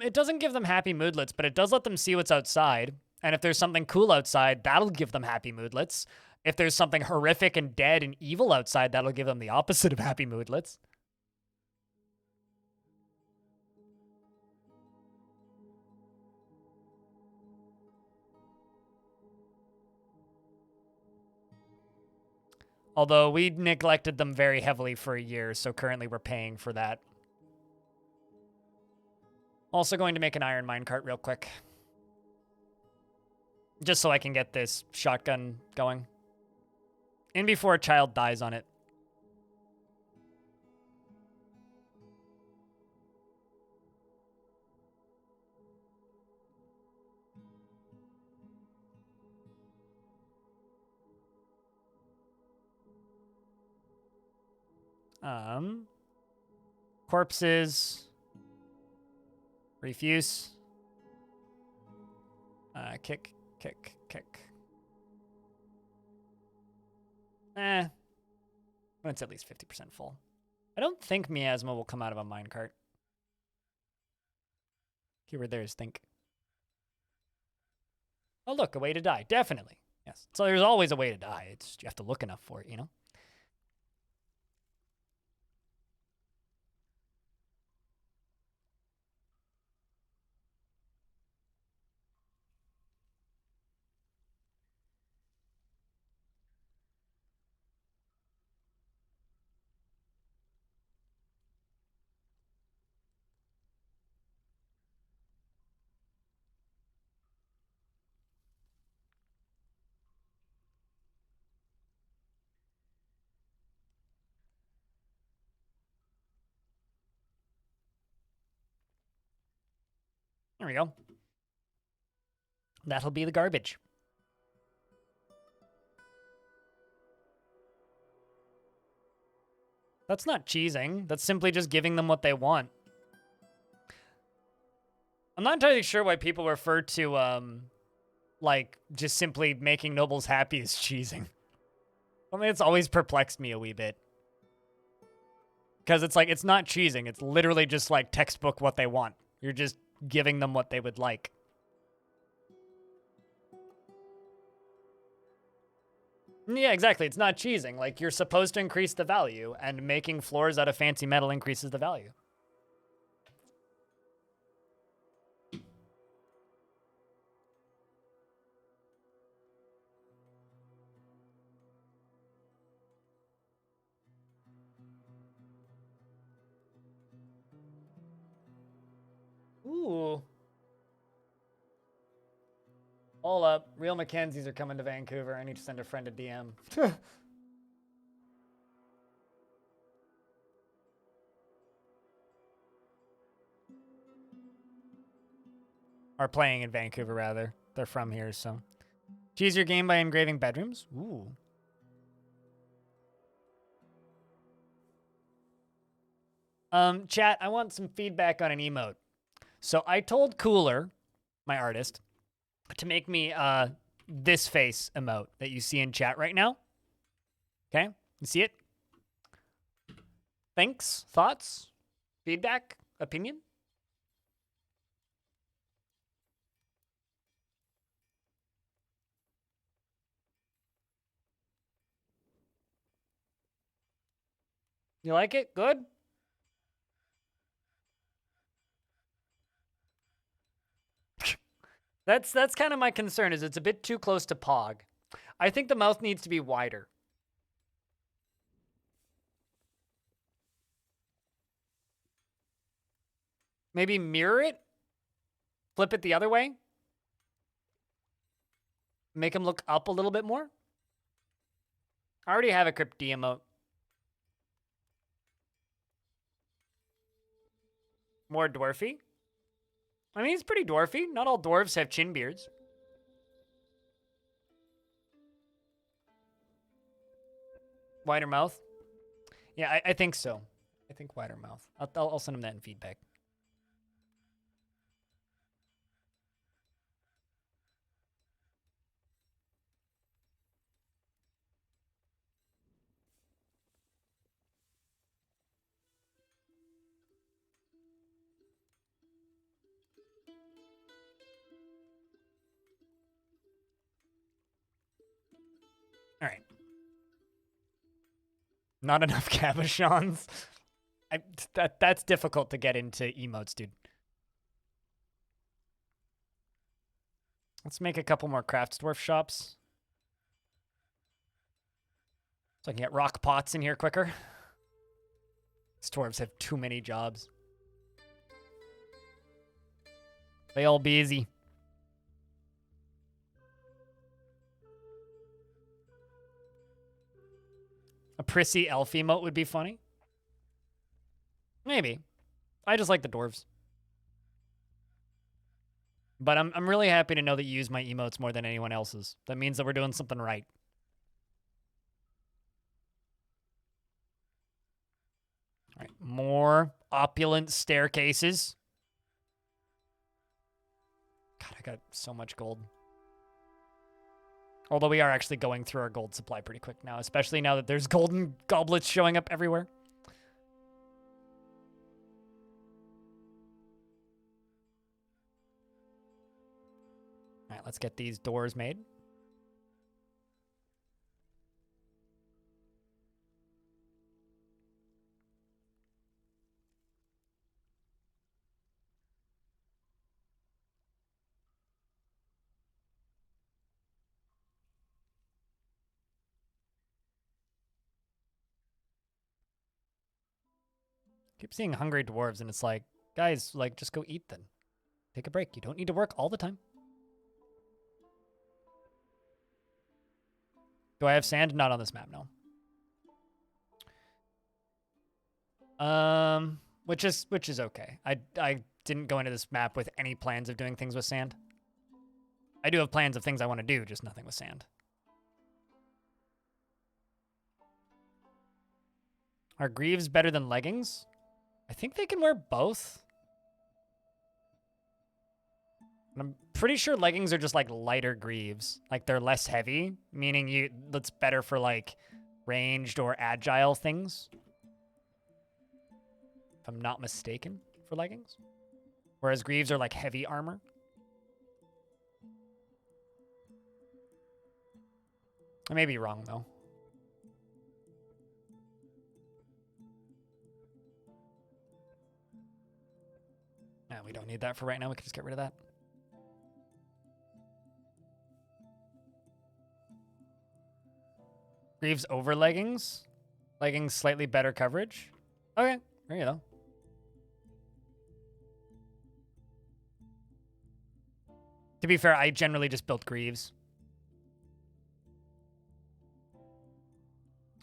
It doesn't give them happy moodlets, but it does let them see what's outside. And if there's something cool outside, that'll give them happy moodlets. If there's something horrific and dead and evil outside, that'll give them the opposite of happy moodlets. Although we neglected them very heavily for a year, so currently we're paying for that. Also going to make an iron minecart real quick. Just so I can get this shotgun going. In before a child dies on it. Corpses. Refuse. Kick. It's at least 50% full. I don't think miasma will come out of a minecart. Keyword there is think. Oh, look, a way to die. Definitely. Yes. So there's always a way to die. It's you have to look enough for it, you know? There we go. That'll be the garbage. That's not cheesing. That's simply just giving them what they want. I'm not entirely sure why people refer to, like, just simply making nobles happy as cheesing. I mean, it's always perplexed me a wee bit. Because it's like, it's not cheesing. It's literally just like textbook what they want. You're just giving them what they would like. Yeah, exactly. It's not cheesing. Like, you're supposed to increase the value, and making floors out of fancy metal increases the value. Ooh. Hold up. Real Mackenzies are coming to Vancouver. I need to send a friend a DM. Are playing in Vancouver, rather. They're from here, so. Cheese your game by engraving bedrooms? Ooh. Chat, I want some feedback on an emote. So I told Cooler, my artist, to make me this face emote that you see in chat right now. Okay? You see it? Thanks? Thoughts? Feedback? Opinion? You like it? Good? That's kind of my concern, is it's a bit too close to Pog. I think the mouth needs to be wider. Maybe mirror it? Flip it the other way? Make him look up a little bit more? I already have a Crypt D emote. More dwarfy? I mean, he's pretty dwarfy. Not all dwarves have chin beards. Wider mouth? Yeah, I think so. I think wider mouth. I'll send him that in feedback. All right. Not enough cabochons. That's difficult to get into emotes, dude. Let's make a couple more craft dwarf shops. So I can get rock pots in here quicker. These dwarves have too many jobs. They all busy. A prissy elf emote would be funny. Maybe. I just like the dwarves. But I'm really happy to know that you use my emotes more than anyone else's. That means that we're doing something right. All right, more opulent staircases. God, I got so much gold. Although we are actually going through our gold supply pretty quick now, especially now that there's golden goblets showing up everywhere. All right, let's get these doors made. Keep seeing hungry dwarves, and it's like, guys, like, just go eat then. Take a break. You don't need to work all the time. Do I have sand? Not on this map, no. Which is okay. I didn't go into this map with any plans of doing things with sand. I do have plans of things I want to do, just nothing with sand. Are greaves better than leggings? I think they can wear both. And I'm pretty sure leggings are just like lighter greaves. Like they're less heavy, meaning that's better for like ranged or agile things. If I'm not mistaken, for leggings. Whereas greaves are like heavy armor. I may be wrong though. Nah, we don't need that for right now. We can just get rid of that. Greaves over leggings. Leggings slightly better coverage. Okay, there you go. To be fair, I generally just built greaves.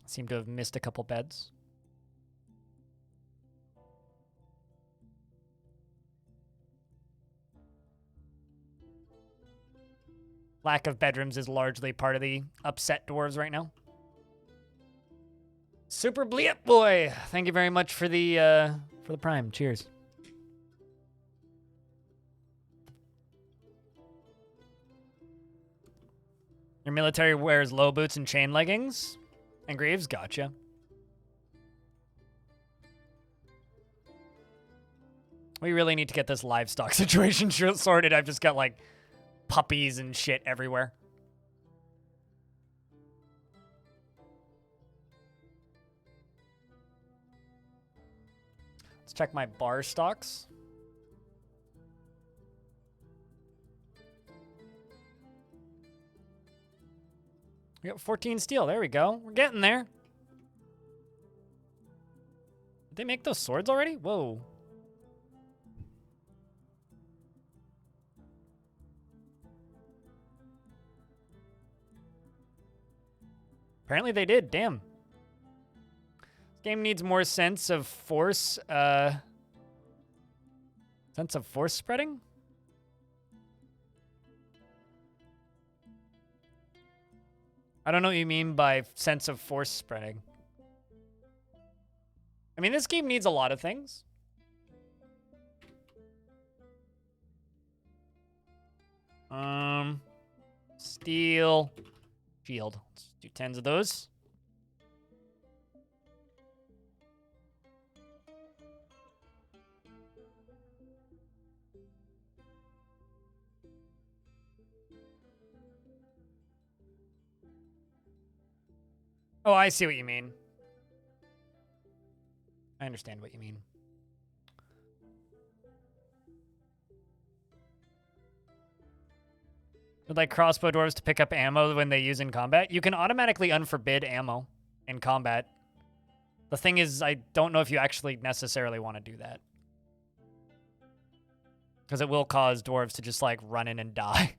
Seem to have missed a couple beds. Lack of bedrooms is largely part of the upset dwarves right now. Super Bleep Boy, thank you very much for the prime. Cheers. Your military wears low boots and chain leggings? And greaves? Gotcha. We really need to get this livestock situation sorted. I've just got, like, puppies and shit everywhere. Let's check my bar stocks. We got 14 steel. There we go. We're getting there. Did they make those swords already? Whoa. Apparently they did. Damn. This game needs more sense of force. Sense of force spreading? I don't know what you mean by sense of force spreading. I mean, this game needs a lot of things. Steel. Shield. Let's do 10s of those. Oh, I see what you mean. I understand what you mean. Would like crossbow dwarves to pick up ammo when they use in combat? You can automatically unforbid ammo in combat. The thing is, I don't know if you actually necessarily want to do that. Because it will cause dwarves to just, like, run in and die.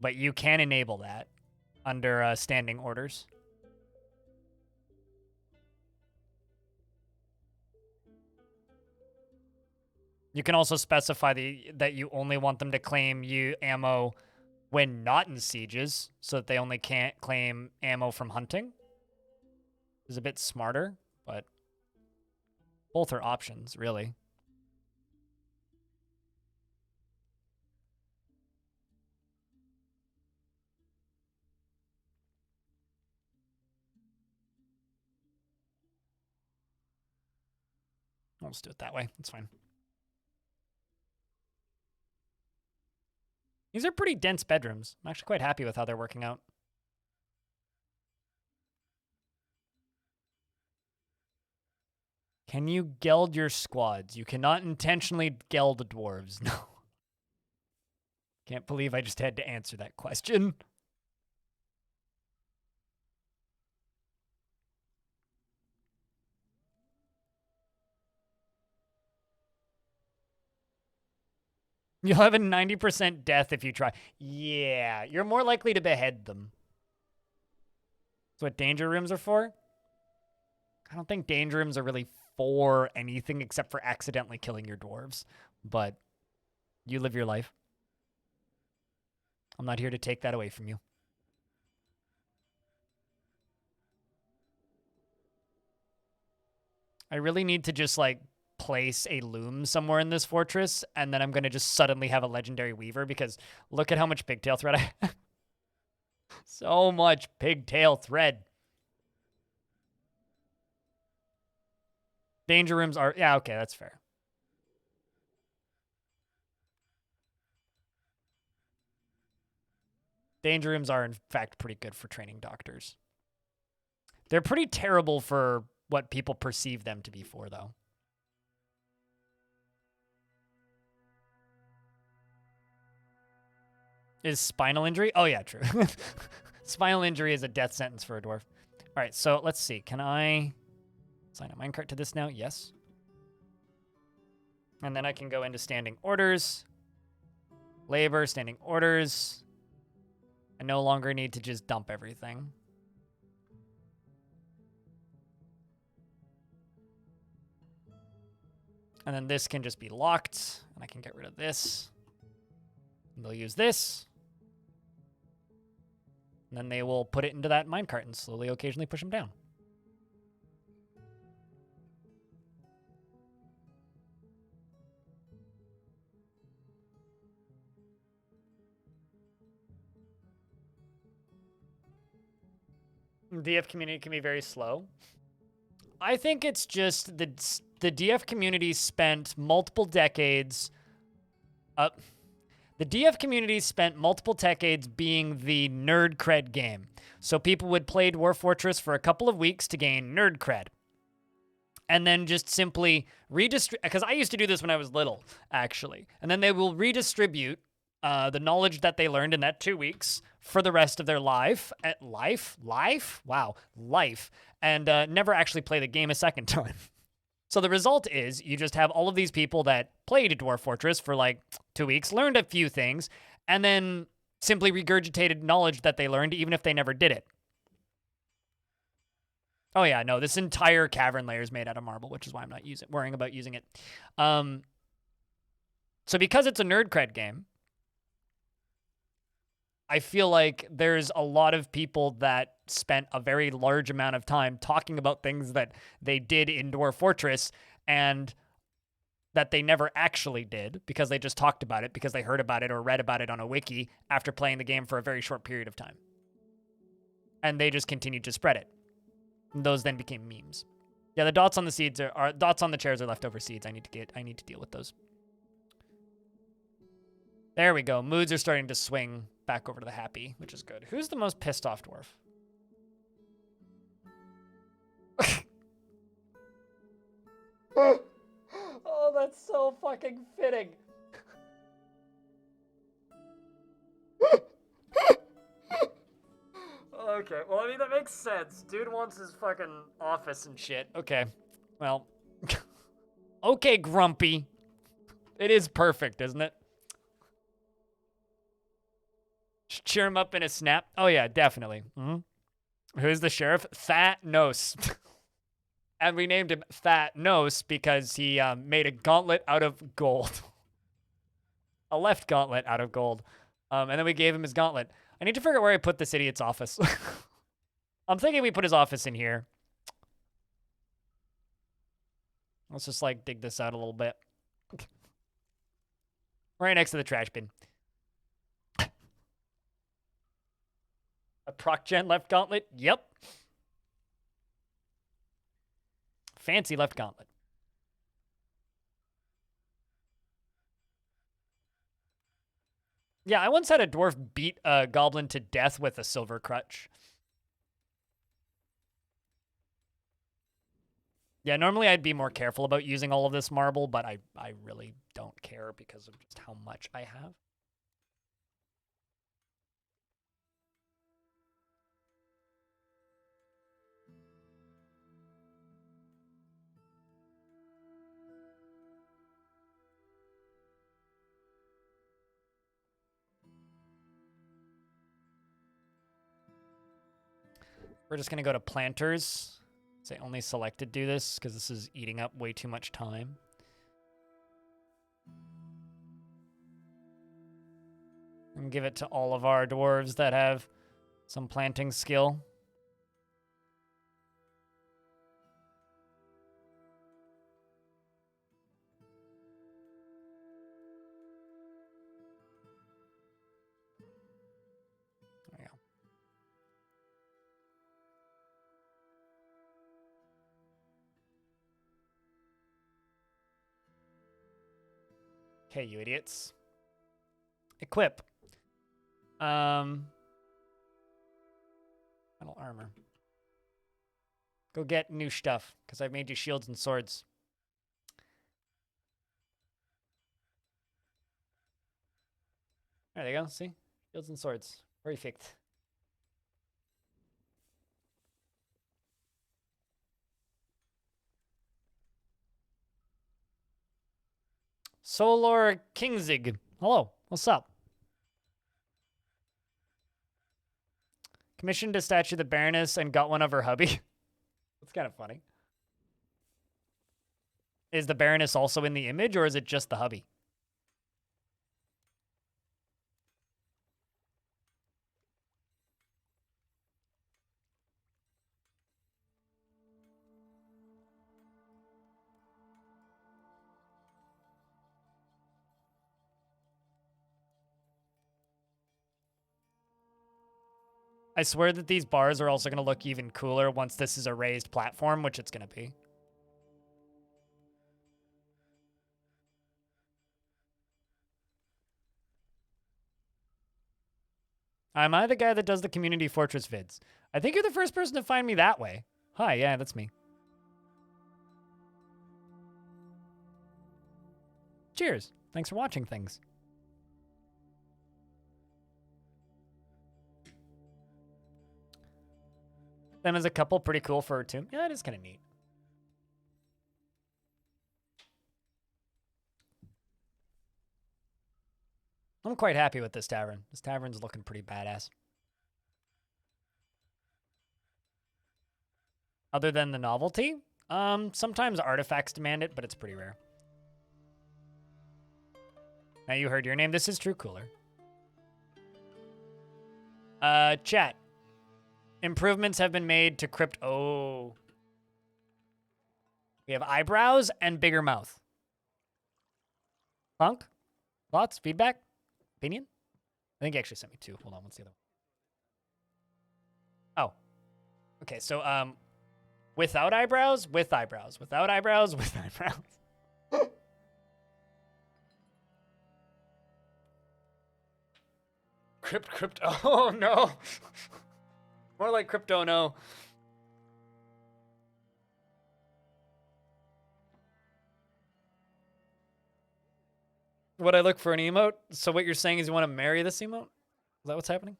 But you can enable that under standing orders. You can also specify that you only want them to claim ammo when not in sieges, so that they only can't claim ammo from hunting. is a bit smarter, but both are options, really. I'll just do it that way. That's fine. These are pretty dense bedrooms. I'm actually quite happy with how they're working out. Can you geld your squads? You cannot intentionally geld the dwarves. No. Can't believe I just had to answer that question. You'll have a 90% death if you try. Yeah, you're more likely to behead them. That's what danger rooms are for. I don't think danger rooms are really for anything except for accidentally killing your dwarves. But you live your life. I'm not here to take that away from you. I really need to just, like, place a loom somewhere in this fortress, and then I'm going to just suddenly have a legendary weaver, because look at how much pigtail thread I have. So much pigtail thread. Danger rooms are... Yeah, okay, that's fair. Danger rooms are, in fact, pretty good for training doctors. They're pretty terrible for what people perceive them to be for, though. Is spinal injury? Oh, yeah, true. Spinal injury is a death sentence for a dwarf. All right, so let's see. Can I sign a minecart to this now? Yes. And then I can go into standing orders. Labor, standing orders. I no longer need to just dump everything. And then this can just be locked, and I can get rid of this. And they'll use this. And then they will put it into that minecart and slowly, occasionally push them down. DF community can be very slow. I think it's just the DF community spent multiple decades... The DF community spent multiple decades being the nerd cred game. So people would play Dwarf Fortress for a couple of weeks to gain nerd cred. And then just simply redistribute, because I used to do this when I was little, actually. And then they will redistribute the knowledge that they learned in that 2 weeks for the rest of their life. Wow, life. And never actually play the game a second time. So the result is you just have all of these people that played Dwarf Fortress for like 2 weeks, learned a few things, and then simply regurgitated knowledge that they learned even if they never did it. Oh yeah, no, this entire cavern layer is made out of marble, which is why I'm not worrying about using it. So because it's a nerd cred game, I feel like there's a lot of people that spent a very large amount of time talking about things that they did in Dwarf Fortress and that they never actually did because they just talked about it because they heard about it or read about it on a wiki after playing the game for a very short period of time. And they just continued to spread it. And those then became memes. Yeah, the dots on the seeds are dots on the chairs are leftover seeds. I need to deal with those. There we go. Moods are starting to swing back over to the happy, which is good. Who's the most pissed off dwarf? Oh, that's so fucking fitting. Okay, well, I mean, that makes sense. Dude wants his fucking office and shit. Okay, well. Okay, Grumpy. It is perfect, isn't it? Cheer him up in a snap. Oh, yeah, definitely. Mm-hmm. Who's the sheriff? Fat Nose. And we named him Fat Nose because he made a gauntlet out of gold. A left gauntlet out of gold. And then we gave him his gauntlet. I need to figure out where I put this idiot's office. I'm thinking we put his office in here. Let's just like dig this out a little bit. Right next to the trash bin. A proc gen left gauntlet? Yep. Fancy left gauntlet. Yeah, I once had a dwarf beat a goblin to death with a silver crutch. Yeah, normally I'd be more careful about using all of this marble, but I really don't care because of just how much I have. We're just going to go to planters. Say only selected do this because this is eating up way too much time. And give it to all of our dwarves that have some planting skill. There we go. Okay, you idiots. Equip. Metal armor. Go get new stuff, because I've made you shields and swords. There they go, see? Shields and swords. Perfect. Solar Kingzig. Hello, what's up? Commissioned a statue of the Baroness and got one of her hubby. That's kind of funny. Is the Baroness also in the image, or is it just the hubby? I swear that these bars are also going to look even cooler once this is a raised platform, which it's going to be. Am I the guy that does the Community Fortress vids? I think you're the first person to find me that way. Hi, yeah, that's me. Cheers. Thanks for watching things. Them as a couple, pretty cool for a tomb. Yeah, that is kind of neat. I'm quite happy with this tavern. This tavern's looking pretty badass. Other than the novelty, sometimes artifacts demand it, but it's pretty rare. Now you heard your name. This is true cooler. Chat. Improvements have been made to crypt. Oh. We have eyebrows and bigger mouth. Punk? Thoughts? Feedback? Opinion? I think he actually sent me two. Hold on, what's the other one? Oh. Okay, so, without eyebrows, with eyebrows. Without eyebrows, with eyebrows. Crypt. Oh, no. More like crypto, no. Would I look for an emote? So what you're saying is you want to marry this emote? Is that what's happening?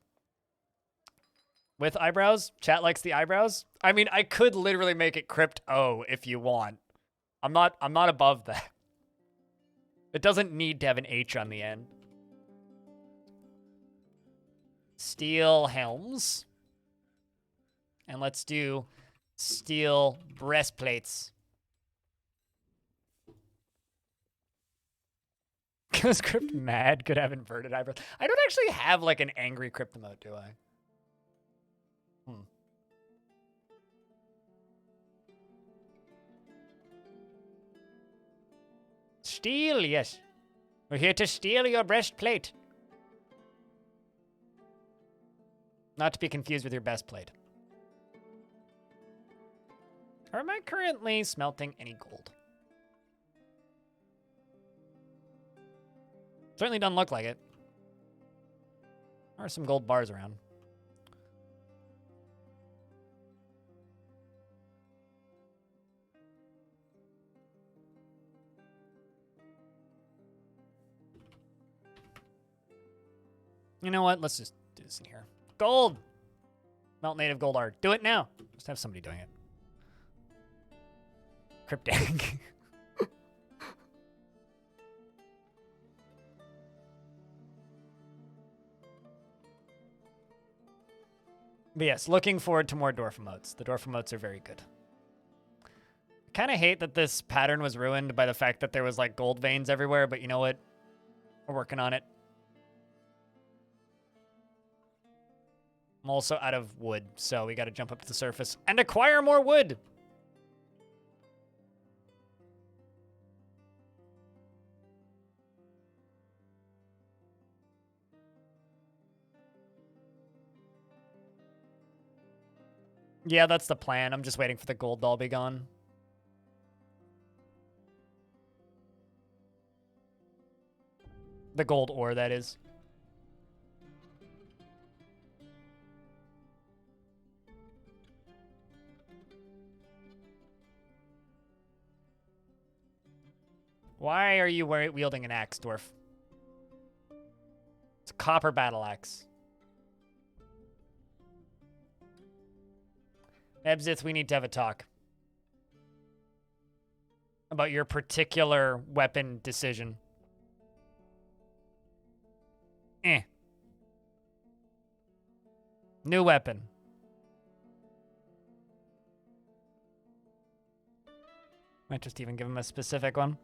With eyebrows? Chat likes the eyebrows? I mean, I could literally make it crypto if you want. I'm not above that. It doesn't need to have an H on the end. Steel helms. And let's do steel breastplates. Because Crypt Mad could have inverted eyebrows. I don't actually have like an angry Crypt emote, do I? steal, yes. We're here to steal your breastplate. Not to be confused with your best plate. Or am I currently smelting any gold? Certainly doesn't look like it. There are some gold bars around. You know what? Let's just do this in here. Gold! Melt native gold art. Do it now. Just have somebody doing it. Cryptic. But yes, looking forward to more dwarf emotes. The dwarf emotes are very good. I kind of hate that this pattern was ruined by the fact that there was like gold veins everywhere, but you know what? We're working on it. I'm also out of wood, so we got to jump up to the surface and acquire more wood. Yeah, that's the plan. I'm just waiting for the gold to all be gone. The gold ore, that is. Why are you wielding an axe, dwarf? It's a copper battle axe. Ebzith, we need to have a talk about your particular weapon decision. New weapon. Might just even give him a specific one.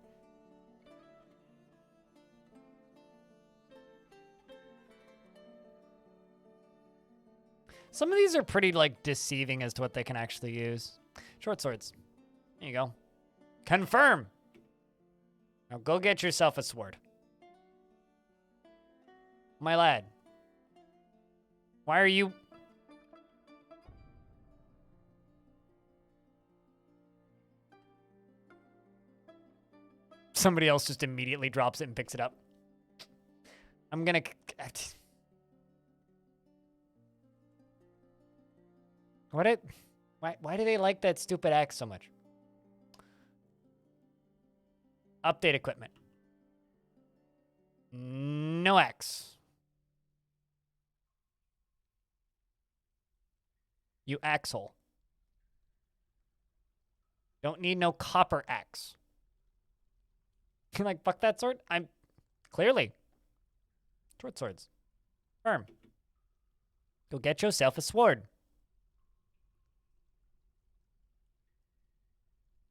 Some of these are pretty, like, deceiving as to what they can actually use. Short swords. There you go. Confirm. Now go get yourself a sword. My lad. Why are you... Somebody else just immediately drops it and picks it up. I'm gonna... Why do they like that stupid axe so much? Update equipment. No axe. You axhole. Don't need no copper axe. You're like, fuck that sword? I'm... Clearly. Short swords. Firm. Go get yourself a sword.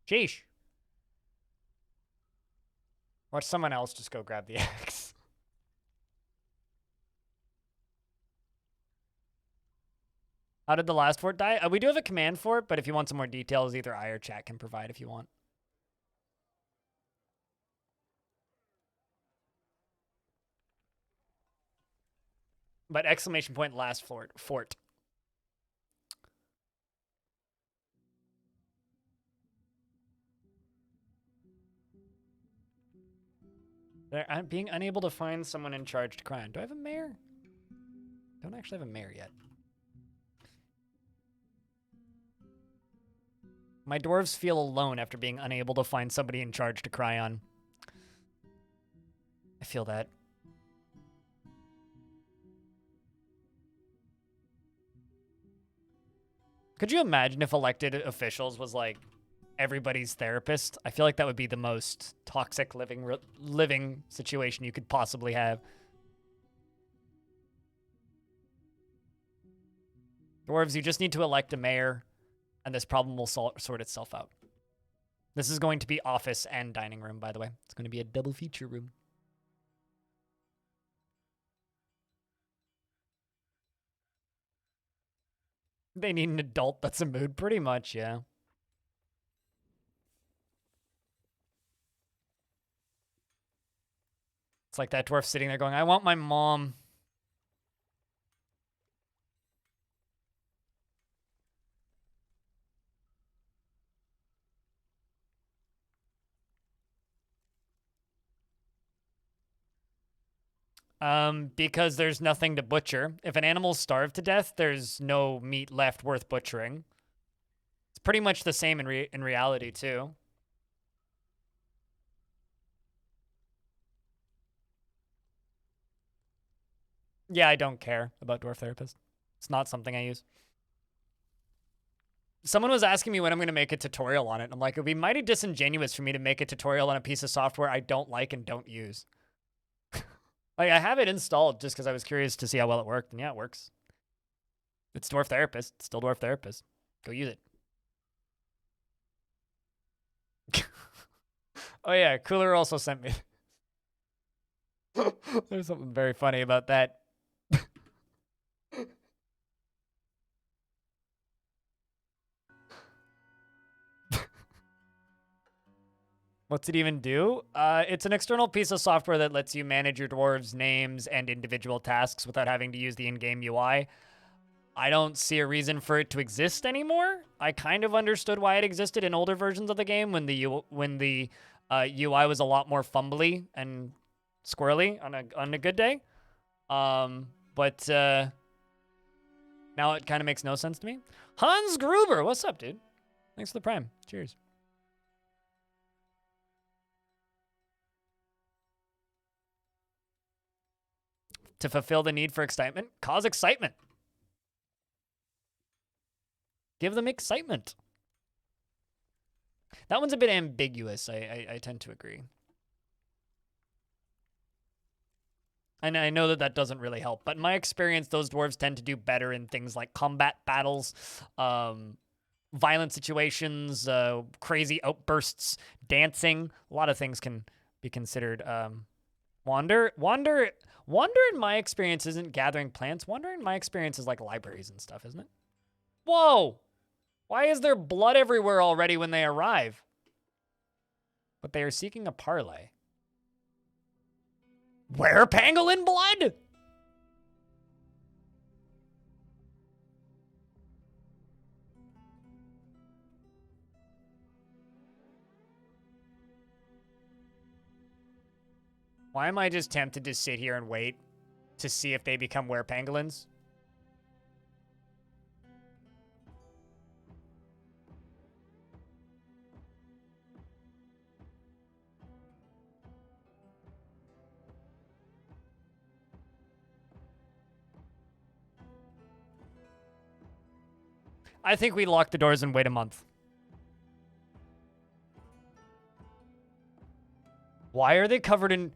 Sheesh. Watch someone else just go grab the axe. How did the last fort die? We do have a command for it, but if you want some more details, either I or chat can provide if you want. But exclamation point last fort. I'm being unable to find someone in charge to cry on. Do I have a mayor? Don't actually have a mayor yet. My dwarves feel alone after being unable to find somebody in charge to cry on. I feel that. Could you imagine if elected officials was like everybody's therapist? I feel like that would be the most toxic living situation you could possibly have. Dwarves, you just need to elect a mayor, and this problem will sort itself out. This is going to be office and dining room, by the way. It's going to be a double feature room. They need an adult that's a mood, pretty much, yeah. It's like that dwarf sitting there going, I want my mom. Because there's nothing to butcher. If an animal's starved to death, there's no meat left worth butchering. It's pretty much the same in reality, too. Yeah, I don't care about Dwarf Therapist. It's not something I use. Someone was asking me when I'm going to make a tutorial on it. I'm like, it would be mighty disingenuous for me to make a tutorial on a piece of software I don't like and don't use. Like, I have it installed just because I was curious to see how well it worked. And yeah, it works. It's Dwarf Therapist. It's still Dwarf Therapist. Go use it. Oh, yeah. Cooler also sent me. There's something very funny about that. What's it even do? It's an external piece of software that lets you manage your dwarves' names and individual tasks without having to use the in-game UI. I don't see a reason for it to exist anymore. I kind of understood why it existed in older versions of the game when the UI was a lot more fumbly and squirrely on a good day. But now it kind of makes no sense to me. Hans Gruber, what's up, dude? Thanks for the prime. Cheers. To fulfill the need for excitement, cause excitement. Give them excitement. That one's a bit ambiguous. I tend to agree. And I know that doesn't really help, but in my experience, those dwarves tend to do better in things like combat battles, violent situations, crazy outbursts, dancing. A lot of things can be considered. Wander, in my experience, isn't gathering plants. Wander, in my experience, is like libraries and stuff, isn't it? Whoa! Why is there blood everywhere already when they arrive? But they are seeking a parlay. Where pangolin blood? Why am I just tempted to sit here and wait to see if they become werepangolins? I think we lock the doors and wait a month. Why are they covered in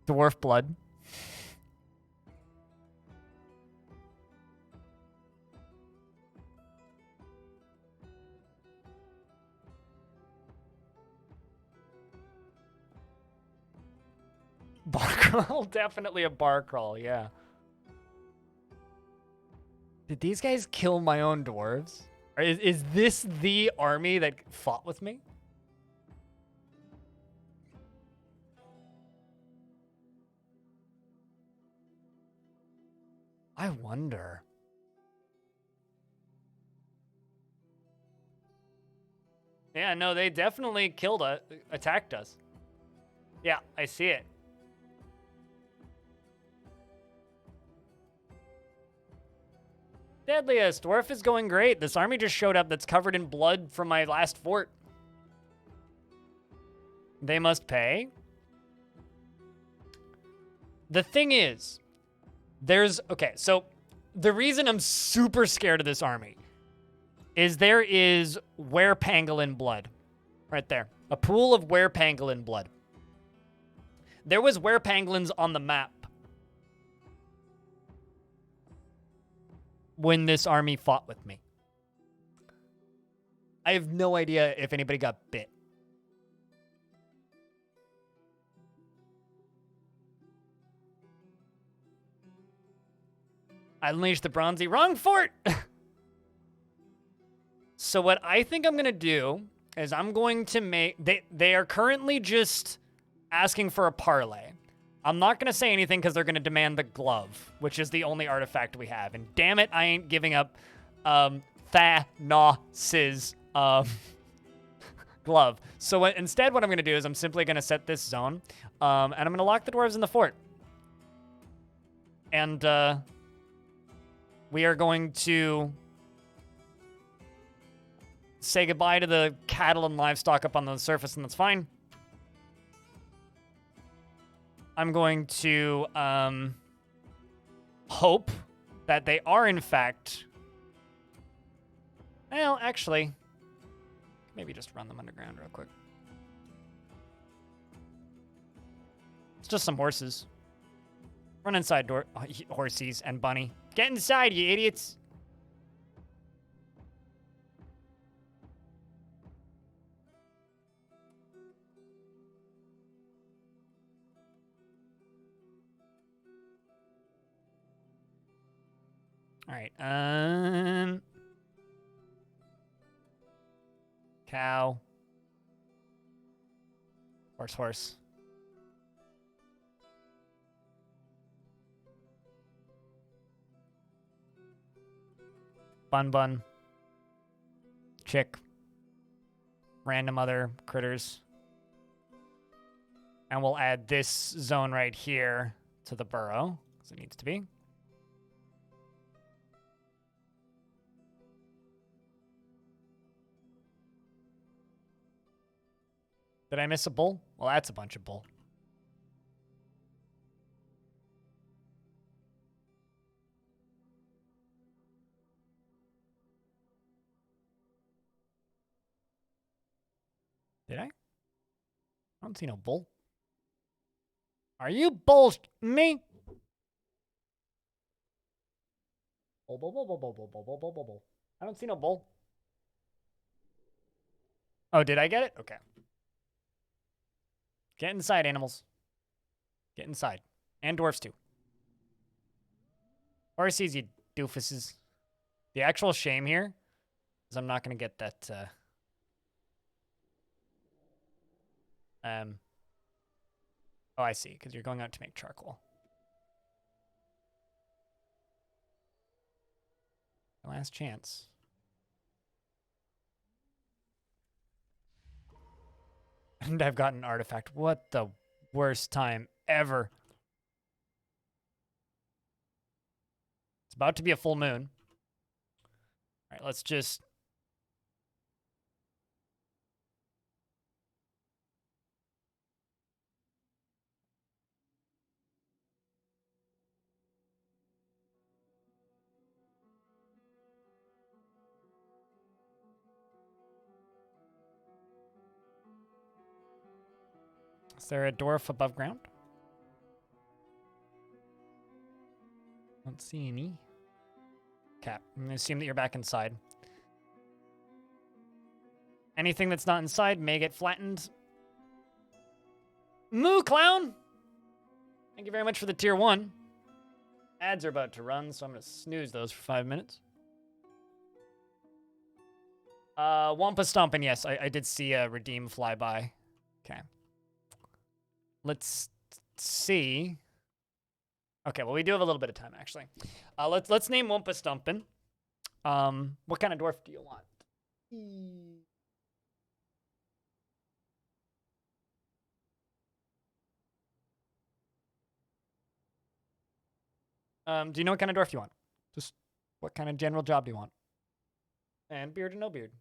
dwarf blood? Bar crawl? Definitely a bar crawl, yeah. Did these guys kill my own dwarves? Or is this the army that fought with me? I wonder. Yeah, no, they definitely killed us, attacked us. Yeah, I see it. Deadliest, dwarf is going great. This army just showed up that's covered in blood from my last fort. They must pay. The thing is, okay, so the reason I'm super scared of this army is there is werepangolin blood. Right there. A pool of werepangolin blood. There was werepangolins on the map when this army fought with me. I have no idea if anybody got bit. I unleashed the bronzy wrong fort. So what I think I'm going to do is I'm going to make... They are currently just asking for a parlay. I'm not going to say anything because they're going to demand the glove, which is the only artifact we have. And damn it, I ain't giving up Thanos' glove. So instead, what I'm going to do is I'm simply going to set this zone, and I'm going to lock the dwarves in the fort. And we are going to say goodbye to the cattle and livestock up on the surface, and that's fine. I'm going to hope that they are, in fact... Well, actually, maybe just run them underground real quick. It's just some horses. Run inside, horsies and bunny. Get inside, you idiots! All right, cow. Horse. Bun. Chick. Random other critters. And we'll add this zone right here to the burrow, because it needs to be. Did I miss a bull? Well, that's a bunch of bull. Did I don't see no bull. Are you bull me? Bull. I don't see no bull. Oh, did I get it? Okay. Get inside, animals. Get inside. And dwarfs, too. Horsies, you doofuses. The actual shame here is I'm not going to get that... Oh, I see, because you're going out to make charcoal. Last chance. And I've got an artifact. What the worst time ever. It's about to be a full moon. All right, let's just... Is there a dwarf above ground? Don't see any. Okay, I'm going to assume that you're back inside. Anything that's not inside may get flattened. Moo, clown! Thank you very much for the tier 1. Ads are about to run, so I'm going to snooze those for 5 minutes. Wampa Stompin', yes, I did see a redeem fly by. Okay. Let's see. Okay, well, we do have a little bit of time, actually. Let's name Wampa Stompin'. What kind of dwarf do you want? Do you know what kind of dwarf you want? Just what kind of general job do you want? And beard or no beard?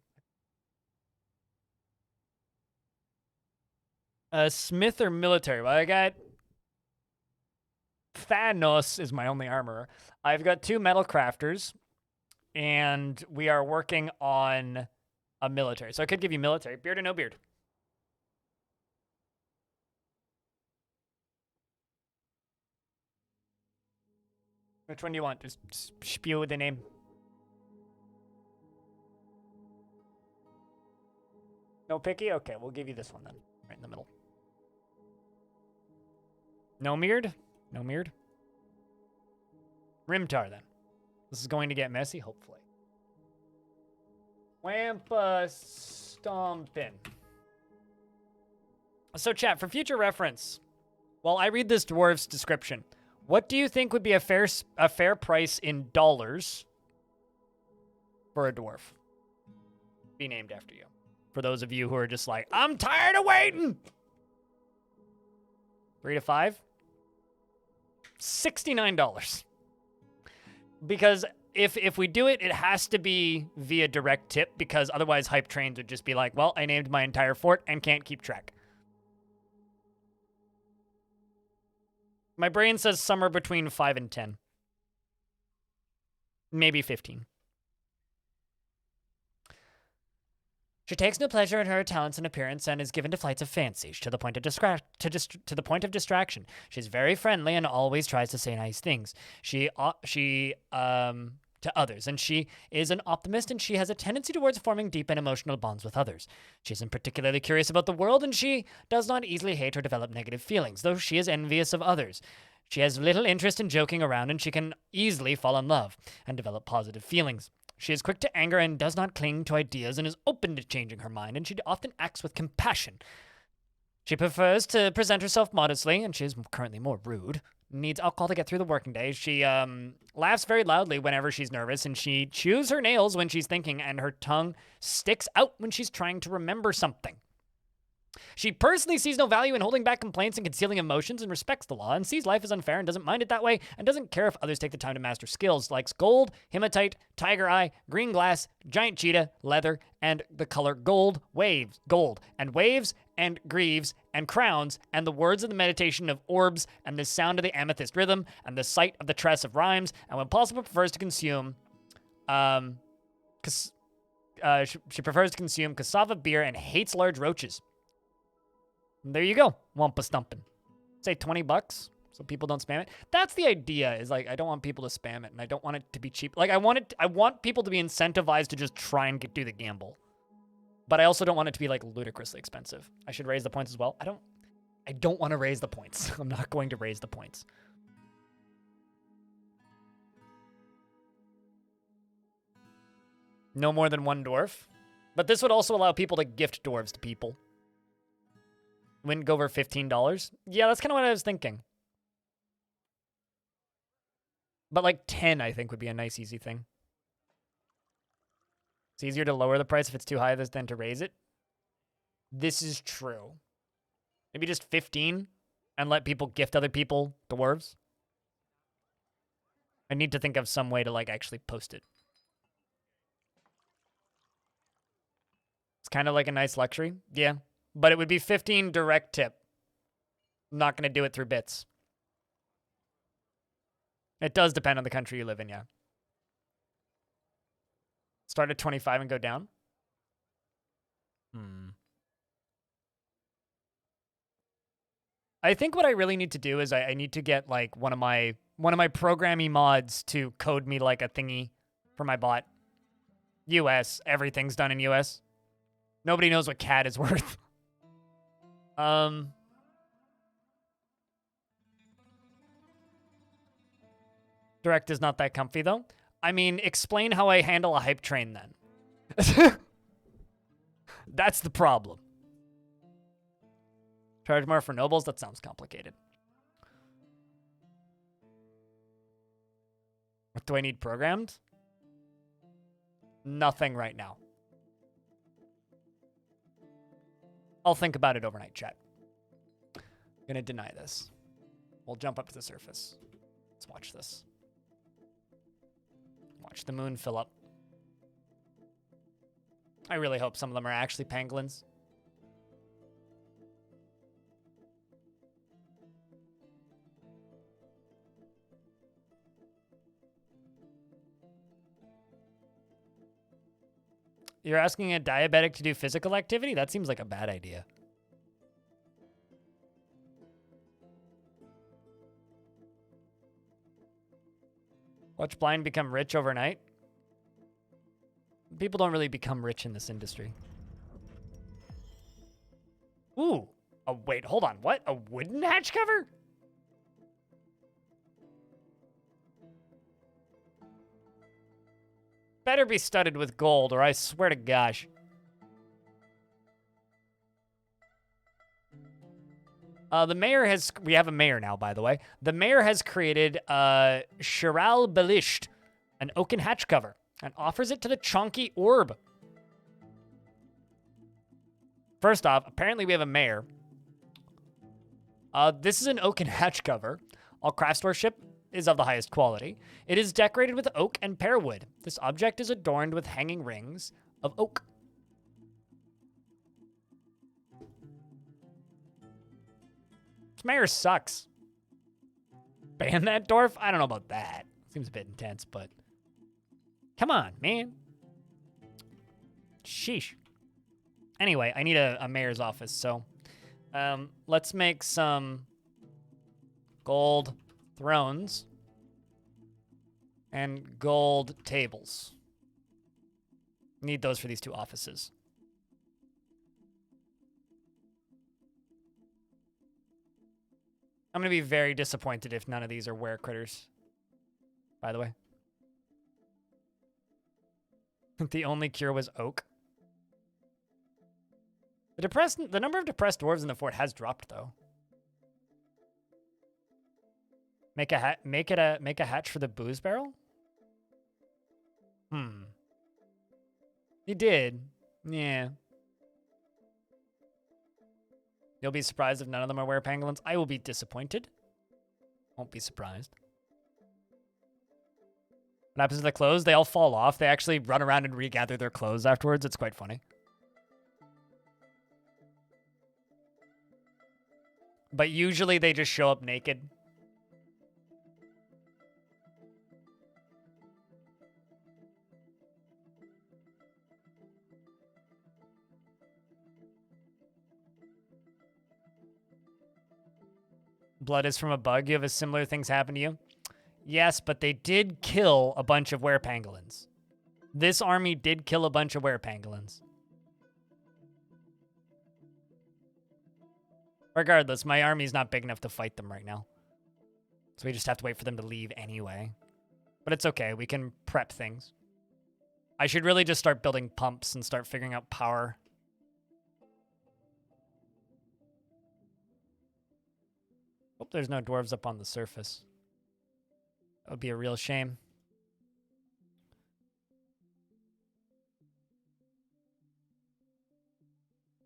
Smith or military? Well, I got... Thanos is my only armorer. I've got 2 metal crafters, and we are working on a military. So I could give you military. Beard or no beard? Which one do you want? Just spew the name. No picky? Okay, we'll give you this one then. Right in the middle. No mirrored? No mirrored? Rimtar then. This is going to get messy, hopefully. Wampa Stompin'. So chat, for future reference, while I read this dwarf's description, what do you think would be a fair price in dollars for a dwarf? Be named after you. For those of you who are just like, I'm tired of waiting. 3 to 5? $69. Because if we do it, it has to be via direct tip, because otherwise hype trains would just be like, well, I named my entire fort and can't keep track. My brain says somewhere between 5 and 10. Maybe 15. She takes no pleasure in her talents and appearance and is given to flights of fancy to the point of distraction. She's very friendly and always tries to say nice things. To others, and she is an optimist, and she has a tendency towards forming deep and emotional bonds with others. She isn't particularly curious about the world, and she does not easily hate or develop negative feelings, though she is envious of others. She has little interest in joking around, and she can easily fall in love and develop positive feelings. She is quick to anger and does not cling to ideas and is open to changing her mind, and she often acts with compassion. She prefers to present herself modestly, and she is currently more rude. Needs alcohol to get through the working day. She laughs very loudly whenever she's nervous, and she chews her nails when she's thinking, and her tongue sticks out when she's trying to remember something. She personally sees no value in holding back complaints and concealing emotions, and respects the law and sees life as unfair and doesn't mind it that way, and doesn't care if others take the time to master skills. Likes gold, hematite, tiger eye, green glass, giant cheetah, leather, and the color gold, waves, and greaves, and crowns, and the words of the meditation of orbs, and the sound of the amethyst rhythm, and the sight of the tress of rhymes, and when possible prefers to consume, she prefers to consume cassava beer and hates large roaches. And there you go, Wampa Stumpin'. Say $20 so people don't spam it. That's the idea, is like, I don't want people to spam it, and I don't want it to be cheap. Like, I want people to be incentivized to just try and do the gamble. But I also don't want it to be like ludicrously expensive. I should raise the points as well. I don't want to raise the points. I'm not going to raise the points. No more than one dwarf. But this would also allow people to gift dwarves to people. Wouldn't go over $15. Yeah, that's kind of what I was thinking. But like 10, I think, would be a nice, easy thing. It's easier to lower the price if it's too high than to raise it. This is true. Maybe just 15 and let people gift other people dwarves. I need to think of some way to like actually post it. It's kind of like a nice luxury. Yeah. But it would be 15 direct tip. I'm not going to do it through bits. It does depend on the country you live in, yeah. Start at 25 and go down? I think what I really need to do is I need to get like one of my programmy mods to code me like a thingy for my bot. US, everything's done in US. Nobody knows what CAD is worth. Direct is not that comfy though. I mean, explain how I handle a hype train then. That's the problem. Charge more for nobles? That sounds complicated. What do I need programmed? Nothing right now. I'll think about it overnight, chat. I'm gonna deny this. We'll jump up to the surface. Let's watch this. Watch the moon fill up. I really hope some of them are actually pangolins. You're asking a diabetic to do physical activity? That seems like a bad idea. Watch blind become rich overnight? People don't really become rich in this industry. Ooh. Oh, wait, hold on. What? A wooden hatch cover? Better be studded with gold, or I swear to gosh. The mayor has, we have a mayor now, by the way. The mayor has created Chiral Belisht, an oaken hatch cover, and offers it to the Chonky Orb. First off, apparently we have a mayor. This is an oaken hatch cover. All craft workmanship is of the highest quality. It is decorated with oak and pear wood. This object is adorned with hanging rings of oak. This mayor sucks. Ban that dwarf? I don't know about that. Seems a bit intense, but come on, man. Sheesh. Anyway, I need a mayor's office, so let's make some gold thrones and gold tables. Need those for these two offices. I'm going to be very disappointed if none of these are were critters, by the way. The only cure was oak. The number of depressed dwarves in the fort has dropped, though. Make a hatch for the booze barrel? You did. Yeah. You'll be surprised if none of them are werepangolins. I will be disappointed. Won't be surprised. What happens to the clothes? They all fall off. They actually run around and regather their clothes afterwards. It's quite funny. But usually they just show up naked. Blood is from a bug. You have a similar things happen to you? Yes, but they did kill a bunch of werepangolins. This army did kill a bunch of werepangolins. Regardless, my army's not big enough to fight them right now. So we just have to wait for them to leave anyway. But it's okay. We can prep things. I should really just start building pumps and start figuring out power. Hope there's no dwarves up on the surface. That would be a real shame.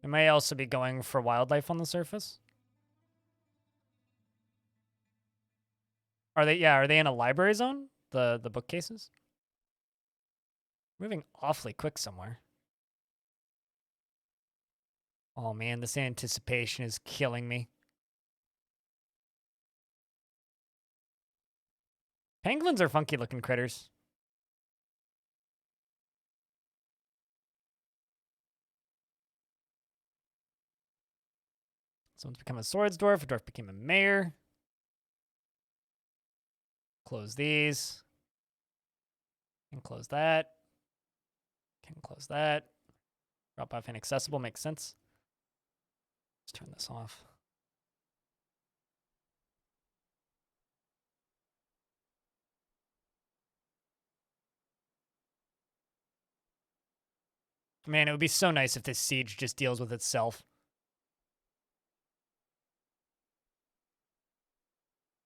It may also be going for wildlife on the surface. Are they? Yeah, are they in a library zone? The bookcases? Moving awfully quick somewhere. Oh man, this anticipation is killing me. Pangolins are funky looking critters. Someone's become a swords dwarf. A dwarf became a mayor. Close these. And close that. Can close that. Drop off inaccessible makes sense. Let's turn this off. Man, it would be so nice if this siege just deals with itself.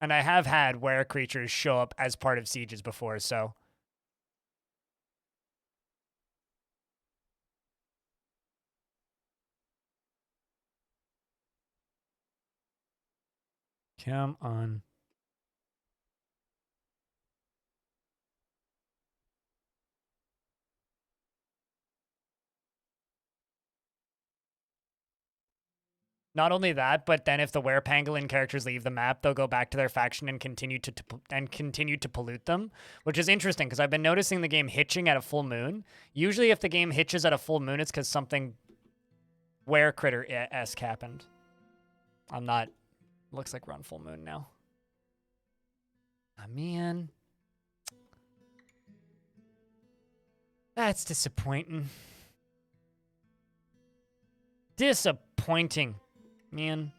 And I have had were creatures show up as part of sieges before, so. Come on. Not only that, but then if the werepangolin characters leave the map, they'll go back to their faction and continue to pollute them, which is interesting because I've been noticing the game hitching at a full moon. Usually, if the game hitches at a full moon, it's because something were critter-esque happened. I'm not. Looks like we're on full moon now. Ah, man. That's disappointing. Disappointing. Man.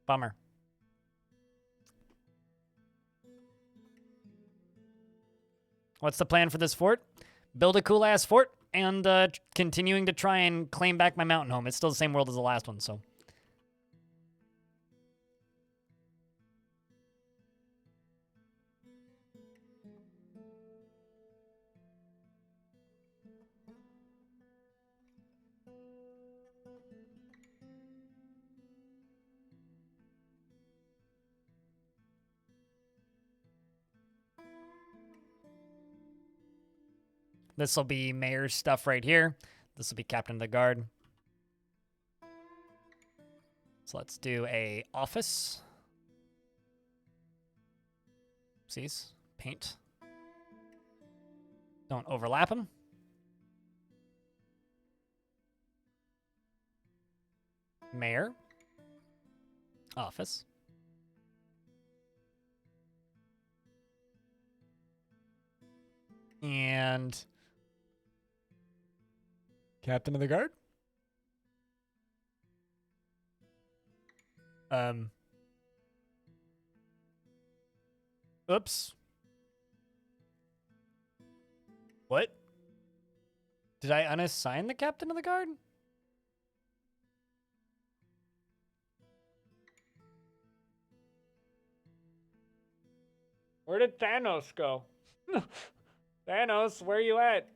Bummer. What's the plan for this fort? Build a cool-ass fort and continuing to try and claim back my mountain home. It's still the same world as the last one, so... This will be mayor's stuff right here. This will be captain of the guard. So let's do a office. Oopsies. Paint. Don't overlap them. Mayor. Office. And captain of the guard. Oops. What? Did I unassign the captain of the guard? Where did Thanos go? Thanos, where you at?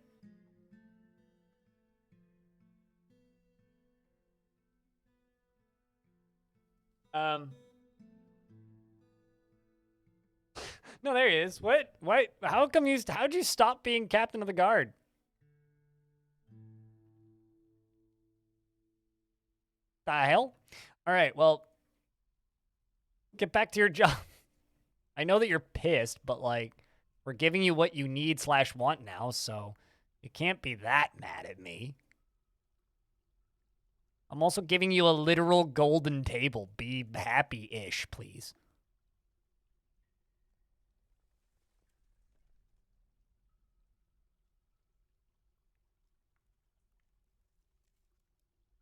No, there he is. What? How come how'd you stop being captain of the guard? The hell? All right, well, get back to your job. I know that you're pissed, but like, we're giving you what you need / want now, so you can't be that mad at me. I'm also giving you a literal golden table. Be happy-ish, please.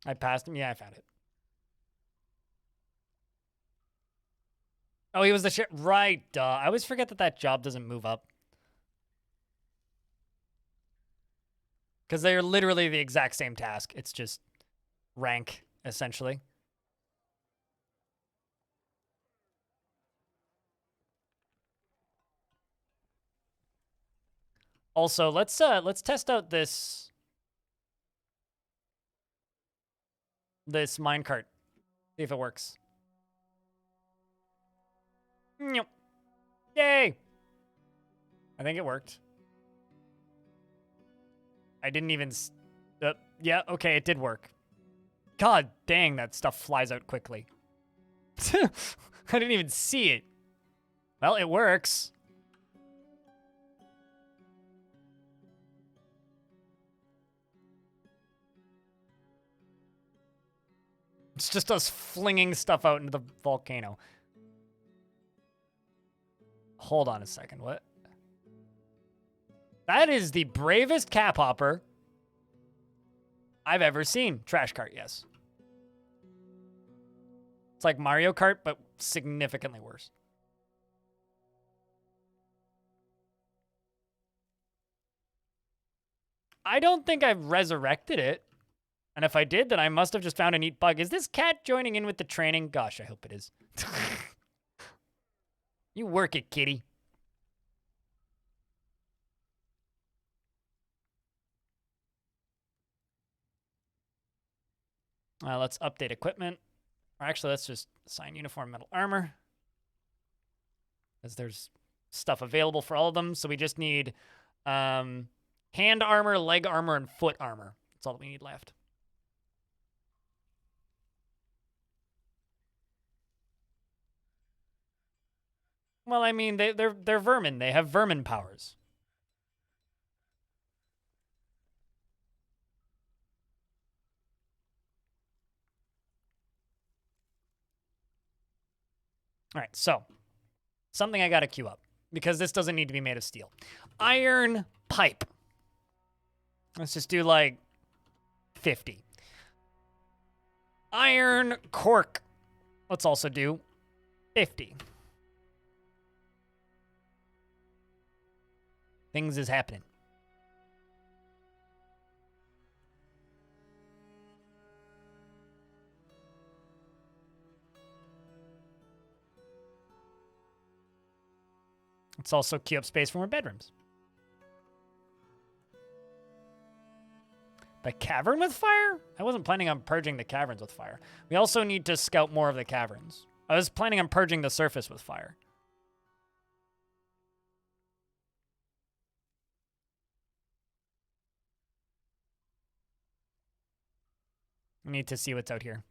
I passed him? Yeah, I found it. Oh, he was the shit. Right, duh. I always forget that that job doesn't move up. Because they're literally the exact same task. It's just rank, essentially. Also, let's test out this minecart. See if it works. Yay! I think it worked. I didn't even... yeah, okay, it did work. God dang, that stuff flies out quickly. I didn't even see it. Well, it works. It's just us flinging stuff out into the volcano. Hold on a second, what? That is the bravest cap hopper I've ever seen. Trash cart, yes. It's like Mario Kart, but significantly worse. I don't think I've resurrected it. And if I did, then I must have just found a neat bug. Is this cat joining in with the training? Gosh, I hope it is. You work it, kitty. Let's update equipment. Or actually, let's just assign uniform metal armor. As there's stuff available for all of them. So we just need hand armor, leg armor, and foot armor. That's all that we need left. Well, I mean, they're vermin. They have vermin powers. All right, so something I got to queue up because this doesn't need to be made of steel. Iron pipe. Let's just do like 50. Iron cork. Let's also do 50. I Things is happening. Let's also queue up space for more bedrooms. The cavern with fire? I wasn't planning on purging the caverns with fire. We also need to scout more of the caverns. I was planning on purging the surface with fire. We need to see what's out here.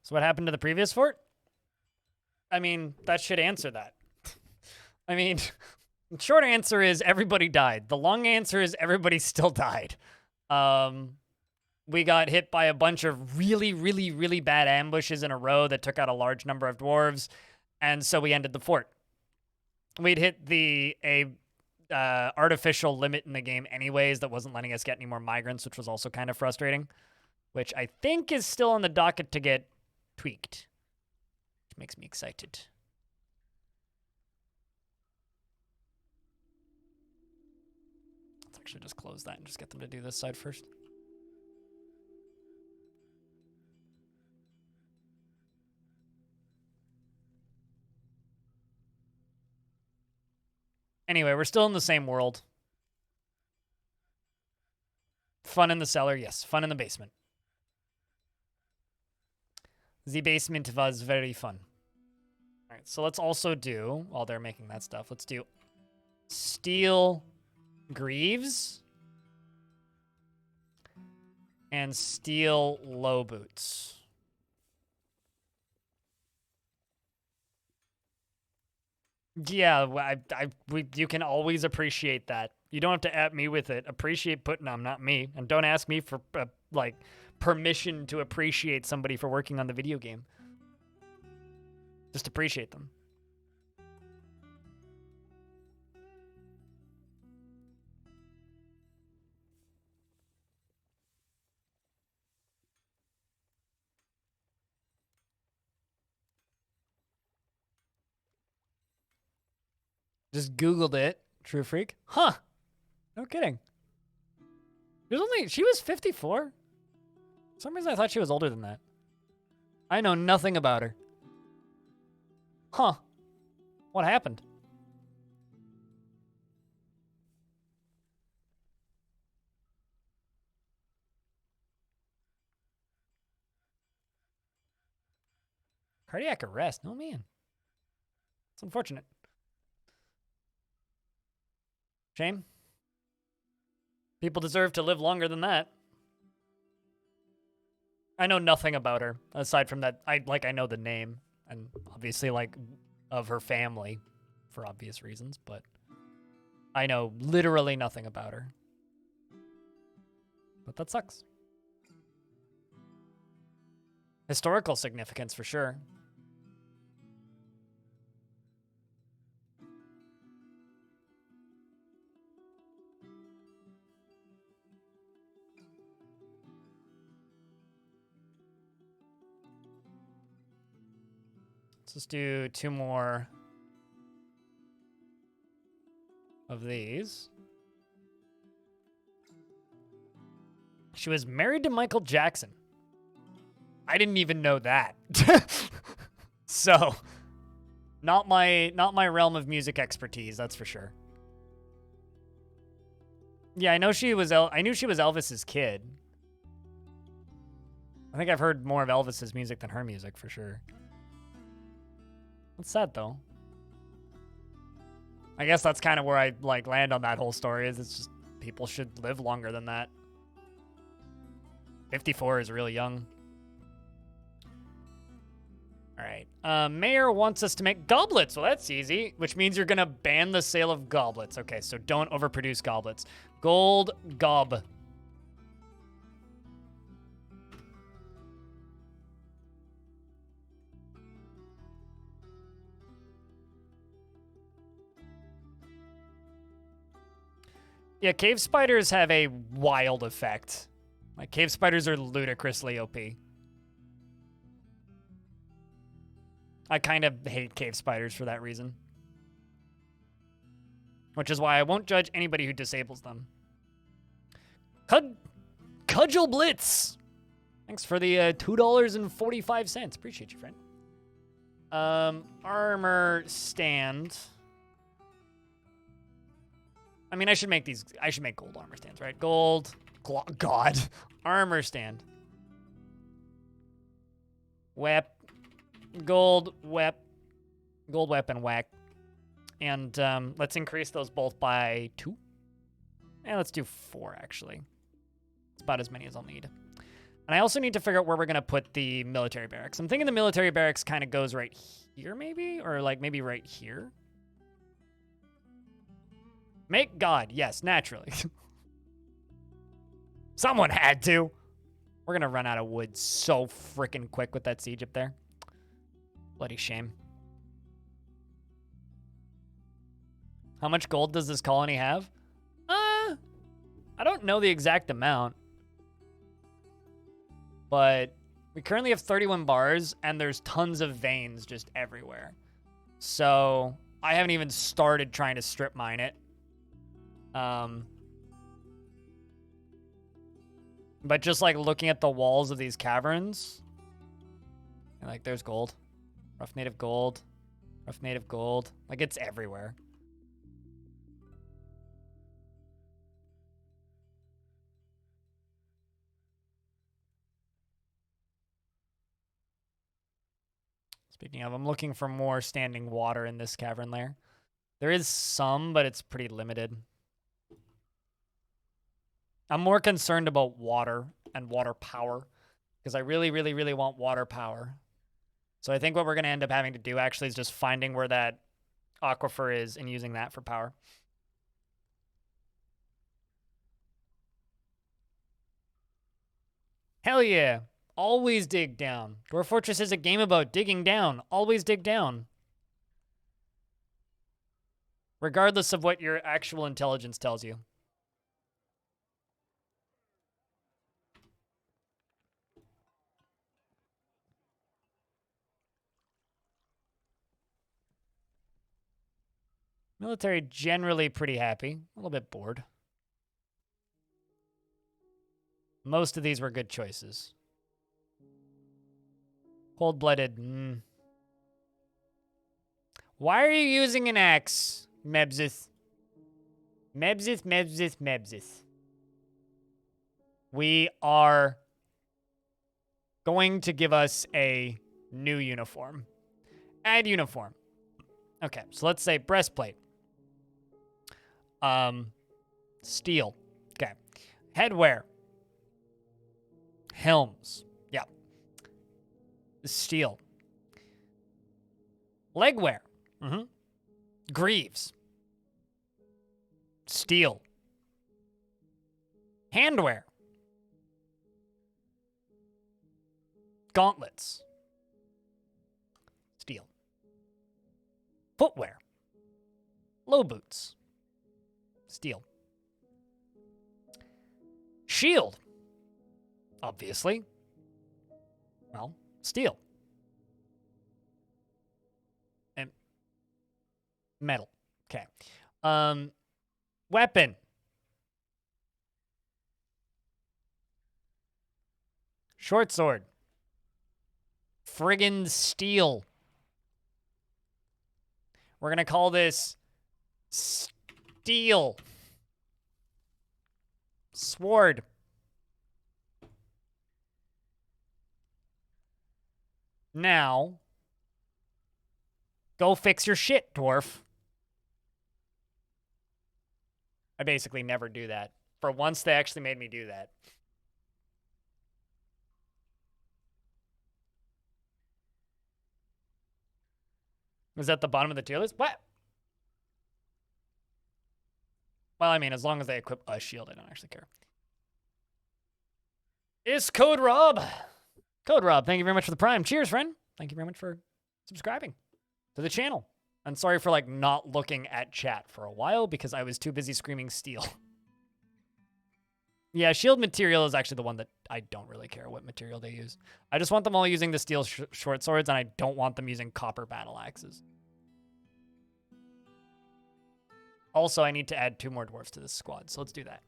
So what happened to the previous fort? I mean, that should answer that. I mean, the short answer is everybody died. The long answer is everybody still died. We got hit by a bunch of really, really, really bad ambushes in a row that took out a large number of dwarves, and so we ended the fort. We'd hit a artificial limit in the game anyways that wasn't letting us get any more migrants, which was also kind of frustrating, which I think is still on the docket to get tweaked, which makes me excited. Let's actually just close that and just get them to do this side first. Anyway, we're still in the same world. Fun in the cellar, yes. Fun in the basement. The basement was very fun. All right, so let's also do, while they're making that stuff, let's do steel greaves and steel low boots. Yeah, you can always appreciate that. You don't have to at me with it. Appreciate Putnam, not me. And don't ask me for, like, permission to appreciate somebody for working on the video game. Just appreciate them. Just Googled it. True freak. Huh. No kidding. She was 54. For some reason I thought she was older than that. I know nothing about her. Huh. What happened? Cardiac arrest? No, man. It's unfortunate. Shame. People deserve to live longer than that. I know nothing about her, aside from that I know the name, and obviously, like, of her family, for obvious reasons, but I know literally nothing about her. But that sucks. Historical significance, for sure. Let's just do 2 more of these. She was married to Michael Jackson. I didn't even know that. So, not my realm of music expertise, that's for sure. Yeah, I knew she was Elvis's kid. I think I've heard more of Elvis's music than her music, for sure. That's sad, though. I guess that's kind of where I, like, land on that whole story, is it's just people should live longer than that. 54 is really young. All right. Mayor wants us to make goblets. Well, that's easy, which means you're going to ban the sale of goblets. Okay, so don't overproduce goblets. Gold gob. Yeah, cave spiders have a wild effect. Like, cave spiders are ludicrously OP. I kind of hate cave spiders for that reason. Which is why I won't judge anybody who disables them. Cudgel Blitz! Thanks for the $2.45. Appreciate you, friend. Armor stand. I mean, I should make gold armor stands, right? Gold. God. Armor stand. Gold weapon whack. And let's increase those both by 2. And let's do 4, actually. It's about as many as I'll need. And I also need to figure out where we're going to put the military barracks. I'm thinking the military barracks kind of goes right here, maybe? Or, like, maybe right here? Make God. Yes, naturally. Someone had to. We're going to run out of wood so freaking quick with that siege up there. Bloody shame. How much gold does this colony have? I don't know the exact amount. But we currently have 31 bars, and there's tons of veins just everywhere. So I haven't even started trying to strip mine it. But just like looking at the walls of these caverns, like there's gold. Rough native gold. Rough native gold. Like it's everywhere. Speaking of, I'm looking for more standing water in this cavern lair. There is some, but it's pretty limited. I'm more concerned about water and water power because I really, really, really want water power. So I think what we're going to end up having to do actually is just finding where that aquifer is and using that for power. Hell yeah. Always dig down. Dwarf Fortress is a game about digging down. Always dig down. Regardless of what your actual intelligence tells you. Military generally pretty happy. A little bit bored. Most of these were good choices. Cold-blooded. Why are you using an axe, Mebzith? Mebzith. We are going to give us a new uniform. Add uniform. Okay, so let's say breastplate. Steel. Okay. Headwear. Helms. Yeah. Steel. Legwear. Greaves. Steel. Handwear. Gauntlets. Steel. Footwear. Low boots. Steel. Shield. Obviously. Well, steel. And metal. Okay. Weapon. Short sword. Friggin' steel. We're gonna call this steel. Sword. Now, go fix your shit, dwarf. I basically never do that. For once, they actually made me do that. Was that the bottom of the tier list? What? Well, I mean, as long as they equip a shield, I don't actually care. It's Code Rob. Code Rob, thank you very much for the Prime. Cheers, friend. Thank you very much for subscribing to the channel. I'm sorry for, like, not looking at chat for a while because I was too busy screaming steel. Yeah, shield material is actually the one that I don't really care what material they use. I just want them all using the steel short swords, and I don't want them using copper battle axes. Also, I need to add 2 more dwarves to this squad, so let's do that.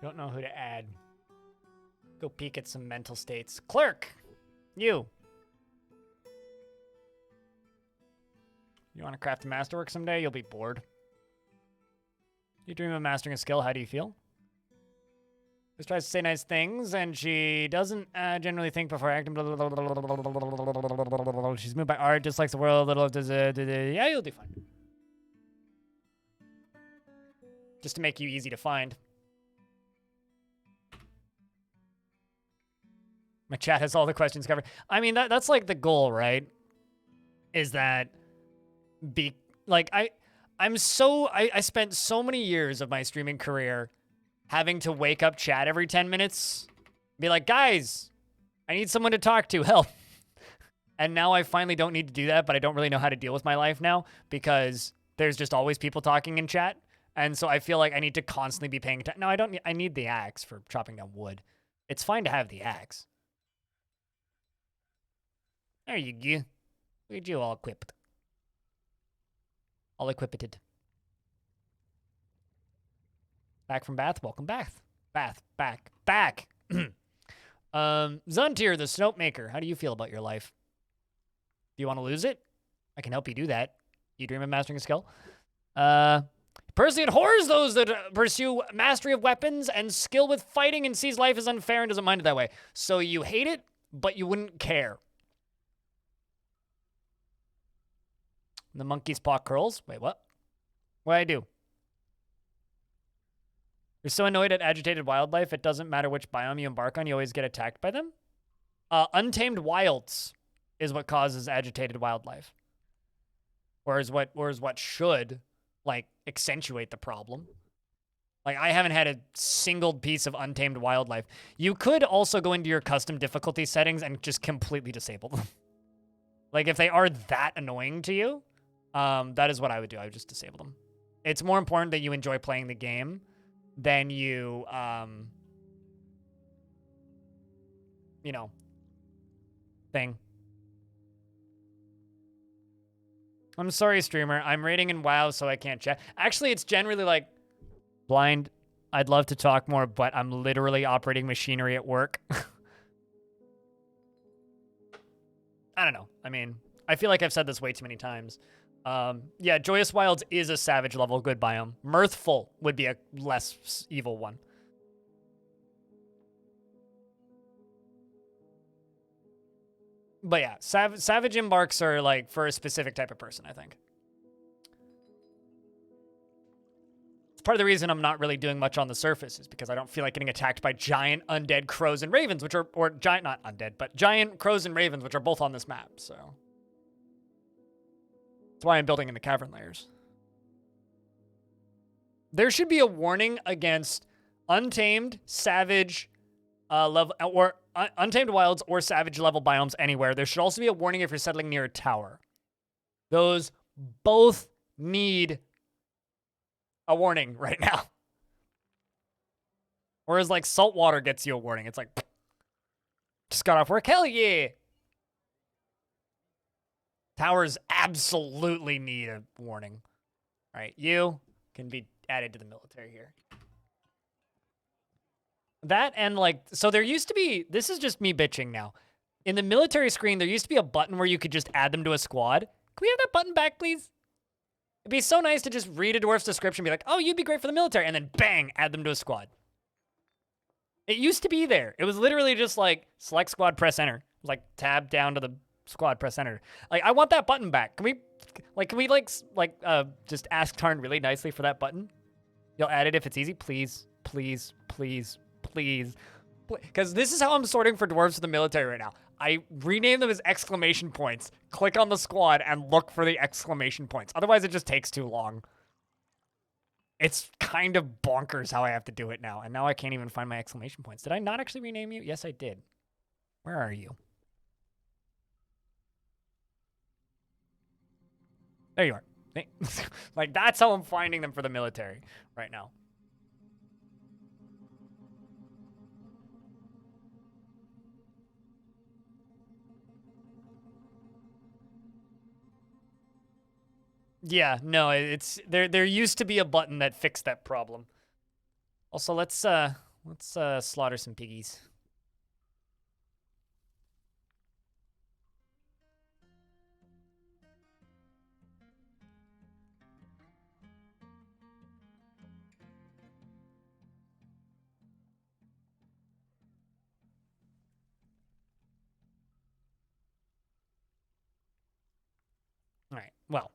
Don't know who to add. Go peek at some mental states. Clerk! You! You want to craft a masterwork someday? You'll be bored. You dream of mastering a skill. How do you feel? Just tries to say nice things, and she doesn't generally think before acting. She's moved by art, dislikes the world. Yeah, you'll do fine. Just to make you easy to find. My chat has all the questions covered. I mean, that's like the goal, right? Is that I spent so many years of my streaming career having to wake up chat every 10 minutes, be like, guys, I need someone to talk to, help. And now I finally don't need to do that, but I don't really know how to deal with my life now because there's just always people talking in chat. And so I feel like I need to constantly be paying attention. No, I don't need, I need the axe for chopping down wood. It's fine to have the axe. There you go. Look at you all equipped. All equipped. Back from Bath? Welcome back. Back. Zuntier, the Snopemaker. How do you feel about your life? Do you want to lose it? I can help you do that. You dream of mastering a skill? Personally abhors those that pursue mastery of weapons and skill with fighting and sees life as unfair and doesn't mind it that way. So you hate it, but you wouldn't care. The monkey's paw curls. Wait, what? What'd I do? You're so annoyed at agitated wildlife, it doesn't matter which biome you embark on, you always get attacked by them? Untamed wilds is what causes agitated wildlife. Whereas what should, like, accentuate the problem. Like, I haven't had a single piece of untamed wildlife. You could also go into your custom difficulty settings and just completely disable them. Like, if they are that annoying to you, that is what I would do. I would just disable them. It's more important that you enjoy playing the game than you, you know, thing. I'm sorry, streamer. I'm raiding in WoW, so I can't chat. Actually, it's generally like, blind, I'd love to talk more, but I'm literally operating machinery at work. I don't know. I mean, I feel like I've said this way too many times. Yeah, Joyous Wilds is a savage level good biome. Mirthful would be a less evil one. But yeah, savage embarks are like for a specific type of person, I think. It's part of the reason I'm not really doing much on the surface is because I don't feel like getting attacked by giant undead crows and ravens, which are, or giant, not undead, but giant crows and ravens, which are both on this map, so. That's why I'm building in the cavern layers. There should be a warning against untamed, savage, level, or untamed wilds or savage level biomes anywhere. There should also be a warning if you're settling near a tower. Those both need a warning right now. Whereas like saltwater gets you a warning. It's like, just got off work. Hell yeah. Towers absolutely need a warning. All right, you can be added to the military here. That and like, so there used to be, this is just me bitching now. In the military screen, there used to be a button where you could just add them to a squad. Can we have that button back, please? It'd be so nice to just read a dwarf's description and be like, oh, you'd be great for the military, and then bang, add them to a squad. It used to be there. It was literally just like, select squad, press enter. Like, tab down to the squad, press enter. Like, I want that button back. Can we just ask Tarn really nicely for that button? You'll add it if it's easy, please, please, please, please. Because this is how I'm sorting for dwarves for the military right now. I rename them as exclamation points. Click on the squad and look for the exclamation points. Otherwise, it just takes too long. It's kind of bonkers how I have to do it now. And now I can't even find my exclamation points. Did I not actually rename you? Yes, I did. Where are you? There you are. Like, that's how I'm finding them for the military right now. Yeah, no, it's there used to be a button that fixed that problem. Also, let's slaughter some piggies. All right. Well,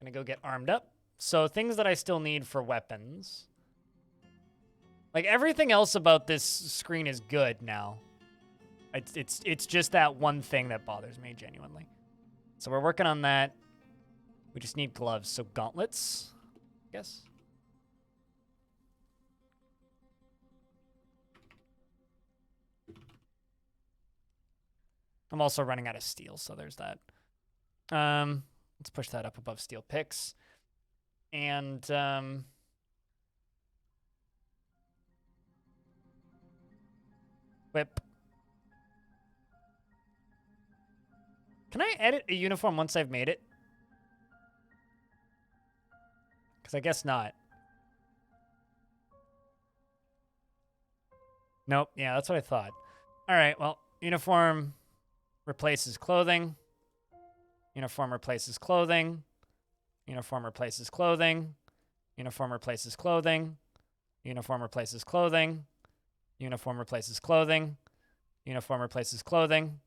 gonna go get armed up. So things that I still need for weapons. Like, everything else about this screen is good now. It's just that one thing that bothers me genuinely. So we're working on that. We just need gloves. So gauntlets, I guess. I'm also running out of steel, so there's that. Let's push that up above steel picks. And whip. Can I edit a uniform once I've made it? Because I guess not. Nope. Yeah, that's what I thought. All right, well, uniform replaces clothing. Uniform replaces clothing. Uniform replaces clothing. Uniform replaces clothing. Uniform replaces clothing. Uniform replaces clothing. Uniform replaces clothing.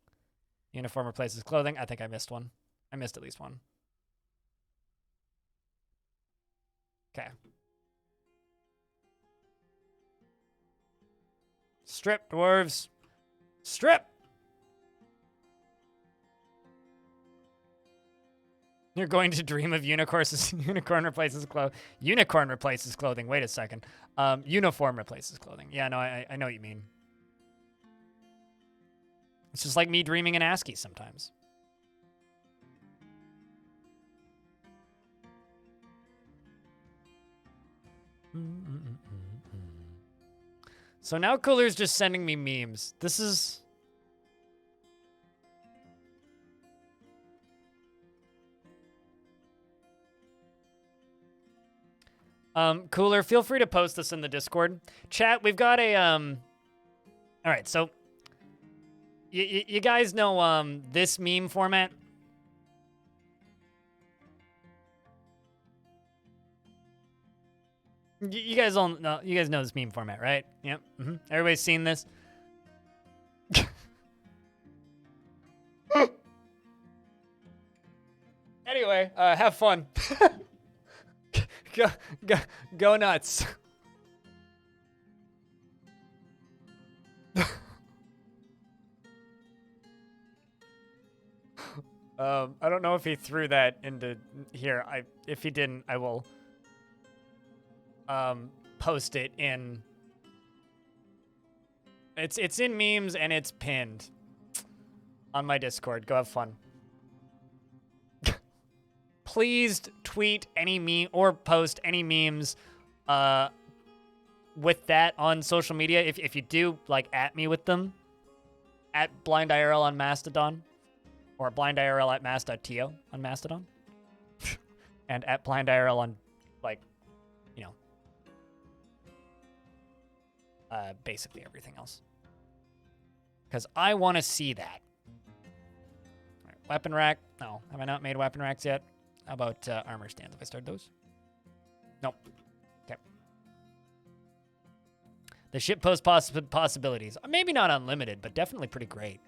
Uniform replaces clothing. I think I missed one. I missed at least one. Okay. Strip, dwarves. Strip! You're going to dream of unicorns. Unicorn replaces clothing. Unicorn replaces clothing. Wait a second. Uniform replaces clothing. Yeah, no, I know what you mean. It's just like me dreaming in ASCII sometimes. So now Cooler's just sending me memes. This is... Cooler, feel free to post this in the Discord. Chat, we've got a, all right, so you guys know, this meme format? You guys all know, you guys know this meme format, right? Yep. Everybody's seen this. Anyway, have fun. Go nuts. I don't know if he threw that into here. If he didn't, I will post it in. It's in memes and it's pinned on my Discord. Go have fun. Please tweet any meme or post any memes with that on social media. If you do, like, at me with them. At BlindIRL on Mastodon. Or BlindIRL at Mast.to on Mastodon. And at BlindIRL on, like, you know, basically everything else. Because I want to see that. All right, weapon rack. No, have I not made weapon racks yet? How about armor stands? Have I started those? Nope. Okay. The ship post possibilities. Maybe not unlimited, but definitely pretty great.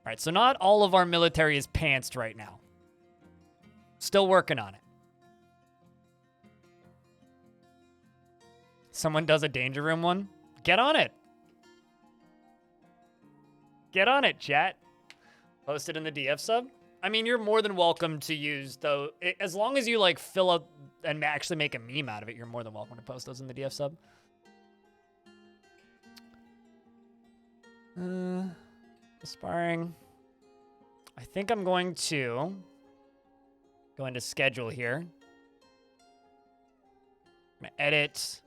All right, so not all of our military is pantsed right now. Still working on it. Someone does a Danger Room one. Get on it. Get on it, chat. Post it in the DF sub. I mean, you're more than welcome to use, though. As long as you, like, fill up and actually make a meme out of it, you're more than welcome to post those in the DF sub. Aspiring. I think I'm going to go into schedule here. I'm going to edit.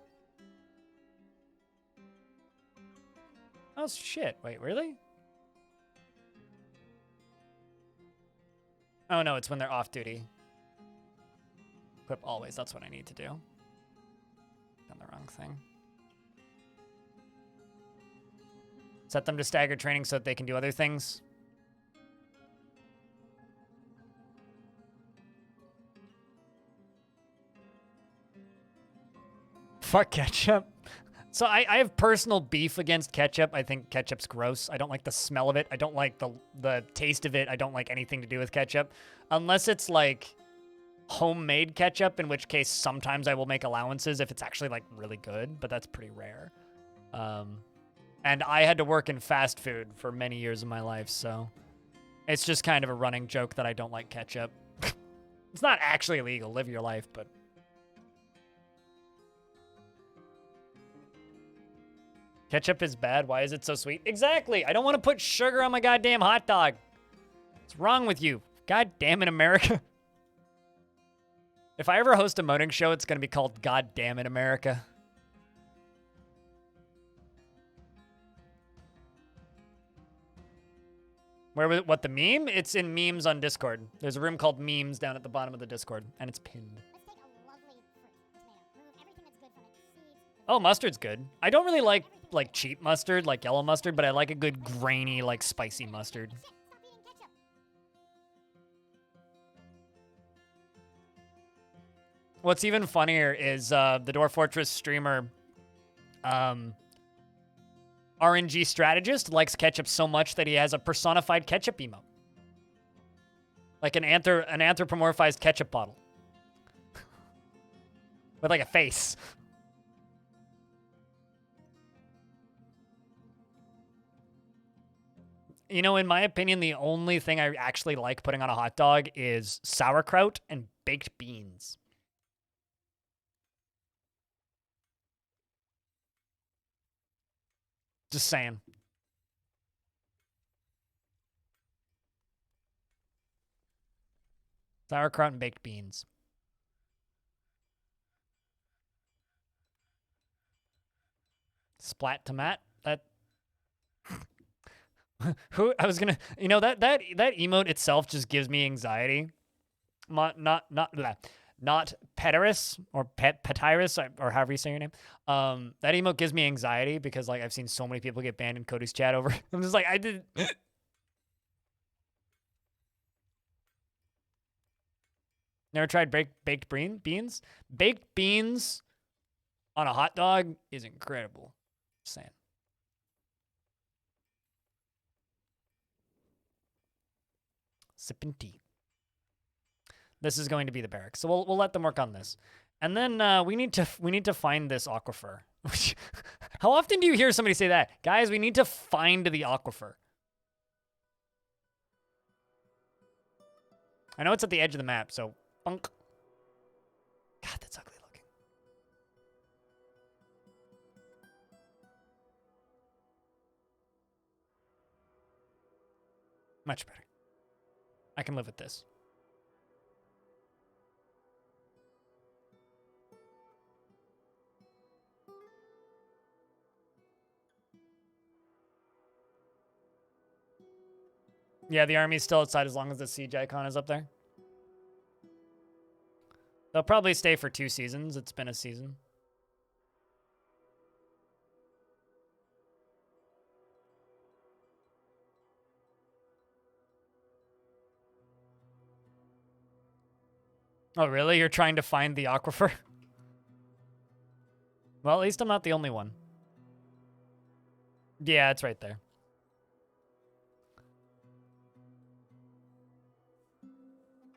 Oh, shit. Wait, really? Oh, no, it's when they're off duty. Equip always. That's what I need to do. Done the wrong thing. Set them to staggered training so that they can do other things. Fuck ketchup. So I have personal beef against ketchup. I think ketchup's gross. I don't like the smell of it. I don't like the taste of it. I don't like anything to do with ketchup. Unless it's like homemade ketchup, in which case sometimes I will make allowances if it's actually like really good, but that's pretty rare. And I had to work in fast food for many years of my life, so it's just kind of a running joke that I don't like ketchup. It's not actually illegal. Live your life, but... Ketchup is bad. Why is it so sweet? Exactly. I don't want to put sugar on my goddamn hot dog. What's wrong with you? God damn it, America. If I ever host a modding show, it's going to be called God Damn It, America. What, the meme? It's in memes on Discord. There's a room called memes down at the bottom of the Discord, and it's pinned. Oh, mustard's good. I don't really like cheap mustard, like yellow mustard, but I like a good grainy, like spicy mustard. What's even funnier is the Dwarf Fortress streamer, RNG strategist, likes ketchup so much that he has a personified ketchup emote. Like an anthropomorphized ketchup bottle. With like a face. You know, in my opinion, the only thing I actually like putting on a hot dog is sauerkraut and baked beans. Just saying. Sauerkraut and baked beans. Splat tomat? That... Who... I was gonna... You know, that emote itself just gives me anxiety. Not Petyrus or Petyrus or however you say your name. That emote gives me anxiety because like I've seen so many people get banned in Cody's chat over. I'm just like, I did. Never tried baked beans? Baked beans on a hot dog is incredible. Just saying. Sipping tea. This is going to be the barracks, so we'll let them work on this, and then we need to find this aquifer. How often do you hear somebody say that, guys? We need to find the aquifer. I know it's at the edge of the map, so bunk. God, that's ugly looking. Much better. I can live with this. Yeah, the army's still outside as long as the siege icon is up there. They'll probably stay for 2 seasons. It's been a season. Oh, really? You're trying to find the aquifer? Well, at least I'm not the only one. Yeah, it's right there.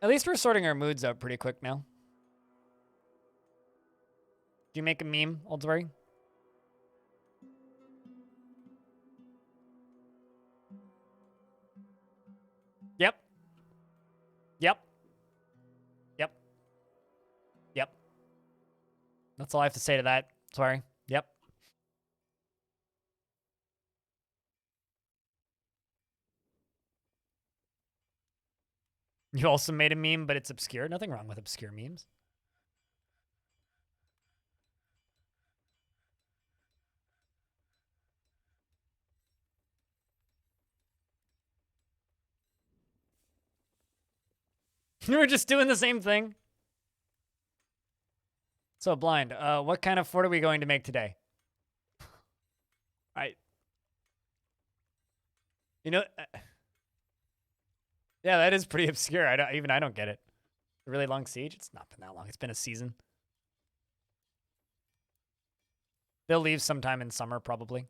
At least we're sorting our moods out pretty quick now. Do you make a meme, Oldsbury? That's all I have to say to that. Sorry. Yep. You also made a meme, but it's obscure. Nothing wrong with obscure memes. You were just doing the same thing. So, Blind, what kind of fort are we going to make today? You know, yeah, that is pretty obscure. I don't get it. A really long siege? It's not been that long. It's been a season. They'll leave sometime in summer, probably.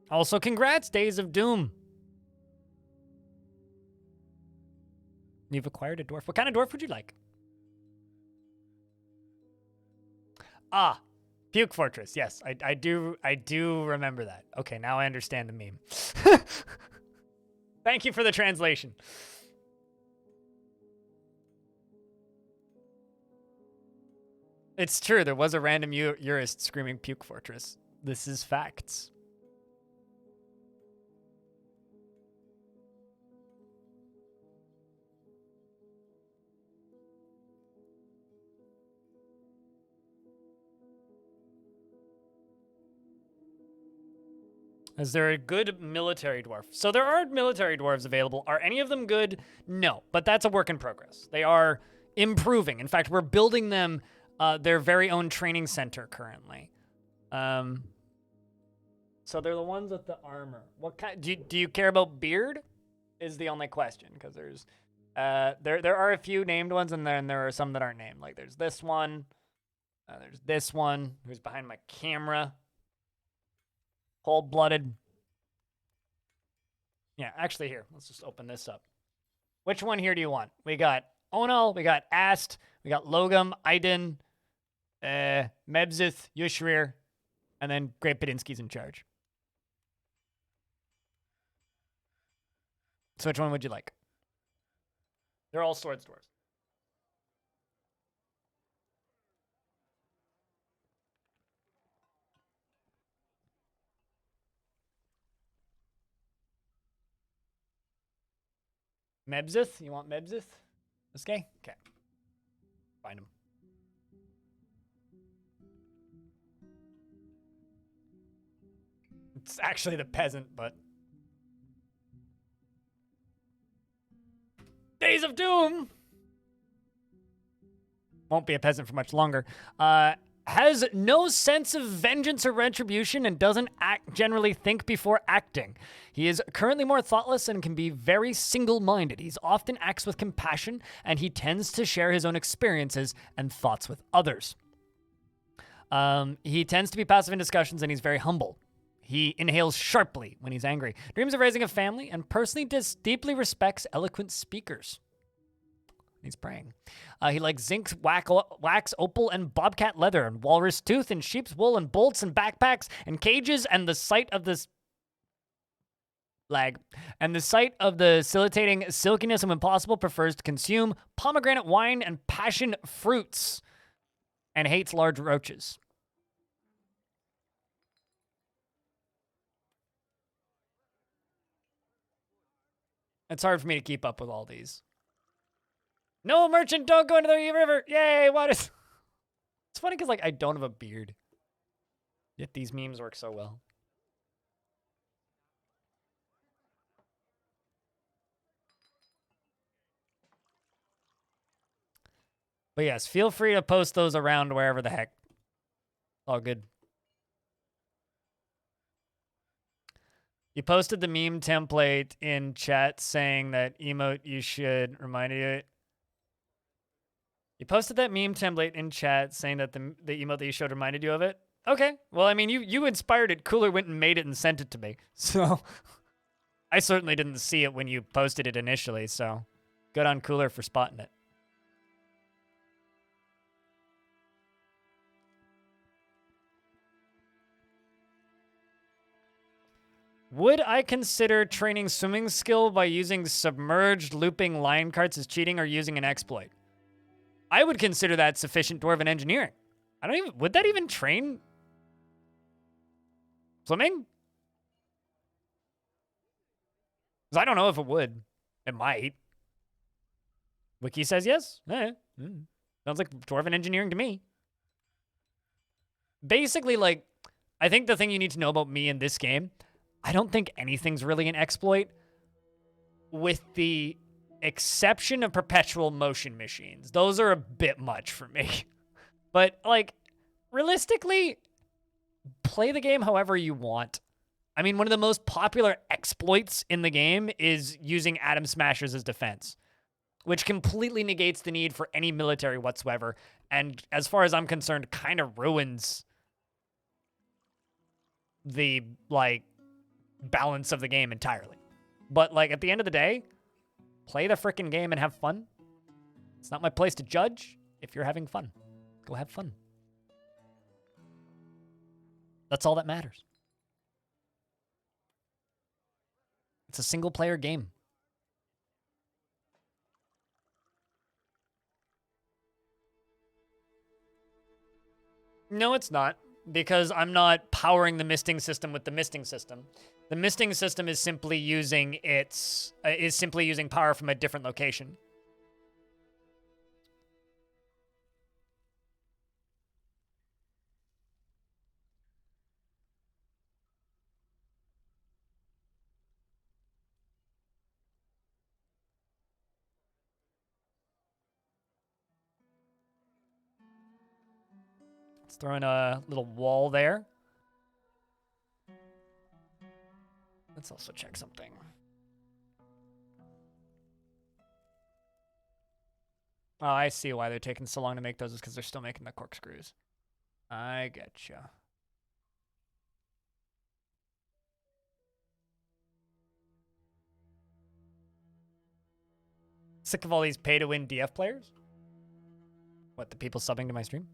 Also, congrats, Days of Doom. You've acquired a dwarf. What kind of dwarf would you like? Ah, Puke Fortress. Yes, I do remember that. Okay, now I understand the meme. Thank you for the translation. It's true. There was a random jurist screaming Puke Fortress. This is facts. Is there a good military dwarf? So there are military dwarves available. Are any of them good? No, but that's a work in progress. They are improving. In fact, we're building them their very own training center currently. So they're the ones with the armor. What kind? Do you care about beard? Is the only question, because there's there are a few named ones, and then there are some that aren't named. Like there's this one. There's this one who's behind my camera. Cold-blooded. Yeah, actually here, let's just open this up. Which one here do you want? We got Onal, we got Ast, we got Logum, Aiden, Mebzith, Yushrir, and then Great Padinsky's in charge. So which one would you like? They're all sword stores. Mebzith? You want Mebzith? This guy? Okay. Find him. It's actually the peasant, but... Days of Doom! Won't be a peasant for much longer. Has no sense of vengeance or retribution and doesn't generally think before acting. He is currently more thoughtless and can be very single-minded. He often acts with compassion, and he tends to share his own experiences and thoughts with others. He tends to be passive in discussions, and he's very humble. He inhales sharply when he's angry, dreams of raising a family, and personally deeply respects eloquent speakers. He's praying. He likes zinc, wax, opal, and bobcat leather, and walrus tooth, and sheep's wool, and bolts, and backpacks, and cages, and the sight of this and the sight of the scintillating silkiness of impossible, prefers to consume pomegranate wine and passion fruits, and hates large roaches. It's hard for me to keep up with all these. No, merchant, don't go into the river. Yay, what is... It's funny because, like, I don't have a beard. Yet these memes work so well. But yes, feel free to post those around wherever the heck. All good. You posted the meme template in chat saying that emote you should remind you. You posted that meme template in chat saying that the emote that you showed reminded you of it. Okay. Well, I mean, you inspired it. Cooler went and made it and sent it to me. So I certainly didn't see it when you posted it initially. So good on Cooler for spotting it. Would I consider training swimming skill by using submerged looping line carts as cheating or using an exploit? I would consider that sufficient dwarven engineering. I don't even, would that even train swimming? Because I don't know if it would. It might. Wiki says yes. Sounds like dwarven engineering to me. Basically, like, I think the thing you need to know about me in this game, I don't think anything's really an exploit, with the exception of perpetual motion machines. Those are a bit much for me. But, like, realistically, play the game however you want. I mean, one of the most popular exploits in the game is using atom smashers as defense, which completely negates the need for any military whatsoever, and as far as I'm concerned, kind of ruins the, like, balance of the game entirely. But, like, at the end of the day, play the frickin' game and have fun. It's not my place to judge. If you're having fun, go have fun. That's all that matters. It's a single-player game. No, it's not, because I'm not powering the misting system with the misting system. The misting system is simply using power from a different location. Let's throw in a little wall there. Let's also check something. Oh, I see why they're taking so long to make those, is because they're still making the corkscrews. I getcha. Sick of all these pay-to-win DF players? What, the people subbing to my stream?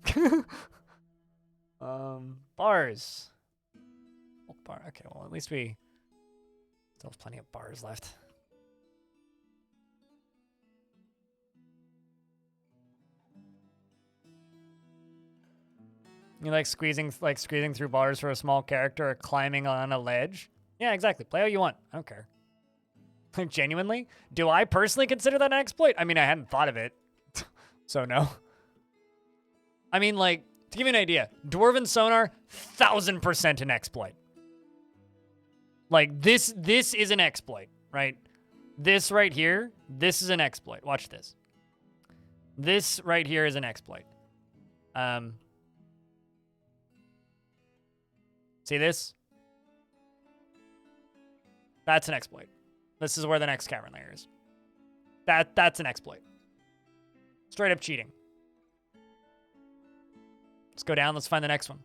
Bars. Bulk bar. Okay, well, at least we still have plenty of bars left. You like squeezing through bars for a small character or climbing on a ledge? Yeah, exactly. Play how you want. I don't care. Like, genuinely? Do I personally consider that an exploit? I mean, I hadn't thought of it. So, no. I mean, like, to give you an idea, Dwarven Sonar, 1000% an exploit. Like, this is an exploit, right? This right here, this is an exploit. Watch this. This right here is an exploit. See this? That's an exploit. This is where the next cavern layer is. That's an exploit. Straight up cheating. Let's go down. Let's find the next one.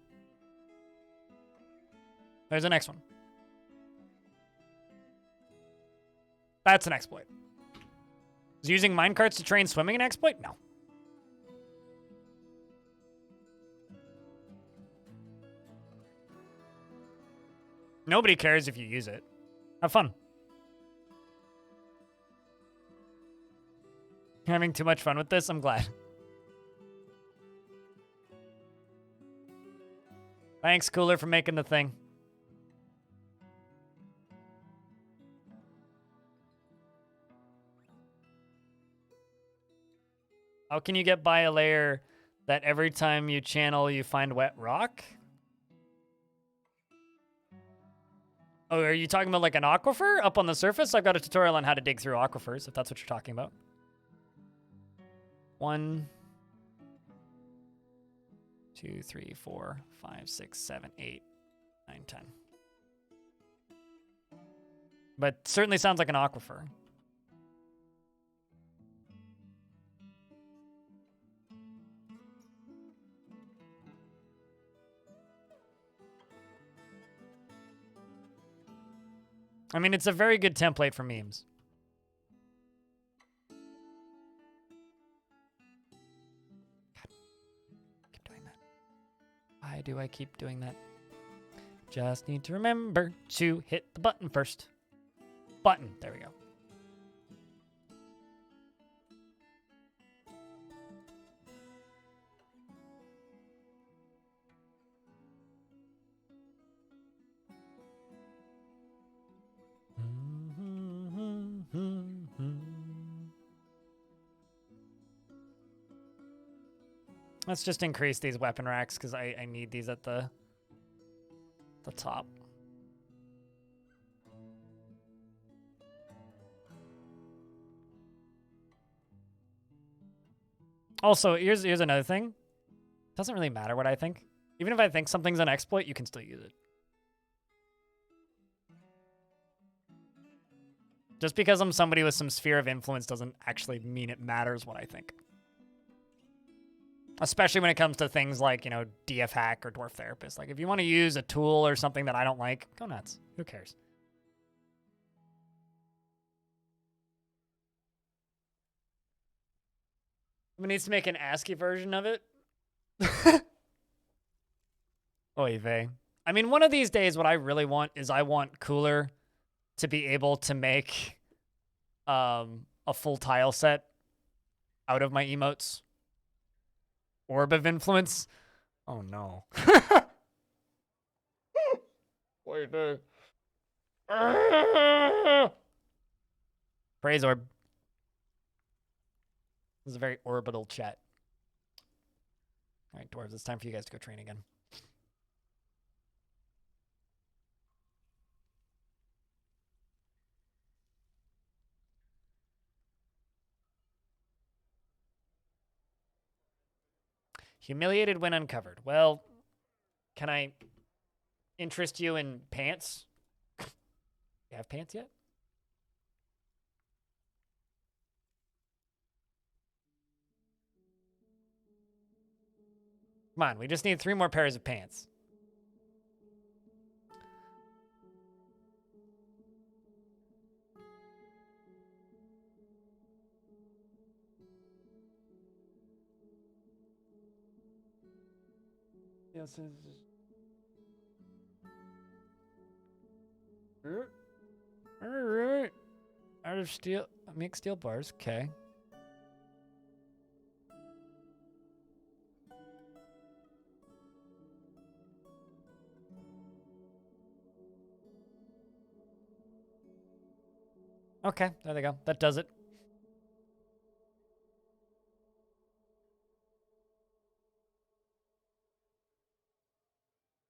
There's the next one. That's an exploit. Is using minecarts to train swimming an exploit? No. Nobody cares if you use it. Have fun. You're having too much fun with this? I'm glad. Thanks, Cooler, for making the thing. How can you get by a layer that every time you channel, you find wet rock? Oh, are you talking about like an aquifer up on the surface? I've got a tutorial on how to dig through aquifers, if that's what you're talking about. 1, 2, 3, 4, 5, 6, 7, 8, 9, 10. but certainly sounds like an aquifer. I mean, it's a very good template for memes. Keep doing that. Why do I keep doing that? Just need to remember to hit the button first. Button. There we go. Let's just increase these weapon racks because I need these at the top. Also, here's another thing. It doesn't really matter what I think. Even if I think something's an exploit, you can still use it. Just because I'm somebody with some sphere of influence doesn't actually mean it matters what I think. Especially when it comes to things like, you know, DF hack or Dwarf Therapist. Like, if you want to use a tool or something that I don't like, go nuts. Who cares? Someone needs to make an ASCII version of it. Oy vey. I mean, one of these days, what I really want is I want Cooler to be able to make a full tile set out of my emotes. Orb of Influence. Oh no. Wait, Praise Orb. This is a very orbital chat. All right, dwarves, it's time for you guys to go train again. Humiliated when uncovered. Well, can I interest you in pants? You have pants yet? Come on, we just need 3 more pairs of pants. Yes. All right. Out of steel, make steel bars. Okay. Okay, there they go. That does it.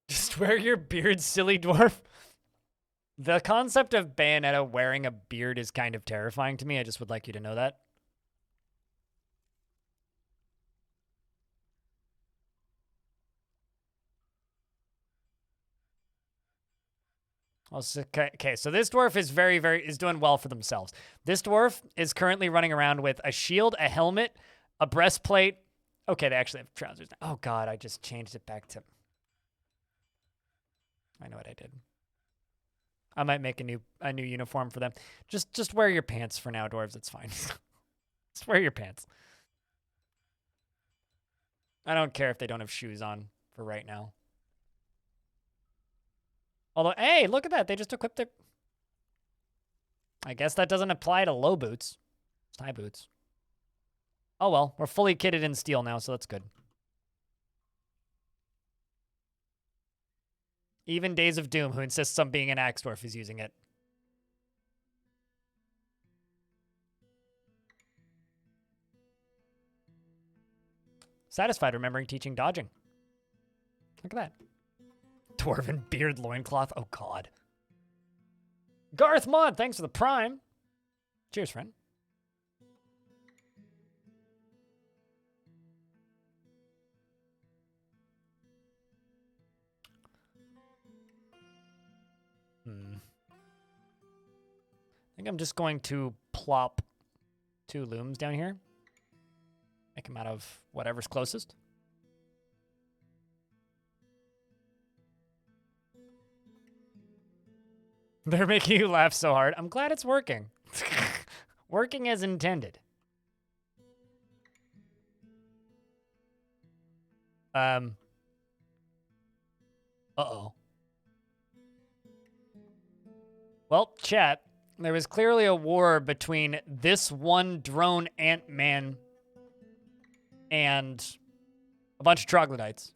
Just wear your beard, silly dwarf. The concept of Bayonetta wearing a beard is kind of terrifying to me. I just would like you to know that. Okay, so this dwarf is is doing well for themselves. This dwarf is currently running around with a shield, a helmet, a breastplate. Okay, they actually have trousers now. Oh god, I just changed it back to... I know what I did. I might make a new uniform for them. Just wear your pants for now, dwarves. It's fine. Just wear your pants. I don't care if they don't have shoes on for right now. Although, hey, look at that. They just equipped their... I guess that doesn't apply to low boots. It's high boots. Oh well, we're fully kitted in steel now, so that's good. Even Days of Doom, who insists on being an axe dwarf, is using it. Satisfied remembering teaching dodging. Look at that. Dwarven beard loincloth. Oh, God. Garth Mod, thanks for the prime. Cheers, friend. think I'm just going to plop 2 looms down here. Make them out of whatever's closest. They're making you laugh so hard. I'm glad it's working. Working as intended. Uh-oh. Well, chat, there was clearly a war between this one drone Ant-Man and a bunch of troglodytes.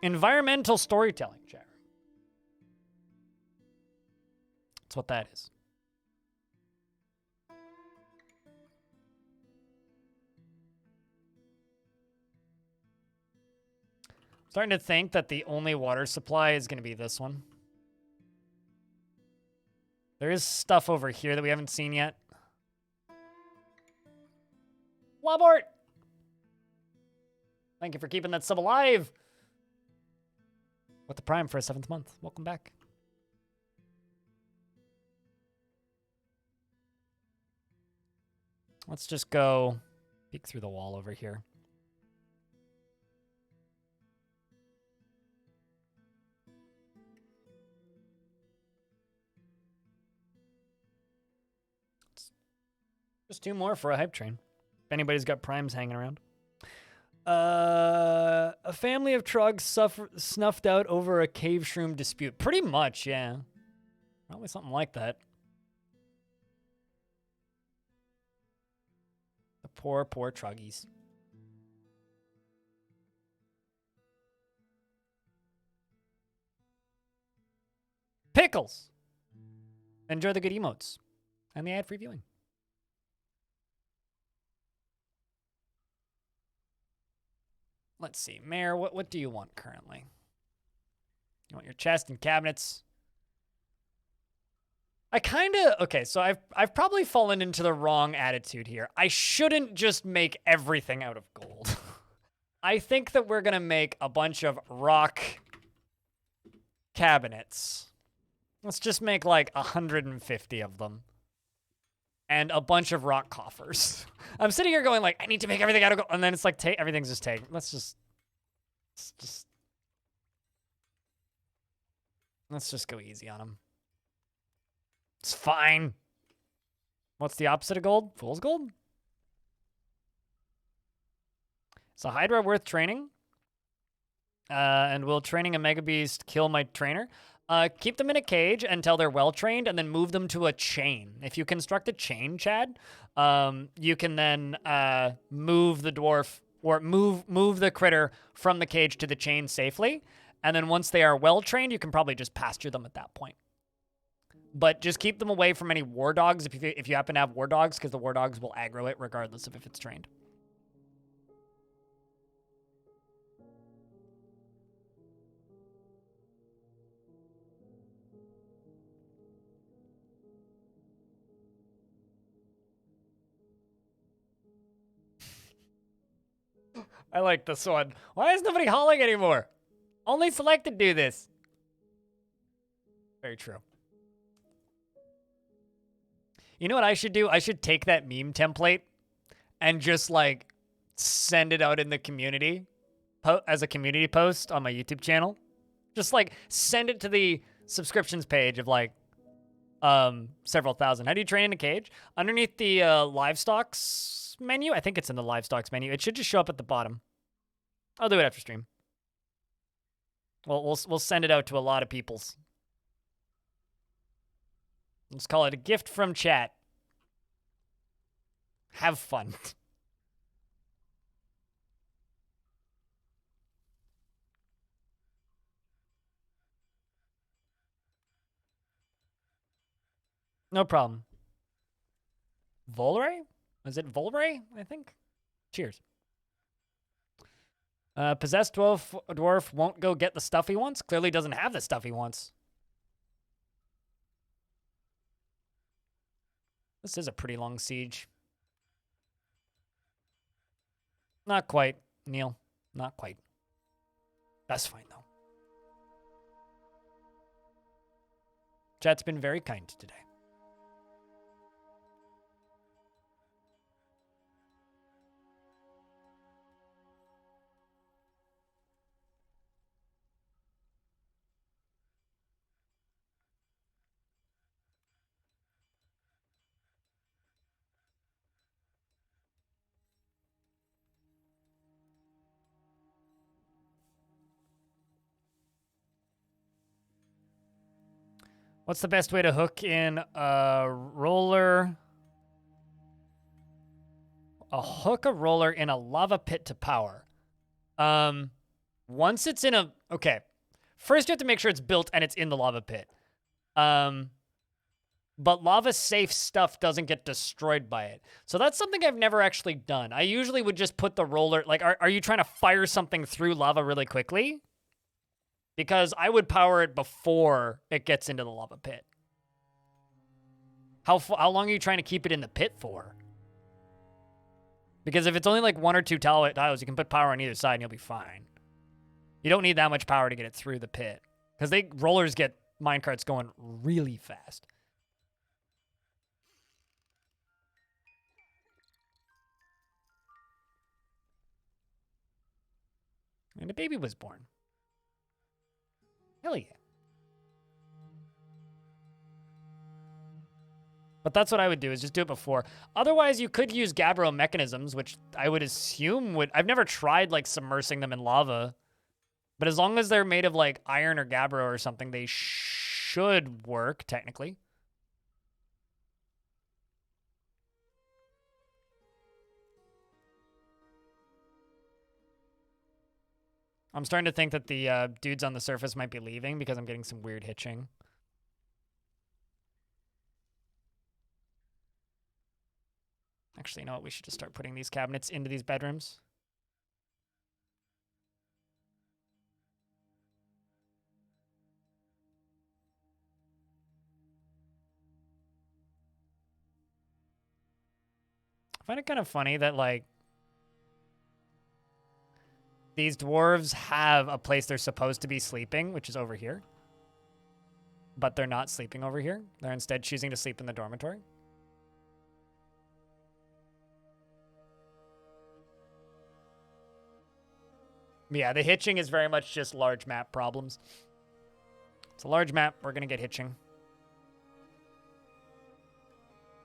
Environmental storytelling, chat. That's what that is. Starting to think that the only water supply is going to be this one. There is stuff over here that we haven't seen yet. Labort! Thank you for keeping that sub alive. With the Prime for a 7th month. Welcome back. Let's just go peek through the wall over here. Just 2 more for a hype train. If anybody's got primes hanging around. A family of trogs snuffed out over a cave shroom dispute. Pretty much, yeah. Probably something like that. The poor, poor troggies. Pickles! Enjoy the good emotes. And the ad-free viewing. Let's see, Mayor, what do you want currently? You want your chest and cabinets? I kind of, okay, so I've probably fallen into the wrong attitude here. I shouldn't just make everything out of gold. I think that we're gonna make a bunch of rock cabinets. Let's just make like 150 of them. And a bunch of rock coffers. I'm sitting here going like, I need to make everything out of gold. And then it's like, everything's just taken. Let's just go easy on them. It's fine. What's the opposite of gold? Fool's gold? Is a Hydra worth training? And will training a Mega Beast kill my trainer? Keep them in a cage until they're well-trained, and then move them to a chain. If you construct a chain, Chad, you can then move the dwarf, or move the critter from the cage to the chain safely. And then once they are well-trained, you can probably just pasture them at that point. But just keep them away from any war dogs if you happen to have war dogs, because the war dogs will aggro it regardless of if it's trained. I like this one. Why is nobody hauling anymore? Only selected do this. Very true. You know what I should do? I should take that meme template and just like send it out in the community as a community post on my YouTube channel. Just like send it to the subscriptions page of like several thousand. How do you train in a cage? Underneath the livestocks menu. I think it's in the livestocks menu. It should just show up at the bottom. I'll do it after stream. Well, we'll send it out to a lot of peoples. Let's call it a gift from chat. Have fun. No problem. Volray? Is it Volray, I think? Cheers. Possessed dwarf won't go get the stuff he wants. Clearly doesn't have the stuff he wants. This is a pretty long siege. Not quite, Neil. Not quite. That's fine, though. Chat's been very kind today. What's the best way to hook in a roller? Hook a roller in a lava pit to power. Once it's in a... Okay. First, you have to make sure it's built and it's in the lava pit. But lava-safe stuff doesn't get destroyed by it. So that's something I've never actually done. I usually would just put the roller... Like, are you trying to fire something through lava really quickly? Because I would power it before it gets into the lava pit. How long are you trying to keep it in the pit for? Because if it's only like 1 or 2 tiles, you can put power on either side and you'll be fine. You don't need that much power to get it through the pit. Because rollers get minecarts going really fast. And a baby was born. Hell yeah. But that's what I would do, is just do it before. Otherwise, you could use Gabbro mechanisms, which I would assume would... I've never tried, like, submersing them in lava. But as long as they're made of, like, iron or Gabbro or something, they should work, technically. I'm starting to think that the dudes on the surface might be leaving because I'm getting some weird hitching. Actually, you know what? We should just start putting these cabinets into these bedrooms. I find it kind of funny that, like, these dwarves have a place they're supposed to be sleeping, which is over here. But they're not sleeping over here. They're instead choosing to sleep in the dormitory. Yeah, the hitching is very much just large map problems. It's a large map. We're going to get hitching.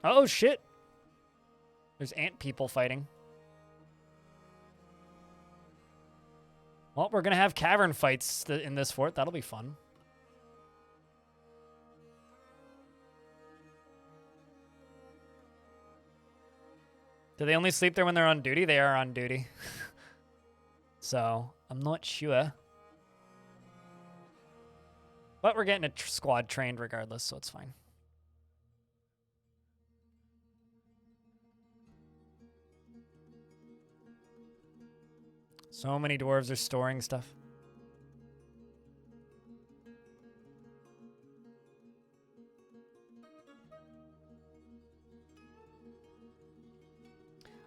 Oh, shit. There's ant people fighting. Well, we're going to have cavern fights in this fort. That'll be fun. Do they only sleep there when they're on duty? They are on duty. So, I'm not sure. But we're getting a squad trained regardless, so it's fine. So many dwarves are storing stuff.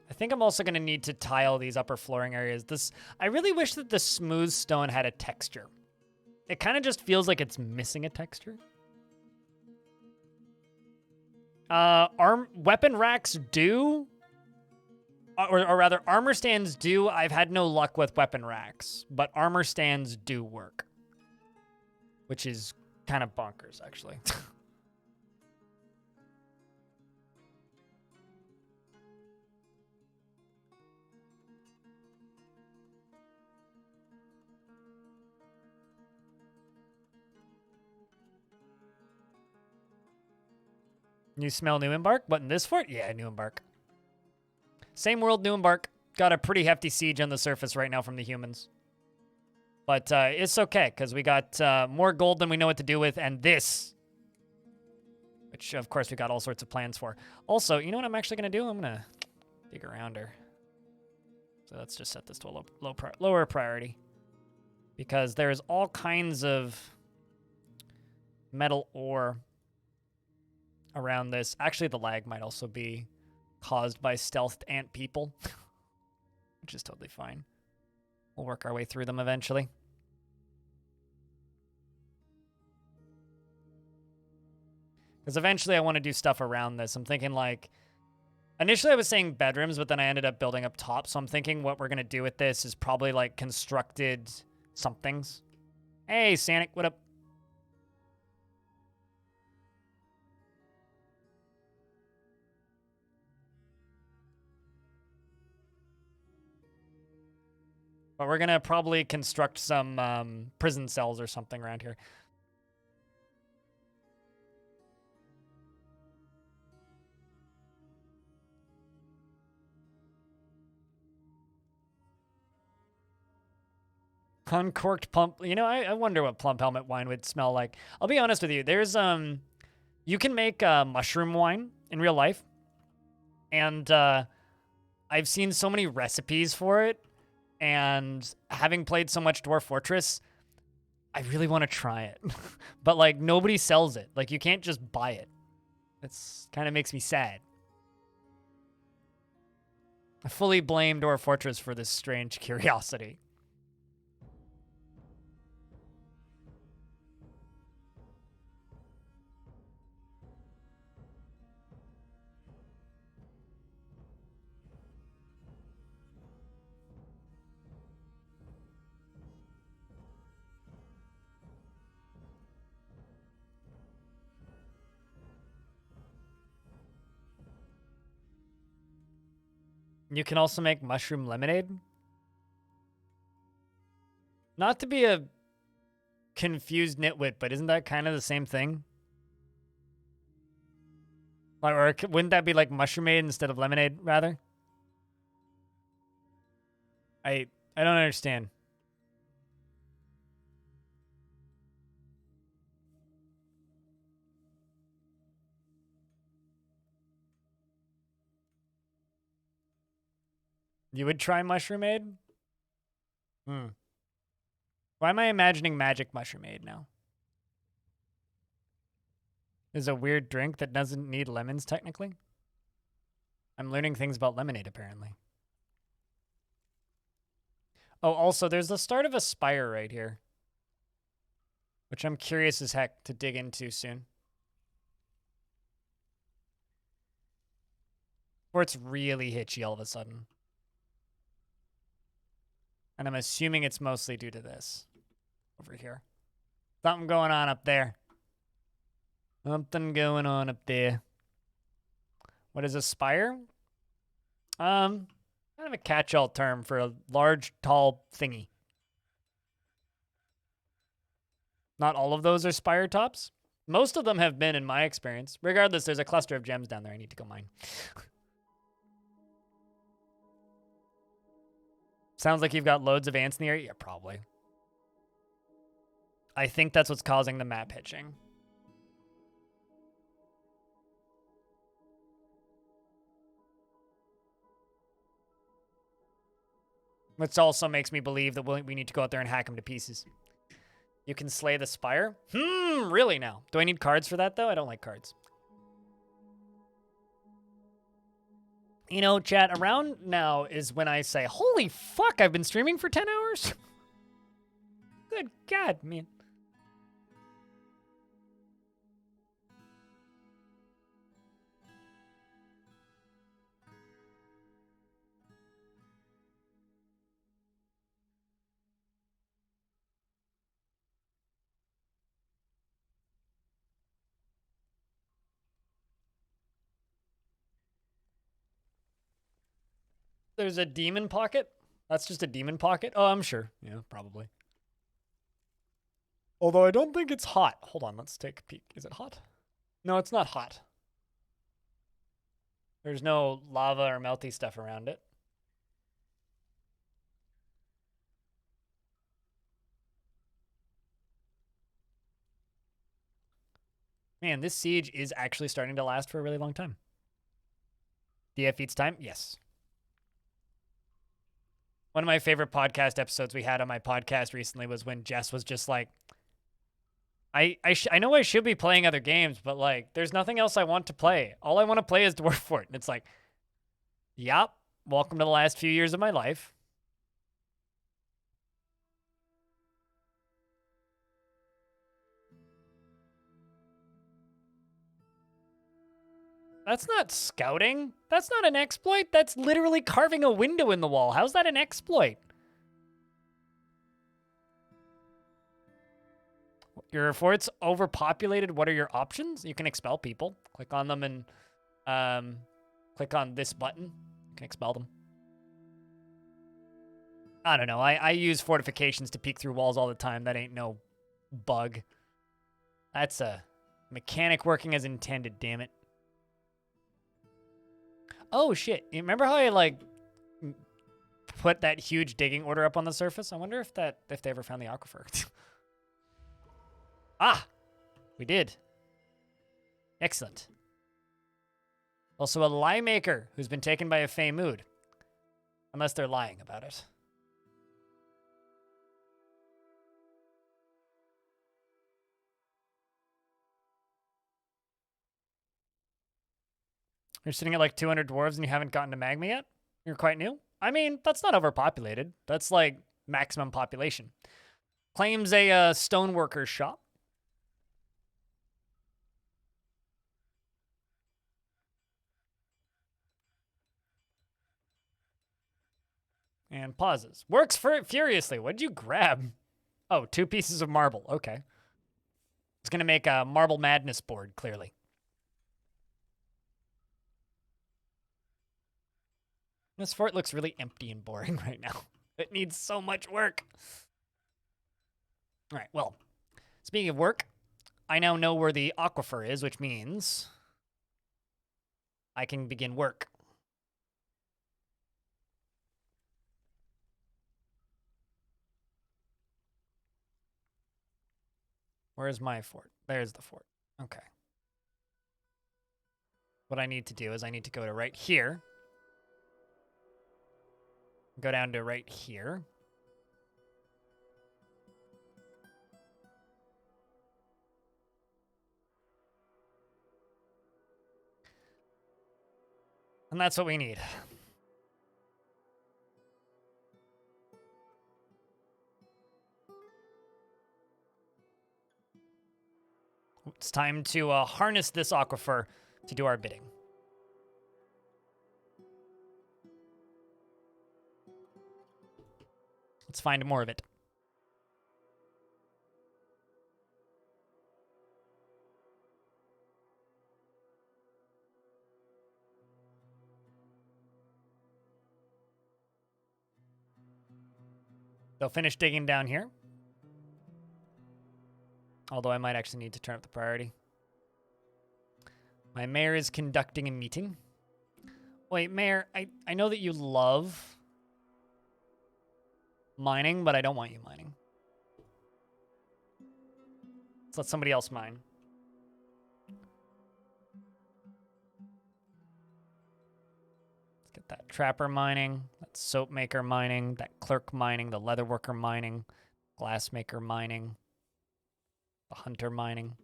I think I'm also going to need to tile these upper flooring areas. I really wish that the smooth stone had a texture. It kind of just feels like it's missing a texture. Weapon racks do, or rather armor stands do. I've had no luck with weapon racks, but armor stands do work, which is kind of bonkers, actually. You smell new embark? What, in this fort? Yeah, new embark. Same world, new embark. Got a pretty hefty siege on the surface right now from the humans. But it's okay, because we got more gold than we know what to do with, and this. Which, of course, we got all sorts of plans for. Also, you know what I'm actually going to do? I'm going to dig around her. So let's just set this to a lower priority. Because there's all kinds of metal ore around this. Actually, the lag might also be caused by stealthed ant people, which is totally fine. We'll work our way through them eventually. Because eventually I want to do stuff around this. I'm thinking like, initially I was saying bedrooms, but then I ended up building up top. So I'm thinking what we're going to do with this is probably like constructed somethings. Hey, Sanic, what up? But we're going to probably construct some prison cells or something around here. Uncorked plump. You know, I wonder what plump helmet wine would smell like. I'll be honest with you. There's, you can make mushroom wine in real life. And I've seen so many recipes for it. And having played so much Dwarf Fortress, I really want to try it. But, like, nobody sells it. Like, you can't just buy it. It's kind of makes me sad. I fully blame Dwarf Fortress for this strange curiosity. You can also make mushroom lemonade. Not to be a confused nitwit, but isn't that kind of the same thing? Or wouldn't that be like mushroomade instead of lemonade, rather? I don't understand. You would try mushroomade? Hmm. Why am I imagining magic mushroomade now? Is a weird drink that doesn't need lemons, technically? I'm learning things about lemonade, apparently. Oh, also, there's the start of a spire right here, which I'm curious as heck to dig into soon. Or it's really hitchy all of a sudden. And I'm assuming it's mostly due to this over here. Something going on up there. Something going on up there. What is a spire? Kind of a catch-all term for a large, tall thingy. Not all of those are spire tops. Most of them have been, in my experience. Regardless, there's a cluster of gems down there I need to go mine. Sounds like you've got loads of ants in the area. Yeah, probably. I think that's what's causing the map hitching. Which also makes me believe that we need to go out there and hack them to pieces. You can slay the spire? Really now? Do I need cards for that, though? I don't like cards. You know, chat, around now is when I say, holy fuck, I've been streaming for 10 hours? Good God, man. There's a demon pocket? That's just a demon pocket? Oh, I'm sure. Yeah, probably. Although I don't think it's hot. Hold on, let's take a peek. Is it hot? No, it's not hot. There's no lava or melty stuff around it. Man, this siege is actually starting to last for a really long time. DF eats time? Yes. One of my favorite podcast episodes we had on my podcast recently was when Jess was just like, I know I should be playing other games, but like, there's nothing else I want to play. All I want to play is Dwarf Fort. And it's like, yep, welcome to the last few years of my life. That's not scouting. That's not an exploit. That's literally carving a window in the wall. How's that an exploit? Your fort's overpopulated. What are your options? You can expel people. Click on them and click on this button. You can expel them. I don't know. I use fortifications to peek through walls all the time. That ain't no bug. That's a mechanic working as intended, damn it. Oh, shit. You remember how I, like, put that huge digging order up on the surface? I wonder if they ever found the aquifer. Ah! We did. Excellent. Also a lie maker who's been taken by a fey mood. Unless they're lying about it. You're sitting at like 200 dwarves and you haven't gotten to magma yet? You're quite new? I mean, that's not overpopulated. That's like maximum population. Claims a stoneworker's shop. And pauses. Works furiously. What'd you grab? Oh, 2 pieces of marble. Okay. It's going to make a marble madness board, clearly. This fort looks really empty and boring right now. It needs so much work. All right, well, speaking of work, I now know where the aquifer is, which means I can begin work. Where's my fort? There's the fort. Okay. What I need to do is I need to go to right here. Go down to right here. And that's what we need. It's time to harness this aquifer to do our bidding. Let's find more of it. They'll finish digging down here. Although I might actually need to turn up the priority. My mayor is conducting a meeting. Wait, mayor, I know that you love mining, but I don't want you mining. Let's let somebody else mine. Let's get that trapper mining, that soap maker mining, that clerk mining, the leather worker mining, glass maker mining, the hunter mining.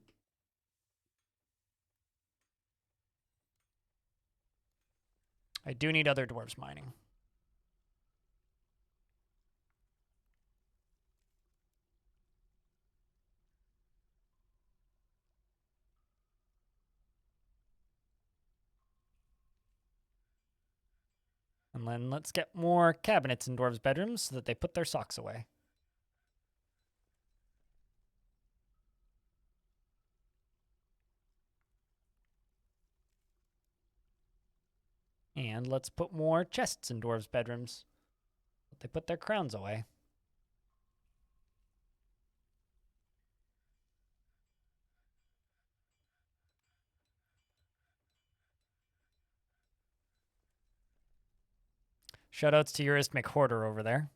I do need other dwarves mining. And then let's get more cabinets in dwarves' bedrooms so that they put their socks away. And let's put more chests in dwarves' bedrooms. They put their crowns away. Shoutouts to Urist McHorder over there.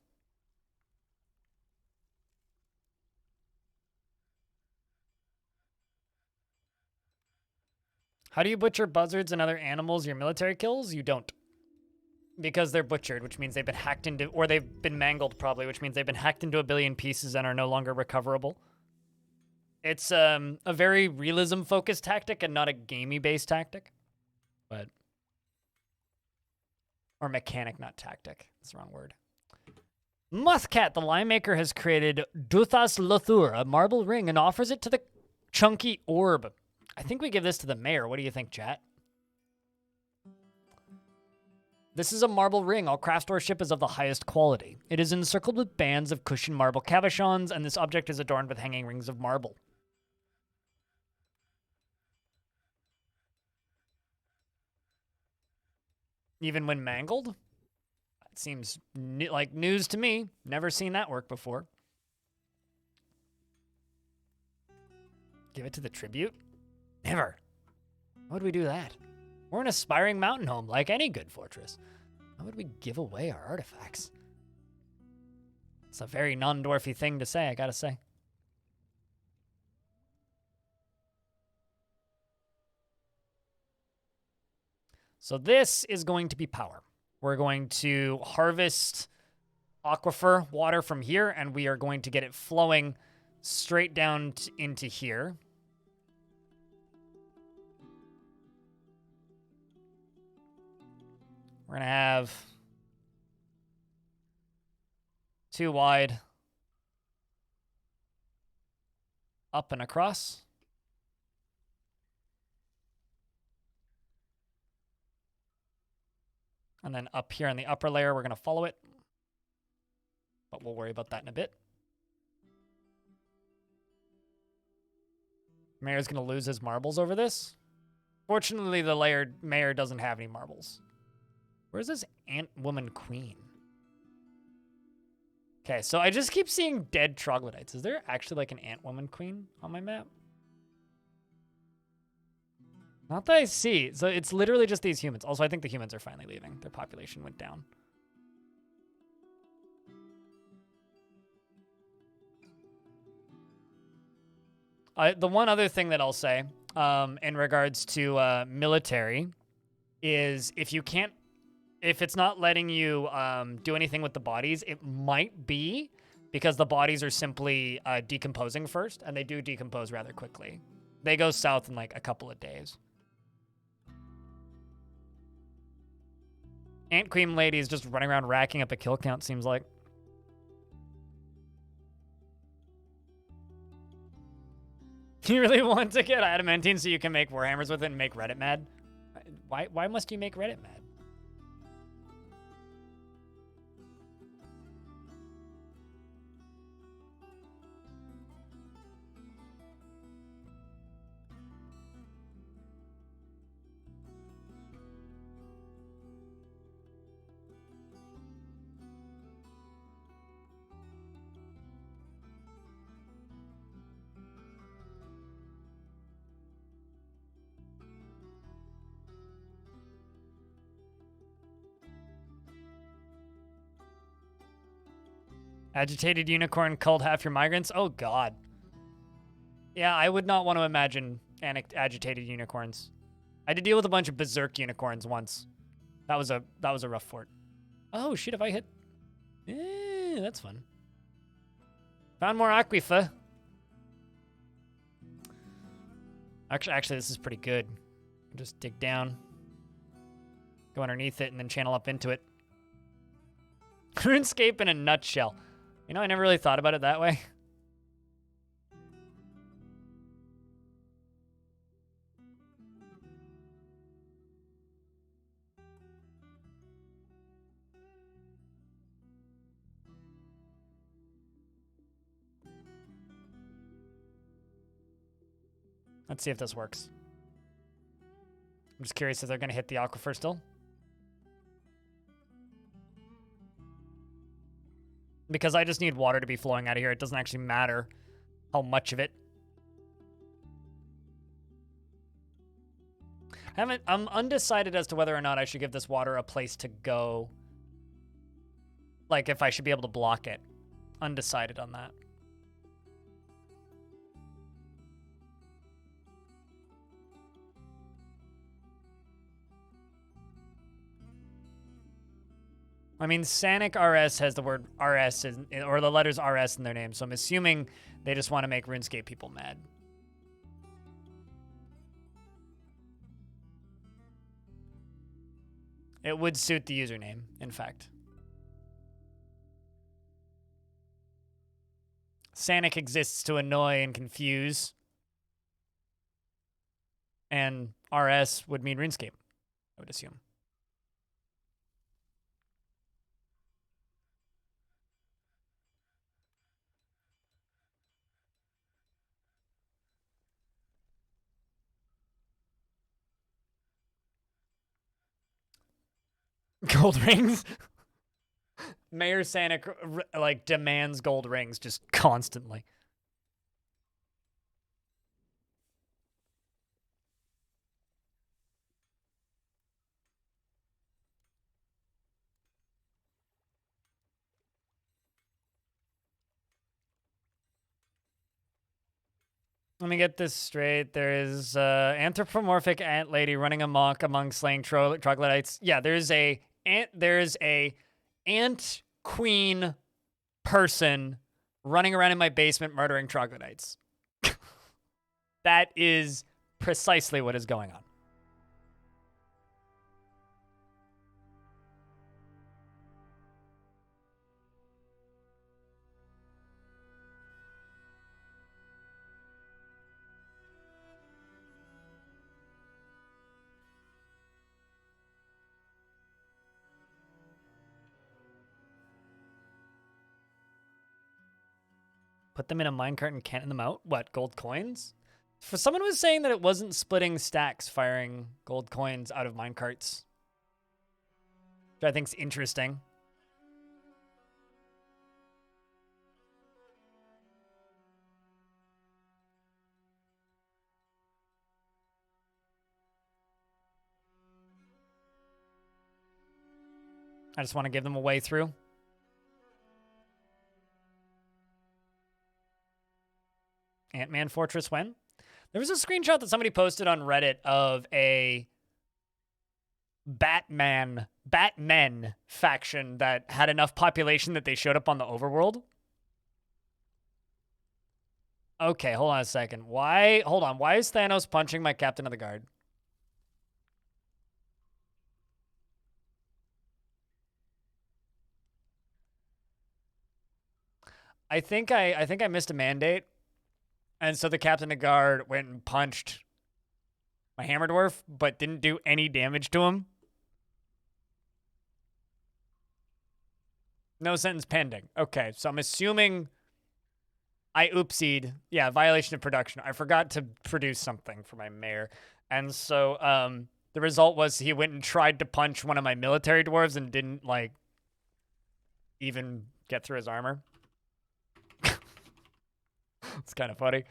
How do you butcher buzzards and other animals your military kills? You don't. Because they're butchered, which means they've been hacked into, or they've been mangled probably, which means they've been hacked into a billion pieces and are no longer recoverable. It's a very realism-focused tactic and not a gamey-based tactic. But... or mechanic, not tactic. That's the wrong word. Muthcat, the lime maker, has created Duthas Lothur, a marble ring, and offers it to the chunky orb. I think we give this to the mayor. What do you think, chat? This is a marble ring. All craft store ship is of the highest quality. It is encircled with bands of cushioned marble cabochons, and this object is adorned with hanging rings of marble. Even when mangled? That seems like news to me. Never seen that work before. Give it to the tribute? Never. Why would we do that? We're an aspiring mountain home, like any good fortress. Why would we give away our artifacts? It's a very non-dwarfy thing to say, I gotta say. So this is going to be power. We're going to harvest aquifer water from here, and we are going to get it flowing straight down into here. We're going to have 2 wide up and across. And then up here in the upper layer, we're going to follow it. But we'll worry about that in a bit. Mayor's going to lose his marbles over this. Fortunately, the mayor doesn't have any marbles. Where's this ant woman queen? Okay, so I just keep seeing dead troglodytes. Is there actually like an ant woman queen on my map? Not that I see. So it's literally just these humans. Also, I think the humans are finally leaving. Their population went down. The one other thing that I'll say in regards to military is if it's not letting you do anything with the bodies, it might be because the bodies are simply decomposing first, and they do decompose rather quickly. They go south in like a couple of days. Ant Queen Lady is just running around racking up a kill count, seems like. You really want to get adamantine so you can make warhammers with it and make Reddit mad? Why must you make Reddit mad? Agitated unicorn culled half your migrants? Oh, God. Yeah, I would not want to imagine agitated unicorns. I had to deal with a bunch of berserk unicorns once. That was a rough fort. Oh, shit, if I hit... that's fun. Found more aquifer. Actually, this is pretty good. Just dig down. Go underneath it and then channel up into it. RuneScape in a nutshell. You know, I never really thought about it that way. Let's see if this works. I'm just curious if they're going to hit the aquifer still. Because I just need water to be flowing out of here. It doesn't actually matter how much of it. I'm undecided as to whether or not I should give this water a place to go. Like, if I should be able to block it. Undecided on that. I mean, Sanic RS has the word RS, or the letters RS in their name, so I'm assuming they just want to make RuneScape people mad. It would suit the username, in fact. Sanic exists to annoy and confuse. And RS would mean RuneScape, I would assume. Gold rings. Mayor Sanic like demands gold rings just constantly. Let me get this straight. There is anthropomorphic ant lady running amok among slaying troglodytes. Yeah, there's a ant queen person running around in my basement murdering troglodytes. That is precisely what is going on. Put them in a minecart and canton them out? What, gold coins? For someone was saying that it wasn't splitting stacks firing gold coins out of minecarts. Which I think's interesting. I just want to give them a way through. Ant-Man Fortress when? There was a screenshot that somebody posted on Reddit of a Batmen faction that had enough population that they showed up on the overworld. Okay, hold on a second. Why? Hold on. Why is Thanos punching my captain of the guard? I think I missed a mandate, and so the captain of the guard went and punched my hammer dwarf, but didn't do any damage to him. No sentence pending. Okay, so I'm assuming I oopsied. Yeah, violation of production. I forgot to produce something for my mayor. And so the result was he went and tried to punch one of my military dwarves and didn't, like, even get through his armor. It's kind of funny.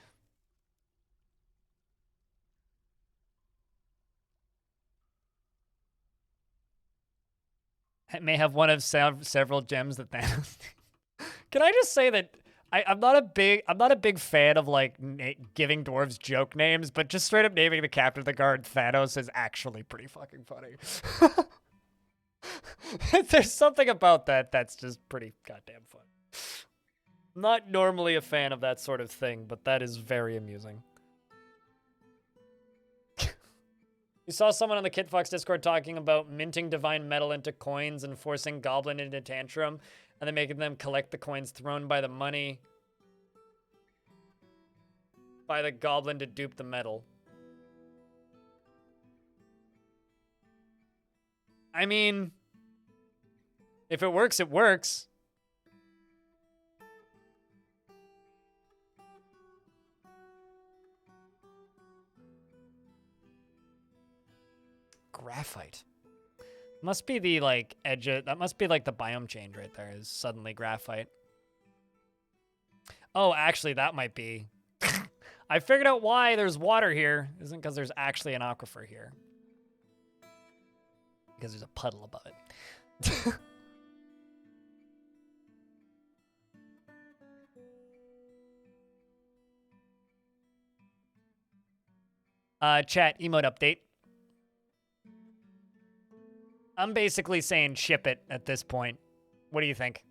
It may have one of several gems that Thanos. Can I just say that I'm not a big fan of like giving dwarves joke names, but just straight up naming the captain of the guard Thanos is actually pretty fucking funny. There's something about that that's just pretty goddamn fun. Not normally a fan of that sort of thing, but that is very amusing. You saw someone on the KitFox Discord talking about minting divine metal into coins and forcing Goblin into tantrum, and then making them collect the coins thrown by the money by the Goblin to dupe the metal. I mean, if it works, it works. Graphite. Must be the, like, edge of... That must be, like, the biome change right there is suddenly graphite. Oh, actually, that might be... I figured out why there's water here. Isn't because there's actually an aquifer here. Because there's a puddle above it. Chat, emote update. I'm basically saying ship it at this point. What do you think?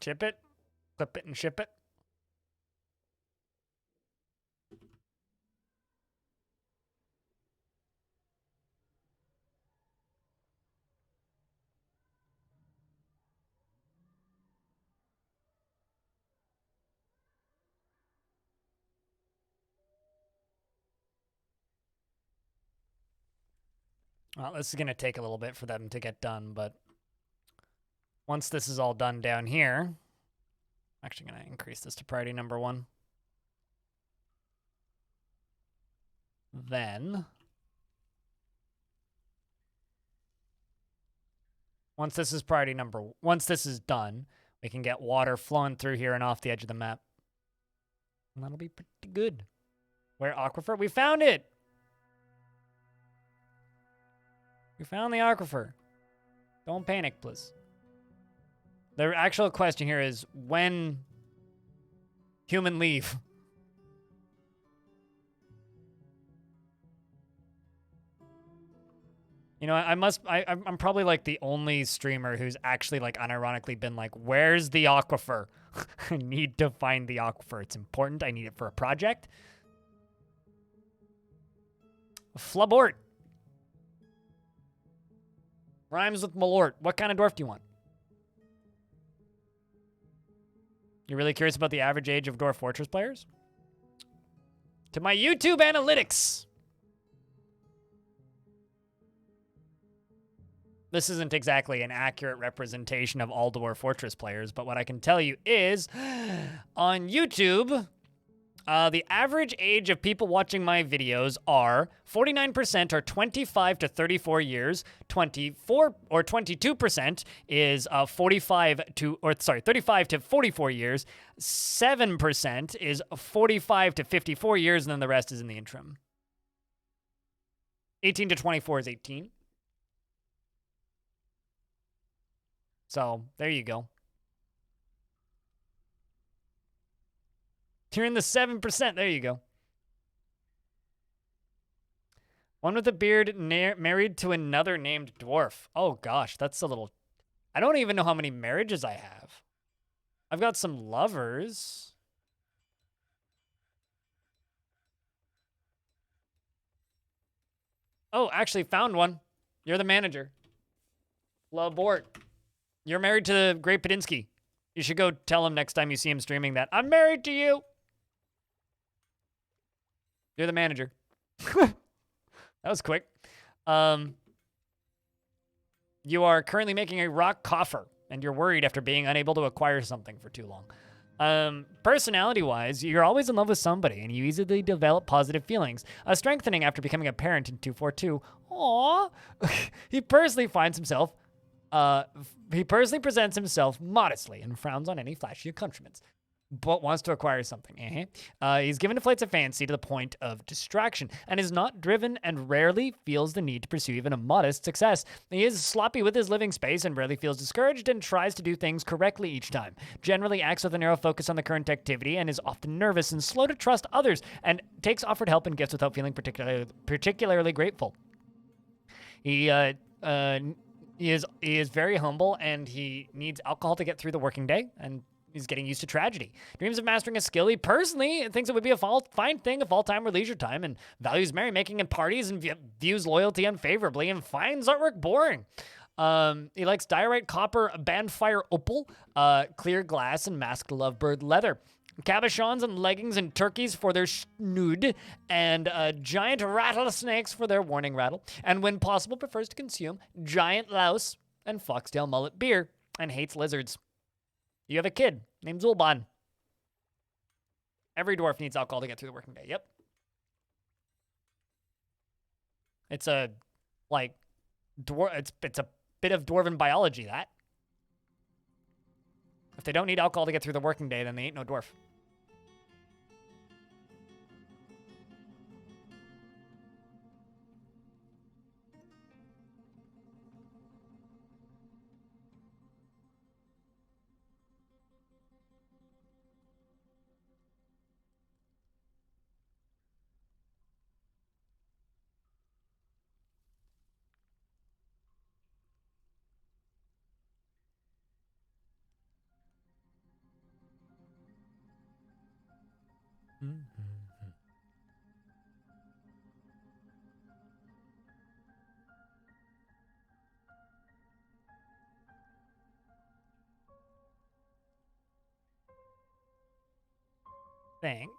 Ship it? Clip it and ship it? Well, this is going to take a little bit for them to get done, but once this is all done down here, I'm actually going to increase this to priority number 1. Then, once this is done, we can get water flowing through here and off the edge of the map. And that'll be pretty good. Where aquifer? We found it! We found the aquifer. Don't panic, please. The actual question here is, when human leave? You know, I'm probably like the only streamer who's actually like unironically been like, where's the aquifer? I need to find the aquifer. It's important. I need it for a project. Flabort. Rhymes with Malort. What kind of dwarf do you want? You're really curious about the average age of Dwarf Fortress players? To my YouTube analytics. This isn't exactly an accurate representation of all Dwarf Fortress players, but what I can tell you is, on YouTube, the average age of people watching my videos are 49% are 25 to 34 years, 22% is 35 to 44 years, 7% is 45 to 54 years, and then the rest is in the interim. 18 to 24 is 18. So, there you go. You're in the 7%. There you go. One with a beard married to another named dwarf. Oh, gosh. That's a little... I don't even know how many marriages I have. I've got some lovers. Oh, actually found one. You're the manager. Labort. You're married to Great Padinsky. You should go tell him next time you see him streaming that I'm married to you. You're the manager. That was quick. You are currently making a rock coffer, and you're worried after being unable to acquire something for too long. Personality-wise, you're always in love with somebody, and you easily develop positive feelings. Strengthening after becoming a parent in 242. Aww. He personally presents himself modestly and frowns on any flashy accoutrements, but wants to acquire something. He's given to flights of fancy to the point of distraction and is not driven and rarely feels the need to pursue even a modest success. He is sloppy with his living space and rarely feels discouraged and tries to do things correctly each time. Generally acts with a narrow focus on the current activity and is often nervous and slow to trust others and takes offered help and gifts without feeling particularly grateful. He is very humble and he needs alcohol to get through the working day and he's getting used to tragedy. Dreams of mastering a skill. He personally thinks it would be a fine thing if all time were leisure time and values merrymaking and parties and views loyalty unfavorably and finds artwork boring. He likes diorite, copper, bandfire opal, clear glass, and masked lovebird leather. Cabochons and leggings and turkeys for their schnood, and giant rattlesnakes for their warning rattle. And when possible, prefers to consume giant louse and foxtail mullet beer and hates lizards. You have a kid named Zulban. Every dwarf needs alcohol to get through the working day. Yep. It's a, like, it's a bit of dwarven biology, that. If they don't need alcohol to get through the working day, then they ain't no dwarf. Think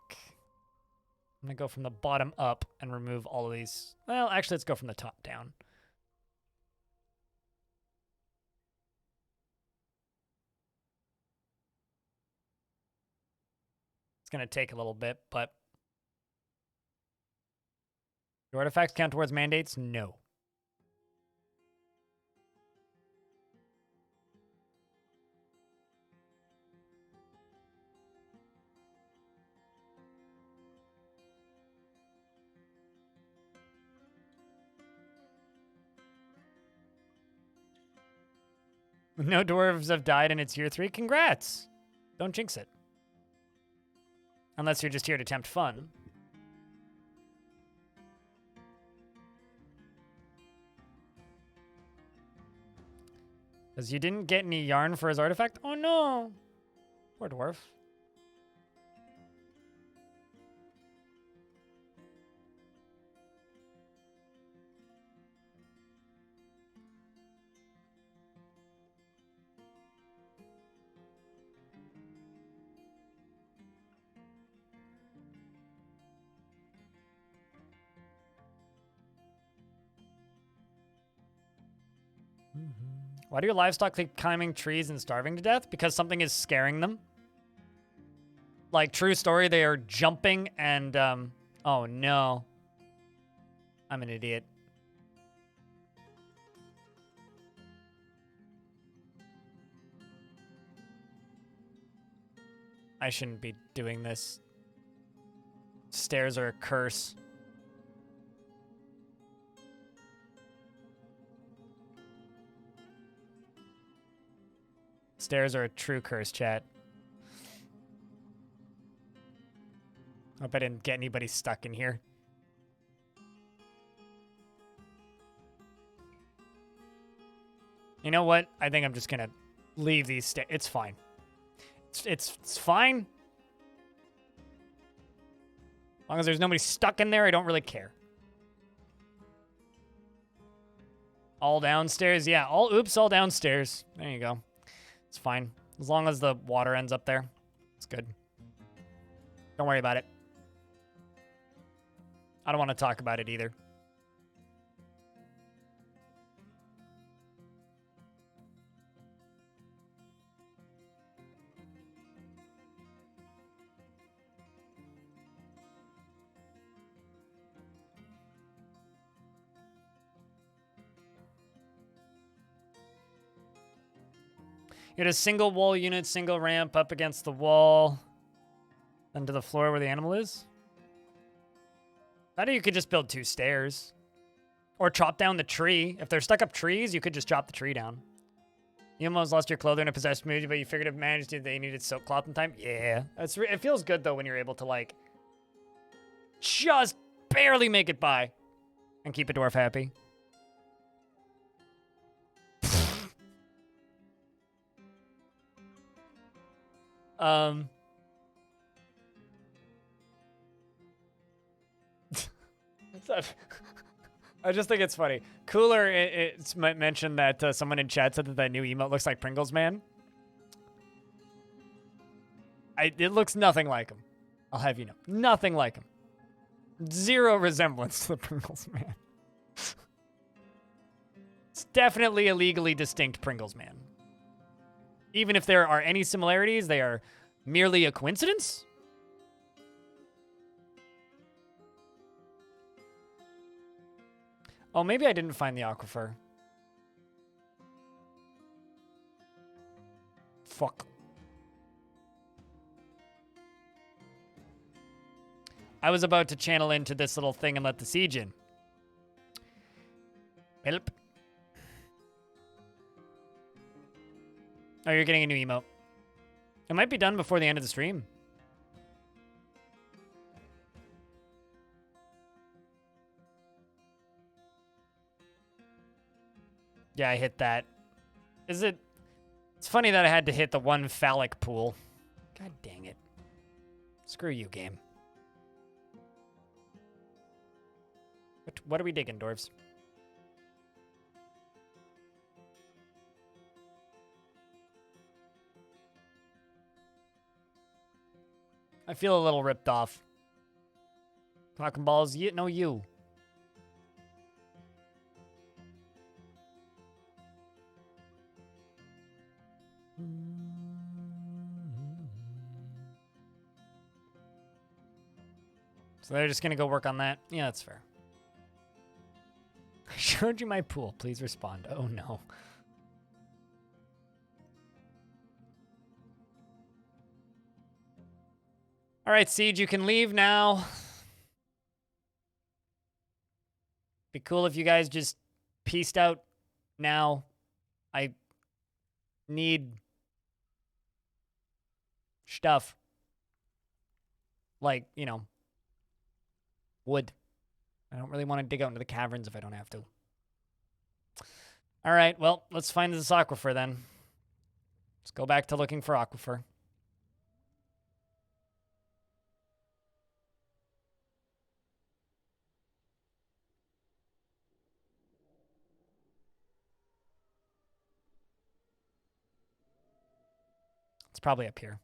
I'm gonna go from the bottom up and remove all of these. Well, actually, let's go from the top down. gonna take a little bit, but do artifacts count towards mandates? No. No dwarves have died in its year 3. Congrats! Don't jinx it. Unless you're just here to tempt fun. Because you didn't get any yarn for his artifact? Oh no! Poor dwarf. Why do your livestock keep climbing trees and starving to death? Because something is scaring them. Like, true story, they are jumping and, oh no. I'm an idiot. I shouldn't be doing this. Stairs are a curse. Stairs are a true curse, chat. Hope I didn't get anybody stuck in here. You know what? I think I'm just gonna leave these stairs. It's fine. It's fine. As long as there's nobody stuck in there, I don't really care. All downstairs? Yeah, all downstairs. There you go. It's fine. As long as the water ends up there, it's good. Don't worry about it. I don't want to talk about it either. You had a single wall unit, single ramp up against the wall, then to the floor where the animal is. I think you could just build 2 stairs. Or chop down the tree. If they're stuck up trees, you could just chop the tree down. You almost lost your clothing in a possessed mood, but you figured if managed it, they needed silk cloth in time. Yeah. It feels good, though, when you're able to, like, just barely make it by and keep a dwarf happy. I just think it's funny. Cooler, it's mentioned that someone in chat said that new emote looks like Pringles Man. It looks nothing like him. I'll have you know. Nothing like him. Zero resemblance to the Pringles Man. It's definitely a legally distinct Pringles Man. Even if there are any similarities, they are merely a coincidence? Oh, maybe I didn't find the aquifer. Fuck. I was about to channel into this little thing and let the siege in. Help. Oh, you're getting a new emote. It might be done before the end of the stream. Yeah, I hit that. Is it... It's funny that I had to hit the one phallic pool. God dang it. Screw you, game. What are we digging, dwarves? I feel a little ripped off. Talking balls, no you. So they're just gonna go work on that. Yeah, that's fair. I showed you my pool. Please respond. Oh no. All right, Siege, you can leave now. Be cool if you guys just peaced out now. I need stuff. Like, you know, wood. I don't really want to dig out into the caverns if I don't have to. All right, well, let's find this aquifer then. Let's go back to looking for aquifer. It's probably up here.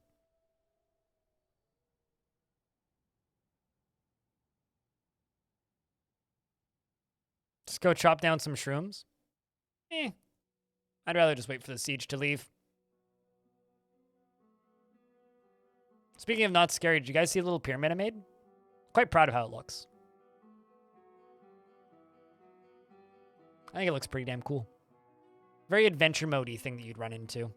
Just go chop down some shrooms. I'd rather just wait for the siege to leave. Speaking of not scary, did you guys see the little pyramid I made? Quite proud of how it looks. I think it looks pretty damn cool. Very adventure mode-y thing that you'd run into.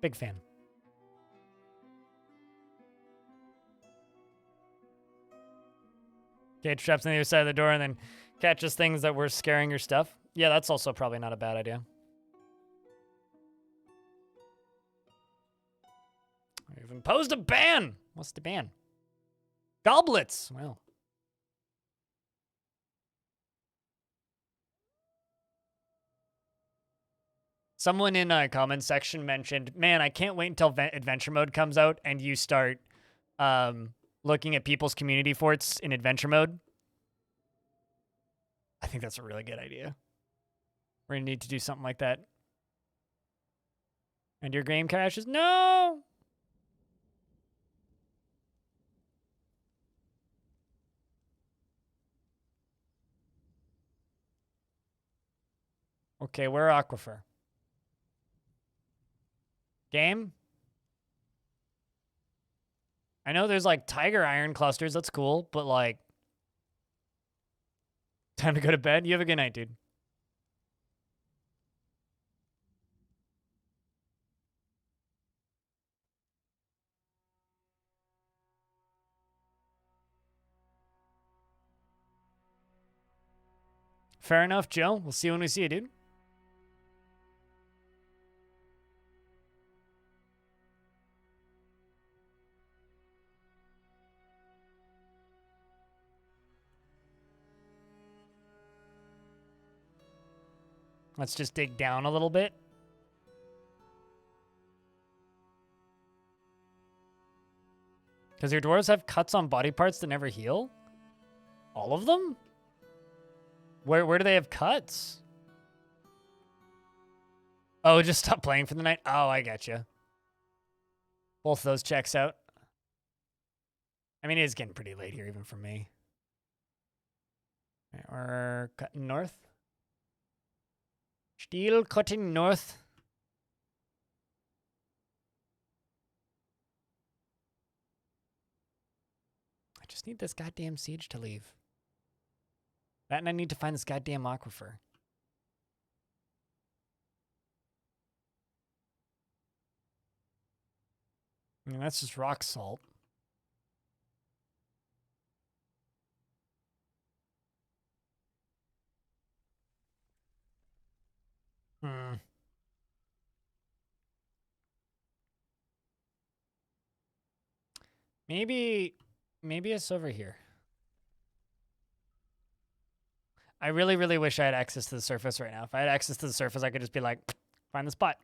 Big fan. Okay, traps on the other side of the door and then catches things that were scaring your stuff. Yeah, that's also probably not a bad idea. I've imposed a ban! What's the ban? Goblets! Well. Someone in a comment section mentioned, man, I can't wait until adventure mode comes out and you start looking at people's community forts in adventure mode. I think that's a really good idea. We're going to need to do something like that. And your game crashes? No! Okay, where aquifer? Game? I know there's like tiger iron clusters. That's cool, but like... Time to go to bed? You have a good night, dude. Fair enough, Joe. We'll see you when we see you, dude. Let's just dig down a little bit. Because your dwarves have cuts on body parts that never heal? All of them? Where do they have cuts? Oh, just stop playing for the night? Oh, I gotcha. Both those checks out. I mean, it is getting pretty late here, even for me. Right, we're cutting north. Still cutting north. I just need this goddamn siege to leave. That and I need to find this goddamn aquifer. I mean, that's just rock salt. Maybe it's over here. I really, really wish I had access to the surface right now. If I had access to the surface, I could just be like, find the spot.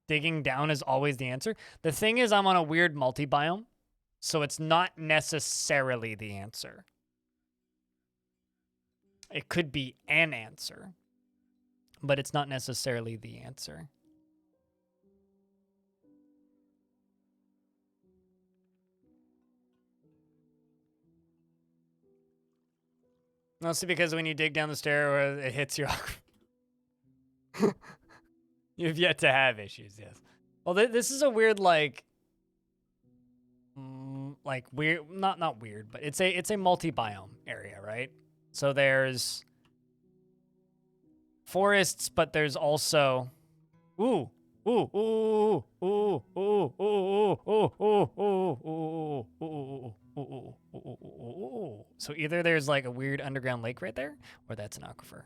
Digging down is always the answer. The thing is, I'm on a weird multi-biome, so it's not necessarily the answer. It could be an answer, but it's not necessarily the answer. Mostly because when you dig down the stair, it hits your... You've yet to have issues, yes. Well, this is a weird, like weird, not weird, but it's a multi-biome area, right? So there's forests, but there's also ooh, ooh, ooh, ooh, ooh, ooh, ooh, ooh, ooh, ooh, ooh, ooh. So either there's like a weird underground lake right there, or that's an aquifer.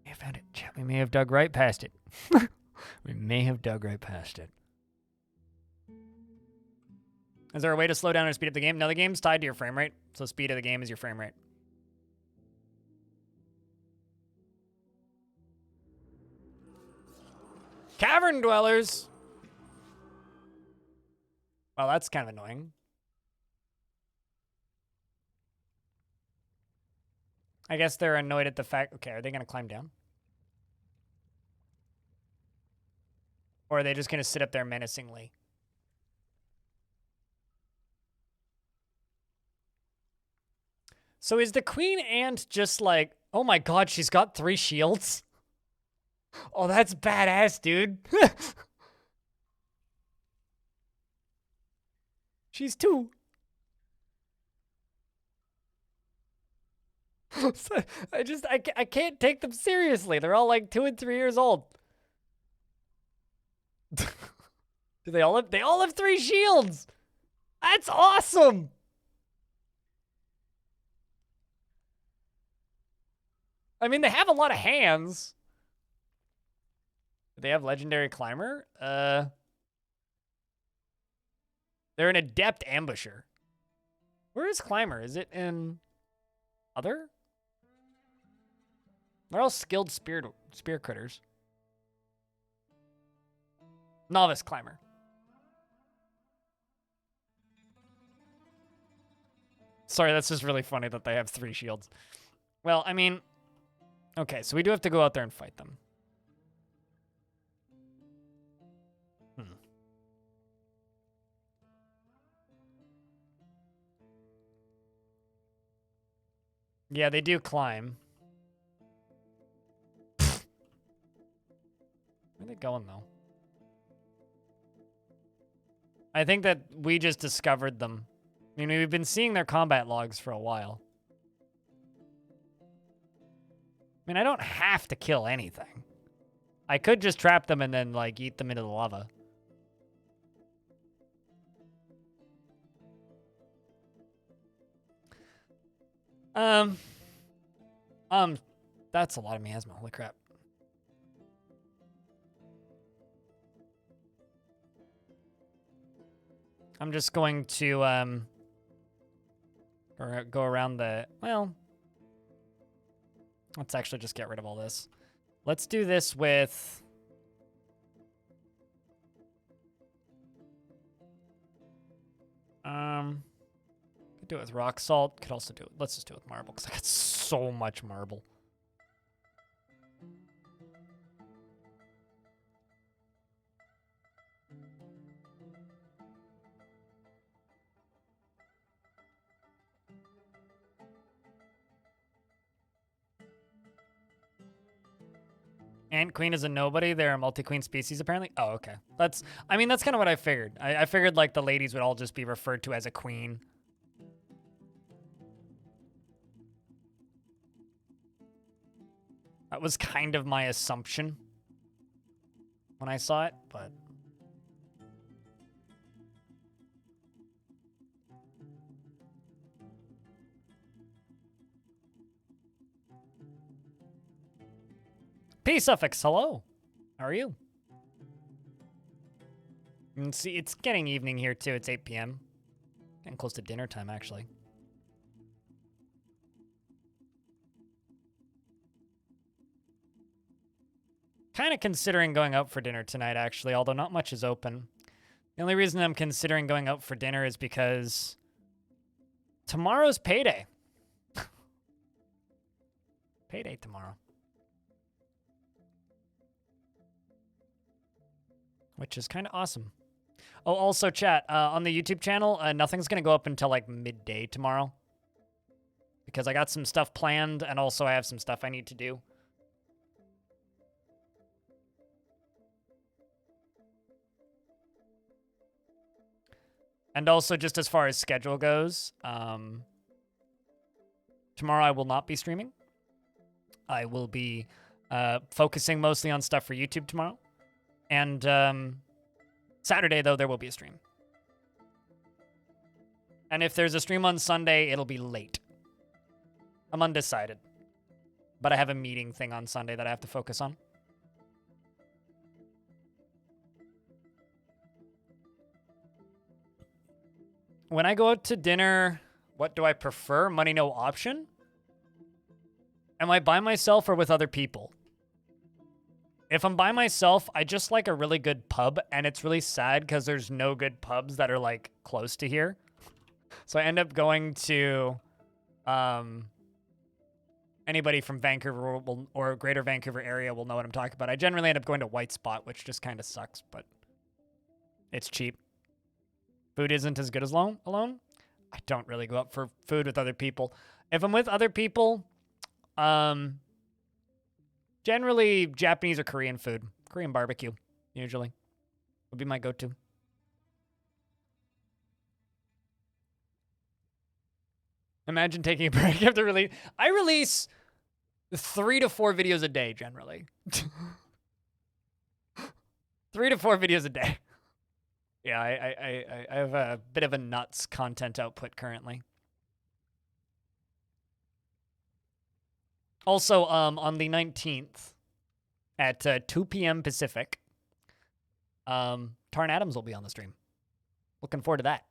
I found it. Chat, we may have dug right past it. We may have dug right past it. Is there a way to slow down or speed up the game? No, the game's tied to your frame rate. So speed of the game is your frame rate. Cavern dwellers! Well, that's kind of annoying. I guess they're annoyed at the fact... Okay, are they going to climb down? Or are they just going to sit up there menacingly? So is the queen ant just like... Oh my god, she's got 3 shields? Oh, that's badass, dude. She's 2. I can't take them seriously. They're all like 2 and 3 years old. Do they all have 3 shields? That's awesome. I mean, they have a lot of hands. Do they have legendary climber? They're an adept ambusher. Where is climber? Is it in other? They're all skilled spear critters. Novice climber. Sorry, that's just really funny that they have 3 shields. Well, I mean, okay, so we do have to go out there and fight them. Yeah, they do climb. Where are they going, though? I think that we just discovered them. I mean, we've been seeing their combat logs for a while. I mean, I don't have to kill anything. I could just trap them and then, like, eat them into the lava. That's a lot of miasma. Holy crap. I'm just going to, go around the, well, let's actually just get rid of all this. Let's do this with, could do it with rock salt. Could also do it, let's just do it with marble, because I got so much marble. Ant queen is a nobody. They're a multi-queen species, apparently. Oh, okay. I mean, that's kind of what I figured. I figured, like, the ladies would all just be referred to as a queen. That was kind of my assumption when I saw it, but... P suffix, hello. How are you? And see, it's getting evening here too. It's 8 p.m. Getting close to dinner time, actually. Kind of considering going out for dinner tonight, actually, although not much is open. The only reason I'm considering going out for dinner is because tomorrow's payday. Payday tomorrow. Which is kind of awesome. Oh, also, chat, on the YouTube channel, nothing's going to go up until, like, midday tomorrow. because I got some stuff planned and also I have some stuff I need to do. And also, just as far as schedule goes, tomorrow I will not be streaming. I will be focusing mostly on stuff for YouTube tomorrow. And Saturday, though, there will be a stream. And if there's a stream on Sunday, it'll be late. I'm undecided. But I have a meeting thing on Sunday that I have to focus on. When I go out to dinner, what do I prefer? Money no option? Am I by myself or with other people? If I'm by myself, I just like a really good pub, and it's really sad because there's no good pubs that are, like, close to here. So I end up going to, anybody from Vancouver or Greater Vancouver area will know what I'm talking about. I generally end up going to White Spot, which just kind of sucks, but it's cheap. Food isn't as good as alone. I don't really go out for food with other people. If I'm with other people, generally Japanese or Korean food. Korean barbecue, usually, would be my go-to. Imagine taking a break after release. I release 3 to 4 videos a day, generally. 3 to 4 videos a day. Yeah, I have a bit of a nuts content output currently. Also, on the 19th at 2 p.m. Pacific, Tarn Adams will be on the stream. Looking forward to that.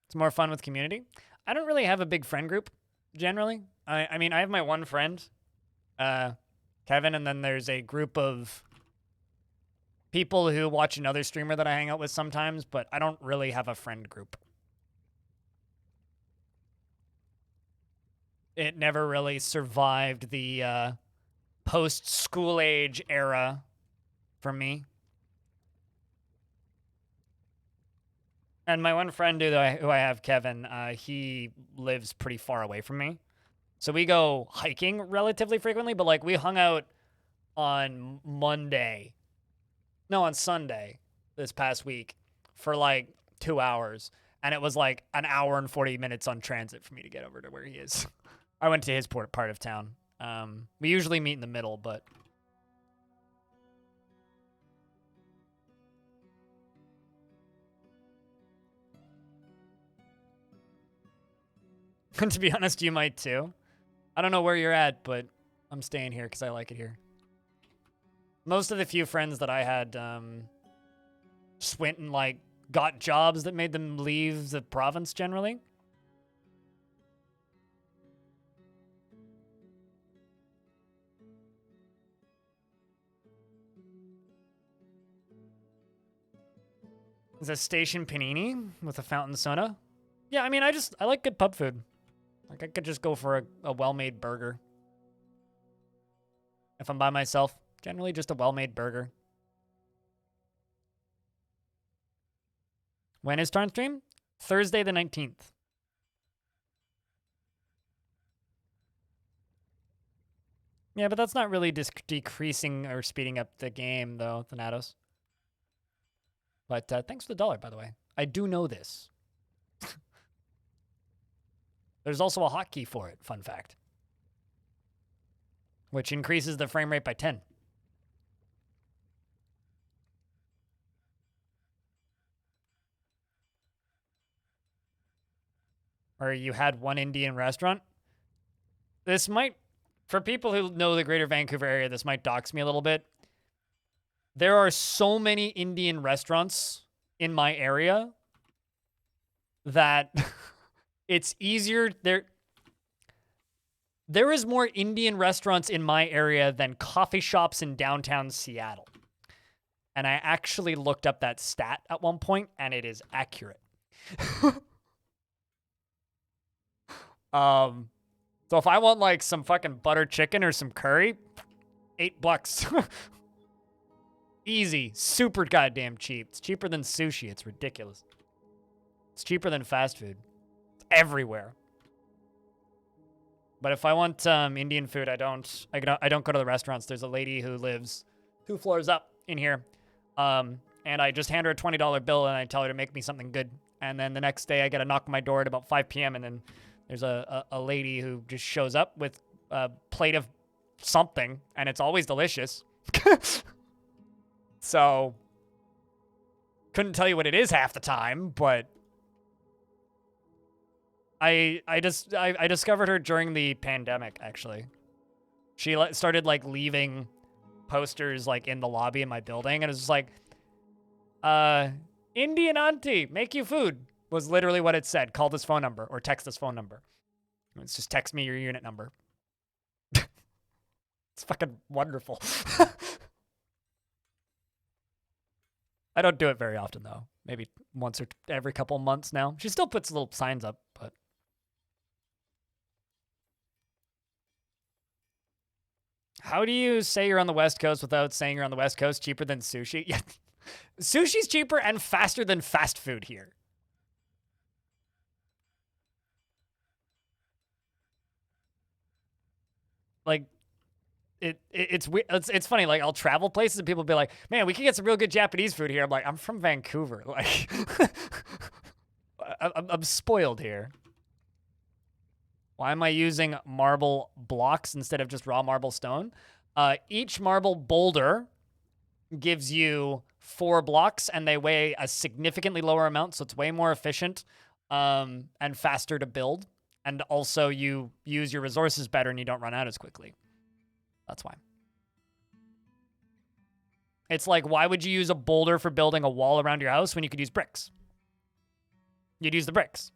It's more fun with community. I don't really have a big friend group, generally. I mean, I have my one friend, Kevin, and then there's a group of people who watch another streamer that I hang out with sometimes, but I don't really have a friend group. It never really survived the post-school age era for me. And my one friend who I have, Kevin, he lives pretty far away from me. So we go hiking relatively frequently, but like we hung out on Sunday this past week for like 2 hours. And it was like an hour and 40 minutes on transit for me to get over to where he is. I went to his part of town. We usually meet in the middle, but... to be honest, you might too. I don't know where you're at, but I'm staying here because I like it here. Most of the few friends that I had just went and like got jobs that made them leave the province generally. Is a station panini with a fountain soda? Yeah, I mean, I like good pub food. Like, I could just go for a well-made burger. If I'm by myself, generally just a well-made burger. When is Tarn stream? Thursday the 19th. Yeah, but that's not really decreasing or speeding up the game, though, Thanatos. But thanks for the $1, by the way. I do know this. There's also a hotkey for it, fun fact. Which increases the frame rate by 10. Or you had one Indian restaurant. This might, for people who know the Greater Vancouver area, this might dox me a little bit. There are so many Indian restaurants in my area that it's easier. There is more Indian restaurants in my area than coffee shops in downtown Seattle. And I actually looked up that stat at one point, and it is accurate. So if I want like some fucking butter chicken or some curry, $8. Easy. Super goddamn cheap. It's cheaper than sushi. It's ridiculous. It's cheaper than fast food. It's everywhere. But if I want Indian food, I don't go to the restaurants. There's a lady who lives 2 floors up in here. And I just hand her a $20 bill and I tell her to make me something good. And then the next day I get a knock on my door at about 5 p.m. and then there's a lady who just shows up with a plate of something, and it's always delicious. So, couldn't tell you what it is half the time, but I discovered her during the pandemic, actually. She started, like, leaving posters, like, in the lobby in my building, and it was just like, Indian auntie, make you food, was literally what it said. Call this phone number, or text this phone number. It's just text me your unit number. It's fucking wonderful. I don't do it very often, though. Maybe once or every couple months now. She still puts little signs up, but... How do you say you're on the West Coast without saying you're on the West Coast? Cheaper than sushi? Yeah. Sushi's cheaper and faster than fast food here. Like, it's funny. Like, I'll travel places and people will be like, man, we can get some real good Japanese food here. I'm like, I'm from Vancouver. Like, I'm spoiled here. Why am I using marble blocks instead of just raw marble stone? Each marble boulder gives you 4 blocks, and they weigh a significantly lower amount, so it's way more efficient and faster to build. And also, you use your resources better, and you don't run out as quickly. That's why. It's like, why would you use a boulder for building a wall around your house when you could use bricks? You'd use the bricks.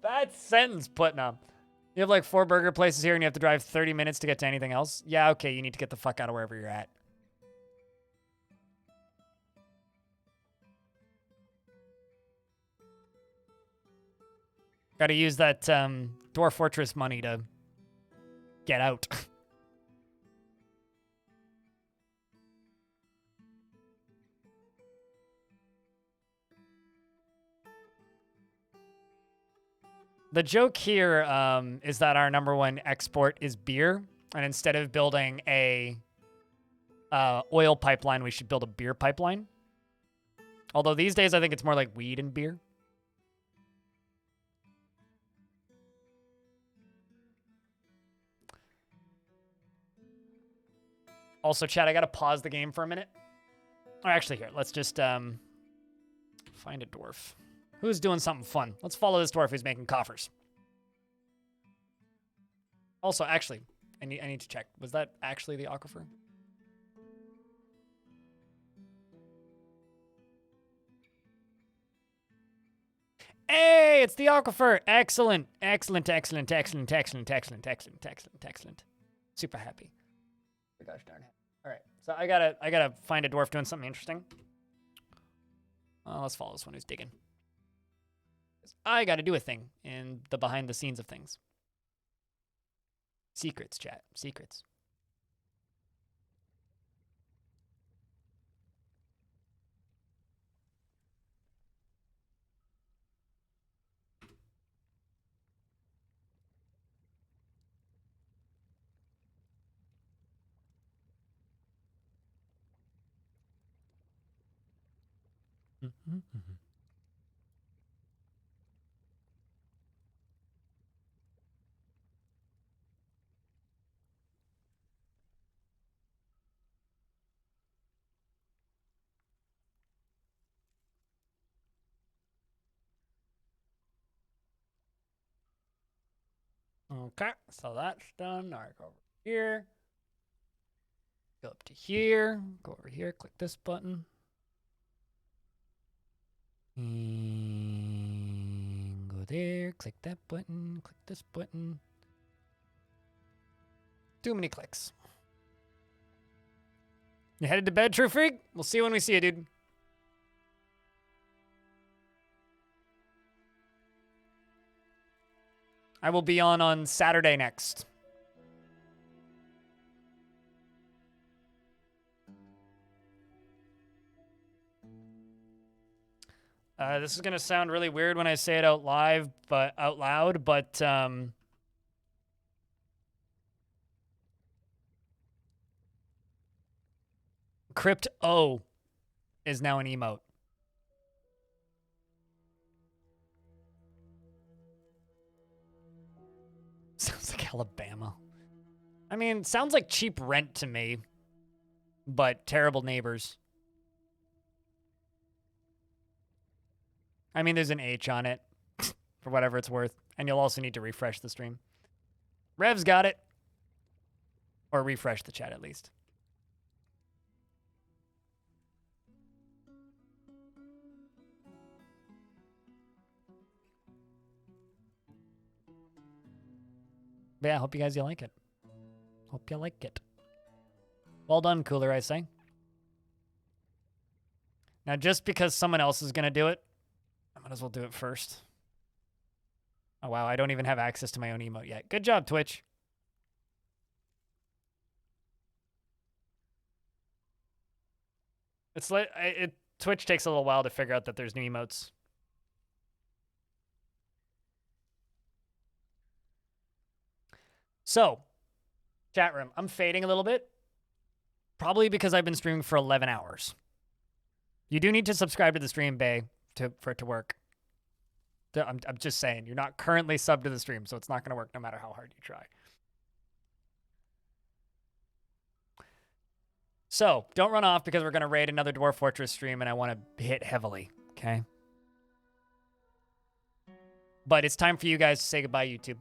That sentence putting up. You have like 4 burger places here and you have to drive 30 minutes to get to anything else? Yeah, okay, you need to get the fuck out of wherever you're at. Gotta use that Dwarf Fortress money to get out. The joke here is that our #1 export is beer, and instead of building a oil pipeline, we should build a beer pipeline. Although these days, I think it's more like weed and beer. Also, chat, I gotta pause the game for a minute. Or actually, here, let's just find a dwarf. Who's doing something fun? Let's follow this dwarf who's making coffers. Also, actually, I need to check. Was that actually the aquifer? Hey, it's the aquifer. Excellent. Excellent, excellent, excellent, excellent, excellent, excellent, excellent, excellent. Super happy. Oh, gosh darn it. All right, so I gotta find a dwarf doing something interesting. Let's follow this one who's digging. I gotta do a thing in the behind the scenes of things. Secrets, chat. Secrets. Okay, so that's done. All right, go over here. Go up to here. Go over here. Click this button. And go there. Click that button. Click this button. Too many clicks. You headed to bed, True Freak? We'll see you when we see you, dude. I will be on Saturday next. This is gonna sound really weird when I say it out loud, but Crypt O is now an emote. Sounds like Alabama. I mean, sounds like cheap rent to me, but terrible neighbors. I mean, there's an H on it for whatever it's worth, and you'll also need to refresh the stream. Rev's got it. Or refresh the chat at least. But yeah, hope you guys like it. Hope you like it. Well done, Cooler, I say. Now, just because someone else is going to do it, I might as well do it first. Oh, wow, I don't even have access to my own emote yet. Good job, Twitch. It's like Twitch takes a little while to figure out that there's new emotes. So, chat room, I'm fading a little bit. Probably because I've been streaming for 11 hours. You do need to subscribe to the stream, Bay, for it to work. I'm just saying, you're not currently subbed to the stream, so it's not going to work no matter how hard you try. So, don't run off because we're going to raid another Dwarf Fortress stream and I want to hit heavily, okay? But it's time for you guys to say goodbye, YouTube.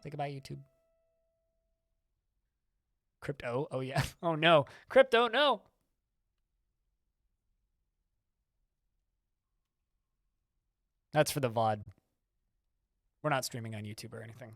Say goodbye, YouTube. Crypto? Oh, yeah. Oh, no. Crypto, no. That's for the VOD. We're not streaming on YouTube or anything.